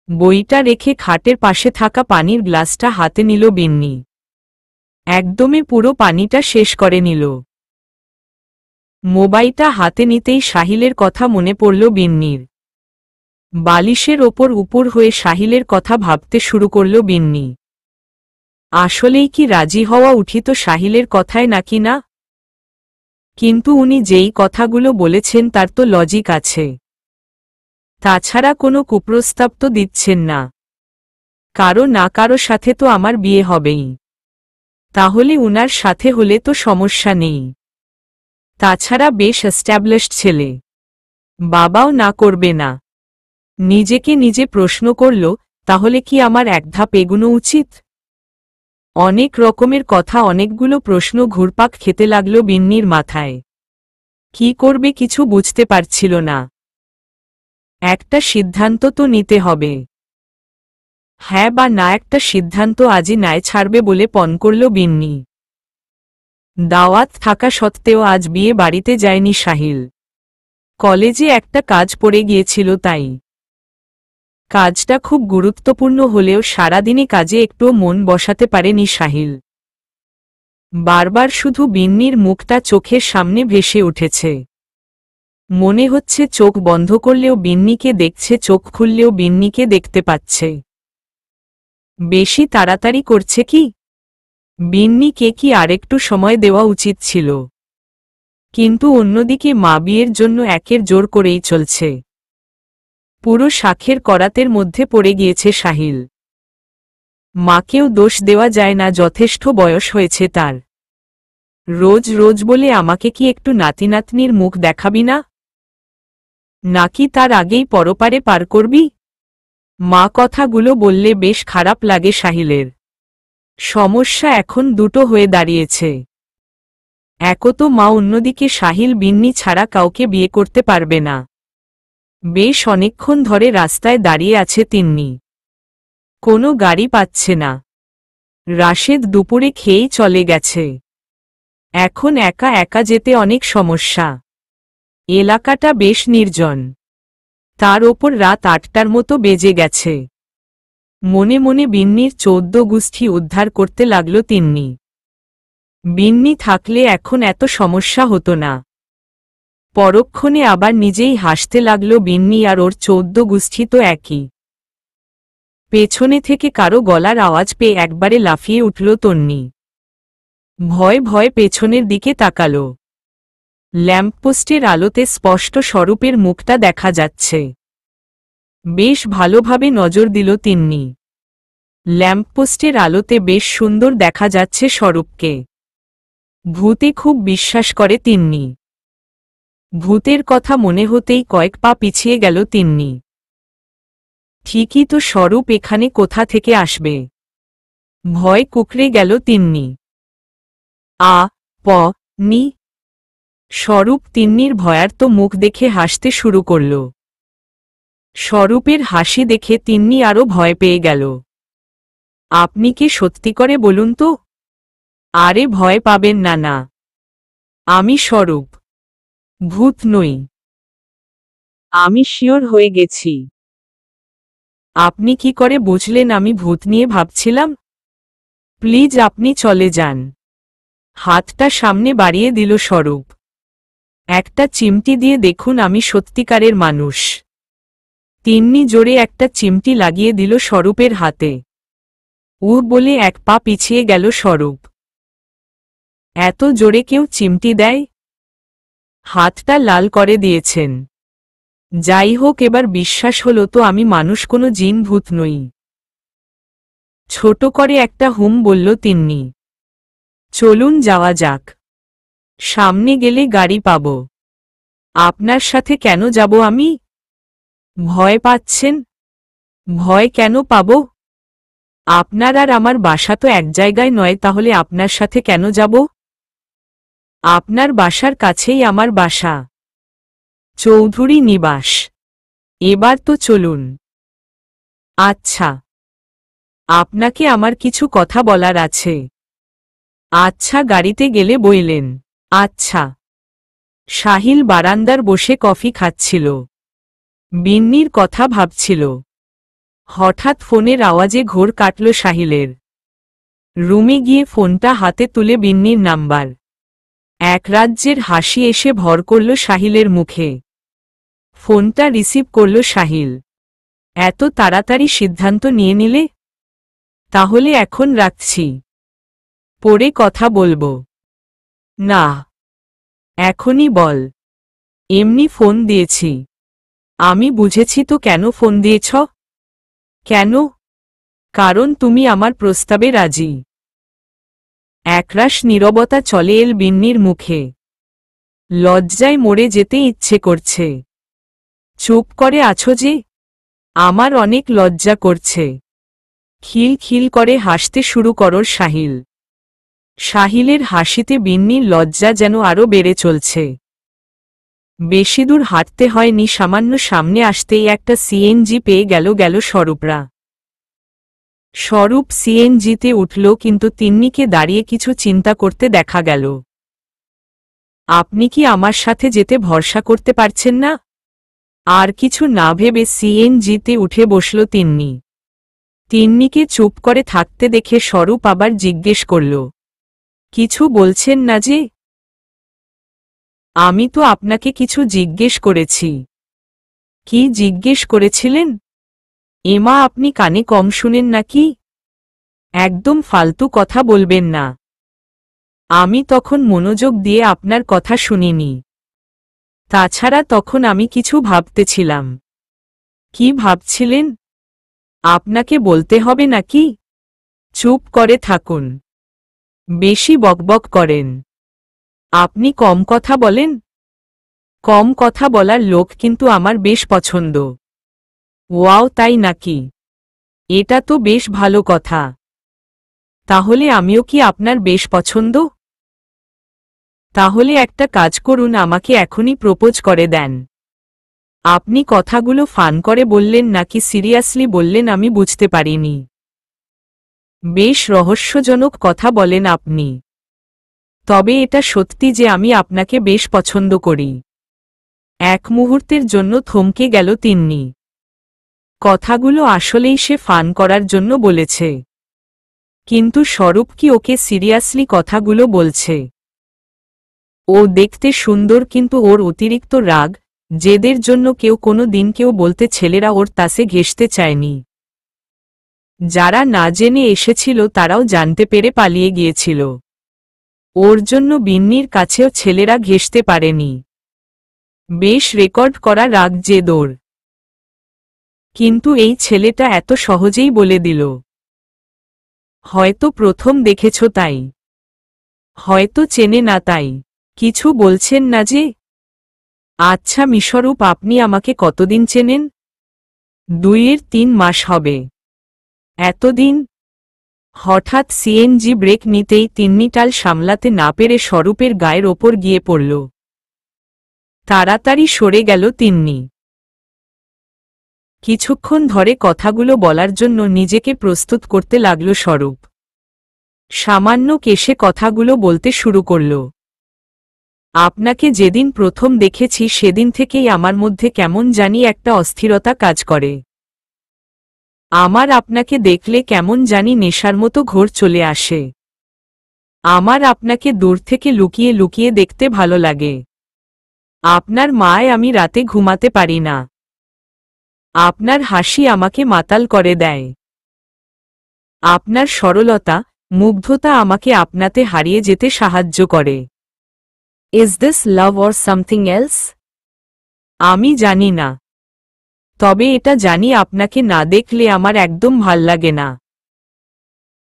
বইটা রেখে খাটের পাশে থাকা পানির গ্লাসটা হাতে নিল বিন্নি। একদমই পুরো পানিটা শেষ করে নিল। মোবাইলটা হাতে নিতেই সাহিলের কথা মনে পড়ল বিন্নির। বালিশের ওপর উপর হয়ে সাহিলের কথা ভাবতে শুরু করল বিন্নি। আসলেই কি রাজি হওয়া উচিত সাহিলের কথায় নাকি না? কিন্তু উনি যেই কথাগুলো বলেছেন তার তো লজিক আছে। তাছাড়া কোনো কুপ্রস্তাব তো দিচ্ছেন না। কারো না কারো সাথে তো আমার বিয়ে হবেই। তাহলে উনার সাথে হলে তো সমস্যা নেই। তাছাড়া বেশ এস্টাবলিশড ছেলে, বাবাও না করবে না। নিজেকে নিজে প্রশ্ন করল, তাহলে কি আমার এক ধাপ এগুনো উচিত? অনেক রকমের কথা, অনেকগুলো প্রশ্ন ঘুরপাক খেতে লাগল বিন্নির মাথায়। কি করবে কিছু বুঝতে পারছিল না। একটা সিদ্ধান্ত তো নিতে হবে। হ্যাঁ বা না একটা সিদ্ধান্ত আজই নাই ছাড়বে বলে পণ করল বিন্নি। দাওয়াত থাকা সত্ত্বেও আজ বিয়ে বাড়িতে যায়নি সাহিল। কলেজে একটা কাজ পড়ে গিয়েছিল তাই। কাজটা খুব গুরুত্বপূর্ণ হলেও সারাদিনই কাজে একটুও মন বসাতে পারেনি সাহিল। বারবার শুধু বিন্নির মুখটা চোখের সামনে ভেসে উঠেছে। মনে হচ্ছে চোখ বন্ধ করলেও বিন্নিকে দেখছে, চোখ খুললেও বিন্নিকে দেখতে পাচ্ছে। বেশি তাড়াতাড়ি করছে কি? বিন্নিকে কি আরেকটু সময় দেওয়া উচিত ছিল? কিন্তু অন্যদিকে মা বিয়ের জন্য একের জোর করেই চলছে। পুরো শাখের করাতের মধ্যে পড়ে গিয়েছে সাহিল। মাকেও দোষ দেওয়া যায় না, যথেষ্ট বয়স হয়েছে তার। রোজ রোজ বলে আমাকে কি একটু নাতি নাতনির মুখ দেখাবি না? নাকি তার আগেই পরপারে পার করবি? মা কথাগুলো বললে বেশ খারাপ লাগে সাহিলের। সমস্যা এখন দুটো হয়ে দাঁড়িয়েছে। একো তো মা, অন্যদিকে সাহিল বিন্নি ছাড়া কাউকে বিয়ে করতে পারবে না। বেশ অনেকক্ষণ ধরে রাস্তায় দাঁড়িয়ে আছে তিন্নি। কোনো গাড়ি পাচ্ছে না। রাশেদ দুপুরে খেয়েই চলে গেছে। এখন একা একা যেতে অনেক সমস্যা। এলাকাটা বেশ নির্জন। তার ওপর রাত ৮টার মতো বেজে গেছে। মনে মনে বিন্নির ১৪ গোষ্ঠী উদ্ধার করতে লাগল তিন্নি। বিন্নি থাকলে এখন এত সমস্যা হতো না। পরক্ষণে আবার নিজেই হাসতে লাগল বিন্নি, আর ওর ১৪ গোষ্ঠী তো একই। পেছনে থেকে কারো গলার আওয়াজ পেয়ে একবারে লাফিয়ে উঠল তন্নি। ভয় ভয় পেছনের দিকে তাকাল। ল্যাম্পপোস্টের আলোতে স্পষ্ট স্বরূপের মুখটা দেখা যাচ্ছে। বেশ ভালোভাবে নজর দিল তিন্নি। ল্যাম্পপোস্টের আলোতে বেশ সুন্দর দেখা যাচ্ছে স্বরূপকে। ভূতে খুব বিশ্বাস করে তিন্নি। ভূতের কথা মনে হতেই কয়েক পা পিছিয়ে গেল তিন্নি। ঠিকই তো, স্বরূপ এখানে কোথা থেকে আসবে? ভয় কুকড়ে গেল তিন্নি। আ প নি। স্বরূপ তিন্নির ভয়ার্ত মুখ দেখে হাসতে শুরু করল। স্বরূপের হাসি দেখে তিন্নি আরো ভয় পেয়ে গেল। আপনি কি সত্যি করে বলুন তো? আরে ভয় পাবেন না। না, আমি স্বরূপ, ভূত নই। আমি শিওর হয়ে গেছি। আপনি কি করে বুঝলেন আমি ভূত নিয়ে ভাবছিলাম? প্লিজ আপনি চলে যান। হাতটা সামনে বাড়িয়ে দিল স্বরূপ। একটা চিমটি দিয়ে দেখুন আমি সত্যিকারের মানুষ। তিন্নি জোরে একটা চিমটি লাগিয়ে দিল স্বরূপের হাতে। বলে এক পা পিছিয়ে গেল স্বরূপ। এত জোরে কেউ চিমটি দেয়? হাতটা লাল করে দিয়েছেন। যাই হোক, এবার বিশ্বাস হলো তো আমি মানুষ, কোনো জিন ভূত নই। ছোট করে একটা হুম বলল তিন্নি। চলুন যাওয়া যাক। সামনে গেলে গাড়ি পাব। আপনার সাথে কেন যাব আমি? ভয় পাচ্ছেন? ভয় কেন পাব? আপনার আর আমার বাসা তো এক জায়গায় নয়, তাহলে আপনার সাথে কেন যাব? আপনার বাসার কাছেই আমার বাসা, চৌধুরী নিবাস। এবার তো চলুন। আচ্ছা, আপনাকে আমার কিছু কথা বলার আছে। আচ্ছা, গাড়িতে গেলে বইলেন। আচ্ছা। সাহিল বারান্দার বসে কফি খাচ্ছিল, বিন্নির কথা ভাবছিল। হঠাৎ ফোনের আওয়াজে ঘোর কাটল সাহিলের। রুমে গিয়ে ফোনটা হাতে তুলে বিন্নির নাম্বার। এক রাজ্যের হাসি এসে ভর করল সাহিলের মুখে। ফোনটা রিসিভ করল সাহিল। এত তাড়াতাড়ি সিদ্ধান্ত নিয়ে নিলে? তাহলে এখন রাখছি, পরে কথা বলবো। না, এখনই বল। এমনি ফোন দিয়েছি। আমি বুঝেছি তো কেন ফোন দিয়েছ। কেন? কারণ তুমি আমার প্রস্তাবে রাজি। একরাশ নীরবতা চলে এল বিন্নির মুখে। লজ্জায় মরে যেতে ইচ্ছে করছে। চুপ করে আছো যে? আমার অনেক লজ্জা করছে। খিল খিল করে হাসতে শুরু করল সাহিল। সাহিলের হাসিতে বিন্নির লজ্জা যেন আরো বেড়ে চলছে। বেশি দূর হাঁটতে হয়নি, সামান্য সামনে আসতেই একটা সিএনজি পেয়ে গেল স্বরূপরা। স্বরূপ সিএনজিতে উঠল, কিন্তু তিন্নিকে দাঁড়িয়ে কিছু চিন্তা করতে দেখা গেল। আপনি কি আমার সাথে যেতে ভরসা করতে পারছেন না? আর কিছু না ভেবে সিএনজিতে উঠে বসল তিন্নি। তিন্নিকে চুপ করে থাকতে দেখে স্বরূপ আবার জিজ্ঞেস করল, কিছু বলছেন না যে? আমি তো আপনাকে কিছু জিজ্ঞেস করেছি। কি জিজ্ঞেস করেছিলেন? এমা, আপনি কানে কম শুনেন নাকি? একদম ফালতু কথা বলবেন না। আমি তখন মনোযোগ দিয়ে আপনার কথা শুনিনি। তাছাড়া তখন আমি কিছু ভাবতেছিলাম। কি ভাবছিলেন? আপনাকে বলতে হবে নাকি? চুপ করে থাকুন। বেশি বকবক করেন। আপনি কম কথা বলেন? কম কথা বলার লোক কিন্তু আমার বেশ পছন্দ। ওয়াও, তাই নাকি? এটা তো বেশ ভালো কথা। তাহলে আমিও কি আপনার বেশ পছন্দ? তাহলে একটা কাজ করুন, আমাকে এখনই প্রপোজ করে দেন। আপনি কথাগুলো ফান করে বললেন নাকি সিরিয়াসলি বললেন আমি বুঝতে পারিনি। বেশ রহস্যজনক কথা বলেন আপনি। তবে এটা সত্যি যে আমি আপনাকে বেশ পছন্দ করি। এক মুহূর্তের জন্য থমকে গেল তিন্নি। কথাগুলো আসলেই সে ফান করার জন্য বলেছে, কিন্তু স্বরূপ কি ওকে সিরিয়াসলি কথাগুলো বলছে? ও দেখতে সুন্দর, কিন্তু ওর অতিরিক্ত রাগ, জেদের জন্য কেউ কোনো দিন কেউ বলতে ছেলেরা ওর তাসে ঘেঁষতে চায়নি। যারা না জেনে এসেছিল তারাও জানতে পেরে পালিয়ে গিয়েছিল। ওর জন্য বিন্নির কাছেও ছেলেরা ঘেঁষতে পারেনি। বেশ রেকর্ড করা রাগ জেদ ওর। কিন্তু এই ছেলেটা এত সহজেই বলে দিল। হয়তো প্রথম দেখেছ তাই, হয়তো চেনে না তাই। কিছু বলছেন না যে? আচ্ছা মিশরূপ, আপনি আমাকে কতদিন চেনেন? 2-3 মাস হবে। এতদিন? হঠাৎ সিএনজি ব্রেক নিতেই তিন্নি টাল সামলাতে না পেরে স্বরূপের গায়ের ওপর গিয়ে পড়ল। তাড়াতাড়ি সরে গেল তিন্নি। কিছুক্ষণ ধরে কথাগুলো বলার জন্য নিজেকে প্রস্তুত করতে লাগল স্বরূপ। সামান্য কেশে কথাগুলো বলতে শুরু করল। আপনাকে যেদিন প্রথম দেখেছি সেদিন থেকেই আমার মধ্যে কেমন জানি একটা অস্থিরতা কাজ করে। আমার আপনাকে দেখলে কেমন জানি নেশার মতো ঘোর চলে আসে। আমার আপনাকে দূর থেকে লুকিয়ে লুকিয়ে দেখতে ভালো লাগে। আপনার মায় আমি রাতে ঘুমাতে পারি না। আপনার হাসি আমাকে মাতাল করে দেয়। আপনার সরলতা, মুগ্ধতা আমাকে আপনাতে হারিয়ে যেতে সাহায্য করে। Is this love or something else? আমি জানি না। তবে এটা জানি আপনাকে না দেখলে আমার একদম ভাল লাগে না।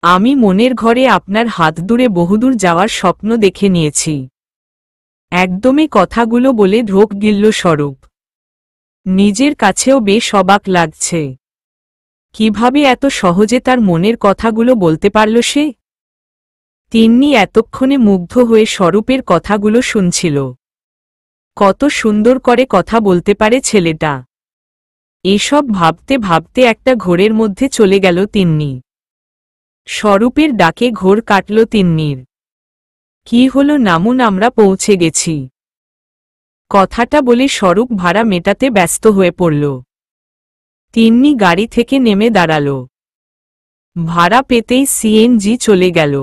আমি মনের ঘরে আপনার হাত দূরে বহুদূর যাওয়ার স্বপ্ন দেখে নিয়েছি। একদমই কথাগুলো বলে ঢোক গিলল স্বরূপ। নিজের কাছেও বেশ অবাক লাগছে। কিভাবে এত সহজে তার মনের কথাগুলো বলতে পারল সে? তিন্নি এতক্ষণে মুগ্ধ হয়ে স্বরূপের কথাগুলো শুনছিল। কত সুন্দর করে কথা বলতে পারে ছেলেটা। এসব ভাবতে ভাবতে একটা ঘোরের মধ্যে চলে গেল তিন্নি। স্বরূপের ডাকে ঘোর কাটল তিন্নির। কি হলো, নামুন, আমরা পৌঁছে গেছি। কথাটা বলে স্বরূপ ভাড়া মেটাতে ব্যস্ত হয়ে পড়ল। তিন্নি গাড়ি থেকে নেমে দাঁড়াল। ভাড়া পেতেই সিএনজি চলে গেল।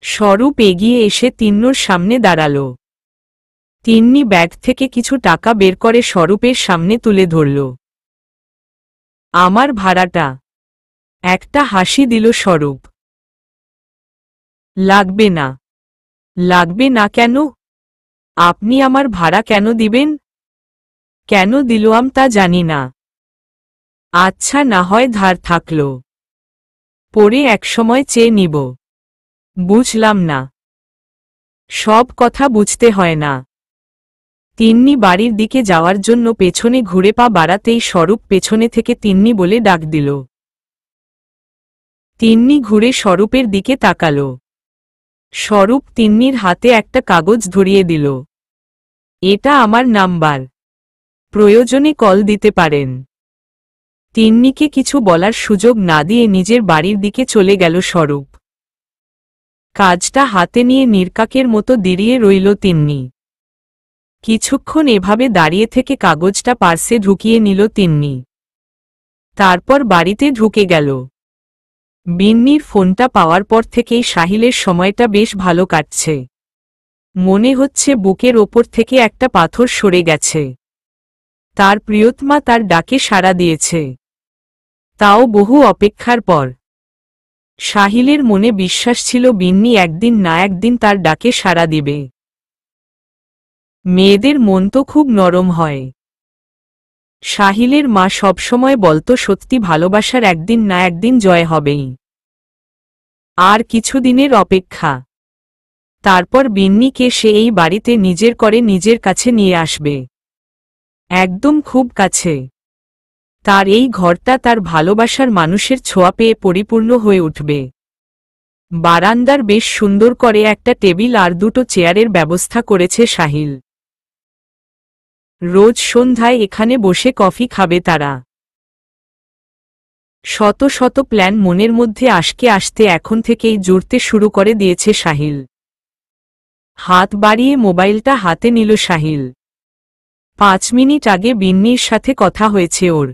স্বরূপ এগিয়ে এসে তিন্নির সামনে দাঁড়াল। তিন্নি ব্যাগ থেকে কিছু টাকা বের করে স্বরূপের সামনে তুলে ধরল। আমার ভাড়াটা। একটা হাসি দিল স্বরূপ। লাগবে না। লাগবে না কেন? আপনি আমার ভাড়া কেন দিবেন? কেন দিলাম তা জানি না। আচ্ছা, না হয় ধার থাকল, পরে একসময় চেয়ে নিব। বুঝলাম না। সব কথা বুঝতে হয় না। তিন্নি বাড়ির দিকে যাওয়ার জন্য পেছনে ঘুরে পা বাড়াতেই স্বরূপ পেছনে থেকে তিন্নি বলে ডাক দিল। তিন্নি ঘুরে স্বরূপের দিকে তাকাল। স্বরূপ তিন্নির হাতে একটা কাগজ ধরিয়ে দিল। এটা আমার নাম্বার, প্রয়োজনে কল দিতে পারেন। তিন্নিকে কিছু বলার সুযোগ না দিয়ে নিজের বাড়ির দিকে চলে গেল স্বরূপ। কাজটা হাতে নিয়ে নির্কাকের মতো দাঁড়িয়ে রইল তিন্নি। কিছুক্ষণ এভাবে দাঁড়িয়ে থেকে কাগজটা পার্সে ঢুকিয়ে নিল তিন্নি। তারপর বাড়িতে ঢুকে গেল। বিন্নির ফোনটা পাওয়ার পর থেকেই সাহিলের সময়টা বেশ ভালো কাটছে। মনে হচ্ছে বুকের ওপর থেকে একটা পাথর সরে গেছে। তার প্রিয়তমা তার ডাকে সাড়া দিয়েছে, তাও বহু অপেক্ষার পর। সাহিলের মনে বিশ্বাস ছিল বিন্নি একদিন না একদিন তার ডাকে সাড়া দিবে। মেয়েদের মন তো খুব নরম হয়। সাহিলের মা সবসময় বলতো সত্যি ভালোবাসার একদিন না একদিন জয় হবেই। আর কিছুদিনের অপেক্ষা, তারপর বিন্নিকে সে এই বাড়িতে নিজের করে নিজের কাছে নিয়ে আসবে। একদম খুব কাছে। তার এই ঘরটা তার ভালোবাসার মানুষের ছোঁয়া পেয়ে পরিপূর্ণ হয়ে উঠবে। বারান্দার বেশ সুন্দর করে একটা টেবিল আর দুটো চেয়ারের ব্যবস্থা করেছে সাহিল। রোজ সন্ধ্যায় এখানে বসে কফি খাবে তারা। শত শত প্ল্যান মনের মধ্যে আসতে আসতে এখন থেকেই জুড়তে শুরু করে দিয়েছে সাহিল। হাত বাড়িয়ে মোবাইলটা হাতে নিল সাহিল। 5 মিনিট আগে বিন্নির সাথে কথা হয়েছে ওর,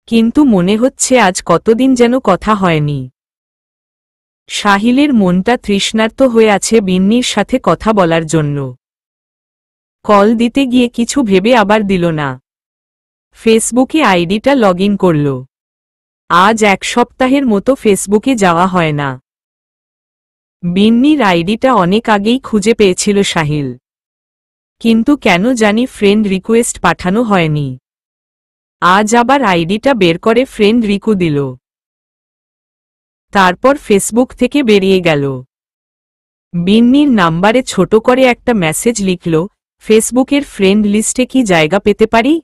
কিন্তু মনে হচ্ছে আজ কতদিন যেন কথা হয়নি। সাহিলের মনটা তৃষ্ণার্ত হয়ে আছে বিন্নির সাথে কথা বলার জন্য। কল দিতে গিয়ে কিছু ভেবে আবার দিল না। ফেসবুকে আইডিটা লগ ইন করল। আজ 1 সপ্তাহের মতো ফেসবুকে যাওয়া হয় না। বিন্নির আইডিটা অনেক আগেই খুঁজে পেয়েছিল সাহিল, কিন্তু কেন জানি ফ্রেন্ড রিকোয়েস্ট পাঠানো হয়নি। আজ আবার আইডিটা বের করে ফ্রেন্ড রিকু দিল। তারপর ফেসবুক থেকে বেরিয়ে গেল। বিন্নির নাম্বারে ছোট করে একটা মেসেজ লিখল, ফেসবুকের ফ্রেন্ড লিস্টে কি জায়গা পেতে পারি?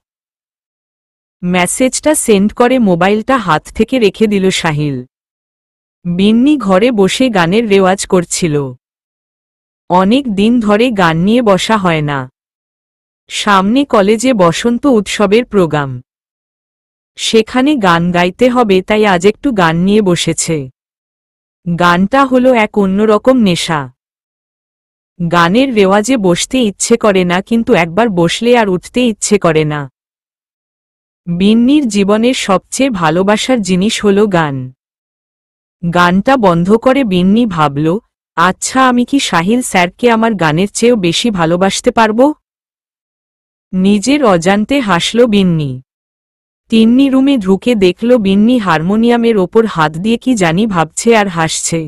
মেসেজটা সেন্ড করে মোবাইলটা হাত থেকে রেখে দিল সাহিল। বিন্নি ঘরে বসে গানের রেওয়াজ করছিল। অনেক দিন ধরে গান নিয়ে বসা হয় না। সামনে কলেজে বসন্ত উৎসবের প্রোগ্রাম, সেখানে গান গাইতে হবে, তাই আজ একটু গান নিয়ে বসেছে। গানটা হলো এক অন্যরকম নেশা। গানের রেওয়াজে বসতে ইচ্ছে করে না, কিন্তু একবার বসলে আর উঠতে ইচ্ছে করে না। বিন্নির জীবনের সবচেয়ে ভালোবাসার জিনিস হলো গান। গানটা বন্ধ করে বিন্নি ভাবল, আচ্ছা আমি কি সাহিল স্যারকে আমার গানের চেয়েও বেশি ভালোবাসতে পারব? নিজের অজান্তে হাসল বিন্নি। তিন্নি রুমে ঢুকে দেখল বিন্নি হারমোনিয়ামের ওপর হাত দিয়ে কি জানি ভাবছে আর হাসছে।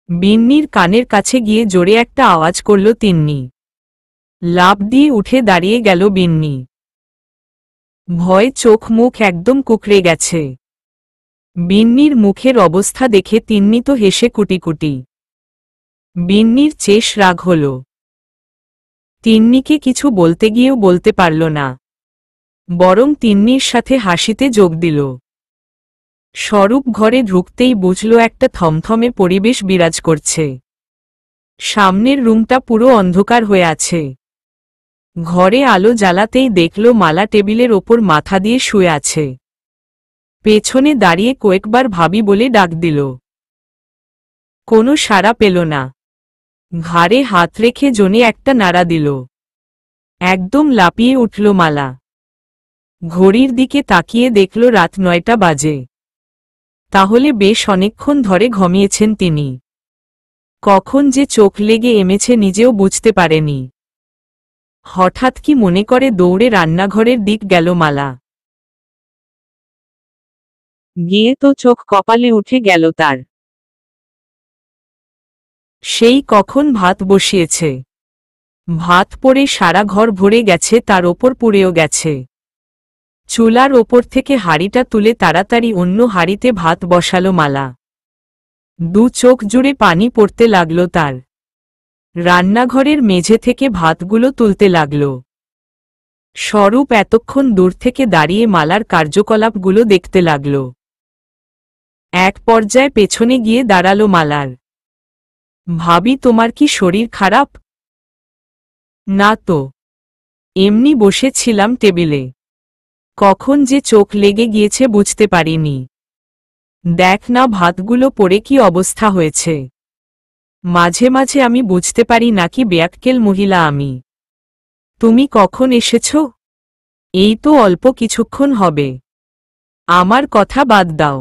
বিন্নির কানের কাছে গিয়ে জোরে একটা আওয়াজ করল তিন্নি। লাফ দিয়ে উঠে দাঁড়িয়ে গেল বিন্নি। ভয় চোখ মুখ একদম কুকড়ে গেছে। বিন্নির মুখের অবস্থা দেখে তিন্নি তো হেসে কুটি কুটি। বিন্নির চেশ রাগ হল। তিন্নিকে কিছু বলতে গিয়েও বলতে পারল না, বরং তিন্নির সাথে হাসিতে যোগ দিল। স্বরূপ ঘরে ঢুকতেই বুঝল একটা থমথমে পরিবেশ বিরাজ করছে। সামনের রুমটা পুরো অন্ধকার হয়ে আছে। ঘরে আলো জ্বালাতেই দেখল মালা টেবিলের ওপর মাথা দিয়ে শুয়ে আছে। পেছনে দাঁড়িয়ে কয়েকবার ভাবি বলে ডাক দিল, কোনো সাড়া পেল না। ঘাড়ে হাত রেখে জনে একটা নাড়া দিল। একদম লাপিয়ে উঠল মালা। ঘড়ির দিকে তাকিয়ে দেখল রাত 9টা বাজে। তাহলে বেশ অনেকক্ষণ ধরে ঘুমিয়েছেন তিনি। কখন যে চোখ লেগে এমেছে নিজেও বুঝতে পারেনি। হঠাৎ কি মনে করে দৌড়ে রান্নাঘরের দিক গেল মালা। গিয়ে তো চোখ কপালে উঠে গেল তার। সেই কখন ভাত বসিয়েছে। ভাত পড়ে সারা ঘর ভরে গেছে, তার ওপর পুড়েও গেছে। চুলার ওপর থেকে হাঁড়িটা তুলে তাড়াতাড়ি অন্য হাঁড়িতে ভাত বসালো মালা। দু চোখ জুড়ে পানি পড়তে লাগল তার। রান্নাঘরের মেঝে থেকে ভাতগুলো তুলতে লাগল। স্বরূপ এতক্ষণ দূর থেকে দাঁড়িয়ে মালার কার্যকলাপগুলো দেখতে লাগল। এক পর্যায়ে পেছনে গিয়ে দাঁড়ালো মালার। ভাবি, তোমার কি শরীর খারাপ? না তো, এমনি বসেছিলাম টেবিলে। কখন যে চোখ লেগে গিয়েছে বুঝতে পারিনি। দেখ না ভাতগুলো পড়ে কি অবস্থা হয়েছে। মাঝে মাঝে আমি বুঝতে পারি নাকি বেয়াক্কেল মহিলা আমি। তুমি কখন এসেছ? এই তো অল্প কিছুক্ষণ হবে। আমার কথা বাদ দাও,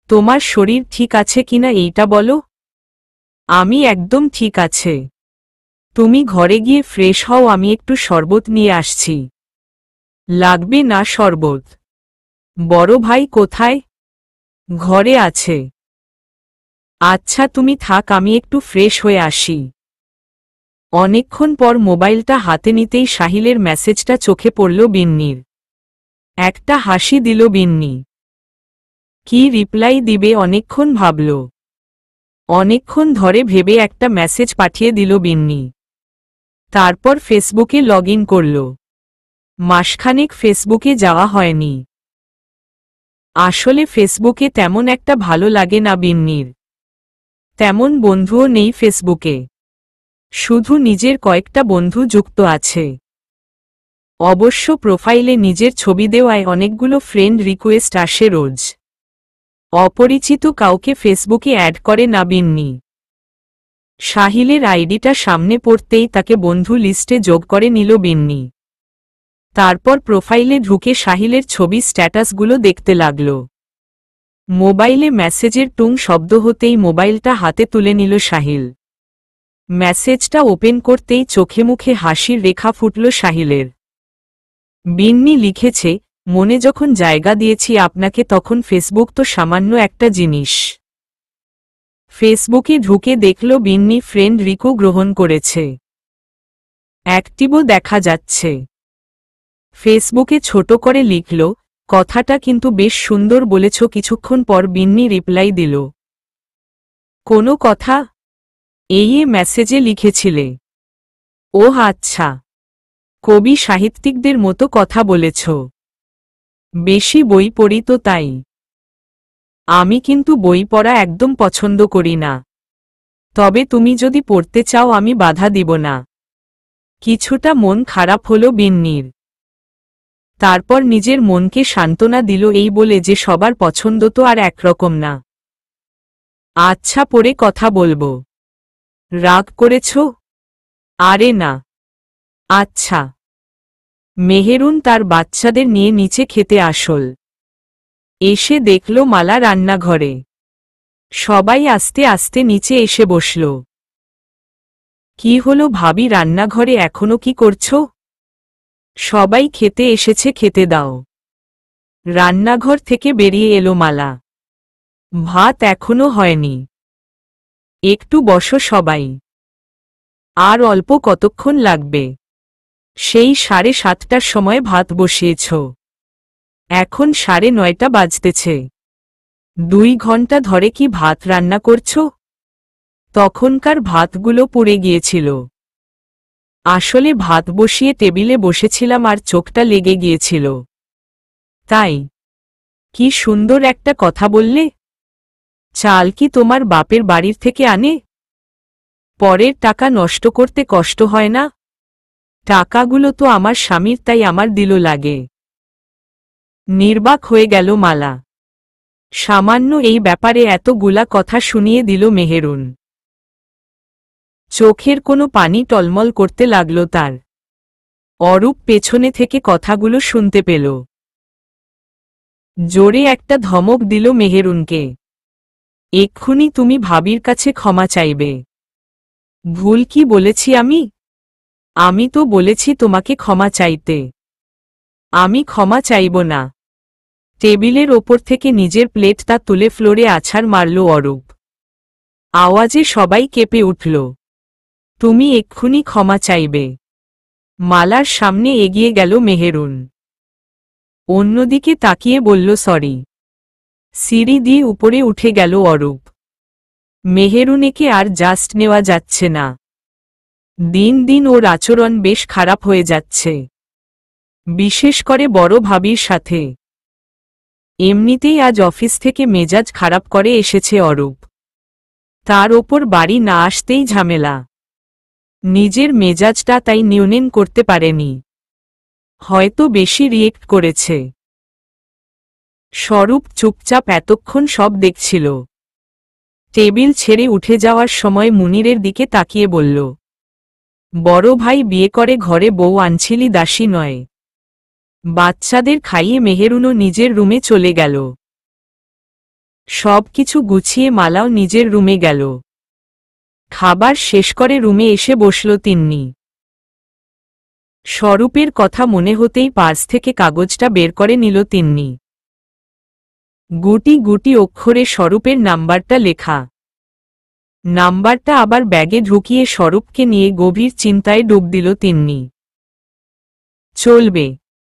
তোমার শরীর ঠিক আছে কিনা এইটা বলো। আমি একদম ঠিক আছে। তুমি ঘরে গিয়ে ফ্রেশ হও, আমি একটু শরবত নিয়ে আসছি। লাগবে না শরবত? বড় ভাই কোথায়? ঘরে আছে। আচ্ছা তুমি থাক, আমি একটু ফ্রেশ হয়ে আসি। অনেকক্ষণ পর মোবাইলটা হাতে নিতেই সাহিলের মেসেজটা চোখে পড়ল বিন্নির। একটা হাসি দিল বিন্নি। কি রিপ্লাই দিবে অনেকক্ষণ ভাবল। অনেকক্ষণ ধরে ভেবে একটা মেসেজ পাঠিয়ে দিল বিন্নি। তারপর ফেসবুকে লগ ইন করল। মাসখানেক ফেসবুকে যাওয়া হয়নি। আসলে ফেসবুকে তেমন একটা ভালো লাগে না বিন্নির। তেমন বন্ধুও নেই ফেসবুকে। শুধু নিজের কয়েকটা বন্ধু যুক্ত আছে। অবশ্য প্রোফাইলে নিজের ছবি দেওয়ায় অনেকগুলো ফ্রেন্ড রিকোয়েস্ট আসে রোজ। অপরিচিত কাউকে ফেসবুকে অ্যাড করে না বিন্নি। সাহিলের আইডিটা সামনে পড়তেই তাকে বন্ধু লিস্টে যোগ করে নিল বিন্নি। তারপর প্রোফাইলে ঢুকে সাহিলের ছবি স্ট্যাটাসগুলো দেখতে লাগল। মোবাইলে মেসেজের টুং শব্দ হতেই মোবাইলটা হাতে তুলে নিল সাহিল। মেসেজটা ওপেন করতেই চোখে মুখে হাসির রেখা ফুটল সাহিলের। বিন্নি লিখেছে, মনে যখন জায়গা দিয়েছি আপনাকে তখন ফেসবুক তো সামান্য একটা জিনিস। ফেসবুকে ঢুকে দেখল বিন্নি ফ্রেন্ড রিকো গ্রহণ করেছে। অ্যাক্টিভও দেখা যাচ্ছে। ফেসবুকে ছোট করে লিখল, কথাটা কিন্তু বেশ সুন্দর বলেছ। কিছুক্ষণ পর বিন্নি রিপ্লাই দিল, কোনো কথা? এই মেসেজে লিখেছিলে? ওহ আচ্ছা, কবি সাহিত্যিকদের মতো কথা বলেছ। বেশি বই পড়ি তো তাই। আমি কিন্তু বই পড়া একদম পছন্দ করি না। তবে তুমি যদি পড়তে চাও আমি বাধা দিব না। কিছুটা মন খারাপ হলো বিন্নির। তারপর নিজের মনকে সান্ত্বনা দিল এই বলে যে সবার পছন্দ তো আর একরকম না। আচ্ছা পরে কথা বলবো। রাগ করেছ? আরে না। আচ্ছা। মেহেরুন তার বাচ্চাদের নিয়ে নিচে খেতে আসল। এসে দেখল মালা রান্নাঘরে। সবাই আস্তে আস্তে নিচে এসে বসল। কি হলো ভাবি, রান্নাঘরে এখনো কি করছো? সবাই খেতে এসেছে, খেতে দাও। রান্নাঘর থেকে বেরিয়ে এলো মালা। ভাত এখনো হয়নি। একটু বসো সবাই। আর অল্প কতক্ষণ লাগবে? সেই 7:30টার সময় ভাত বসিয়েছ। এখন 9:30 বাজতেছে। 2 ঘন্টা ধরে কি ভাত রান্না করছো? তখনকার ভাতগুলো পুড়ে গিয়েছিল। আসলে ভাত বসিয়ে টেবিলে বসেছিলাম আর চোখটা লেগে গিয়েছিল। তাই। কি সুন্দর একটা কথা বললে। চাল কি তোমার বাপের বাড়ির থেকে আনে? পরের টাকা নষ্ট করতে কষ্ট হয় না? টাকাগুলো তো আমার স্বামীর, তাই আমার দিল লাগে। নির্বাক হয়ে গেল মালা। সামান্য এই ব্যাপারে এতগুলা কথা শুনিয়ে দিল মেহেরুন। চোখের কোনো পানি টলমল করতে লাগল তার। অরূপ পেছনে থেকে কথাগুলো শুনতে পেল। জোরে একটা ধমক দিল মেহেরুনকে। এক্ষুনি তুমি ভাবির কাছে ক্ষমা চাইবে। ভুল কি বলেছি আমি? আমি তো বলেছি তোমাকে ক্ষমা চাইতে। আমি ক্ষমা চাইব না। টেবিলের ওপর থেকে নিজের প্লেটটা তুলে ফ্লোরে আছাড় মারল অরূপ। আওয়াজে সবাই কেঁপে উঠল। তুমি এক্ষুনি ক্ষমা চাইবে। মালার সামনে এগিয়ে গেল মেহেরুন। অন্যদিকে তাকিয়ে বলল সরি। সিঁড়ি দিয়ে উপরে উঠে গেল অরূপ। মেহেরুনেকে আর জাস্ট নেওয়া যাচ্ছে না। দিন দিন ওর আচরণ বেশ খারাপ হয়ে যাচ্ছে, বিশেষ করে বড় ভাবির সাথে। এমনিতেই আজ অফিস থেকে মেজাজ খারাপ করে এসেছে অরূপ। তার ওপর বাড়ি না আসতেই ঝামেলা। নিজের মেজাজটা তাই নিয়ন্ত্রণ করতে পারেনি। হয়তো বেশি রিয়েক্ট করেছে। স্বরূপ চুপচাপ এতক্ষণ সব দেখছিল। টেবিল ছেড়ে উঠে যাওয়ার সময় মুনিরের দিকে তাকিয়ে বলল, বড় ভাই বিয়ে করে ঘরে বউ আনছিলি, দাসী নয়। বাচ্চাদের খাইয়ে মেহেরুনও নিজের রুমে চলে গেল। সব কিছু গুছিয়ে মালাও নিজের রুমে গেল। খাবার শেষ করে রুমে এসে বসল তিন্নি। স্বরূপের কথা মনে হতেই পার্স থেকে কাগজটা বের করে নিল তিন্নি। গুটি গুটি অক্ষরে স্বরূপের নাম্বারটা লেখা। নাম্বারটা আবার ব্যাগে ঢুকিয়ে স্বরূপকে নিয়ে গভীর চিন্তায় ডুব দিল তিন্নি। চলবে।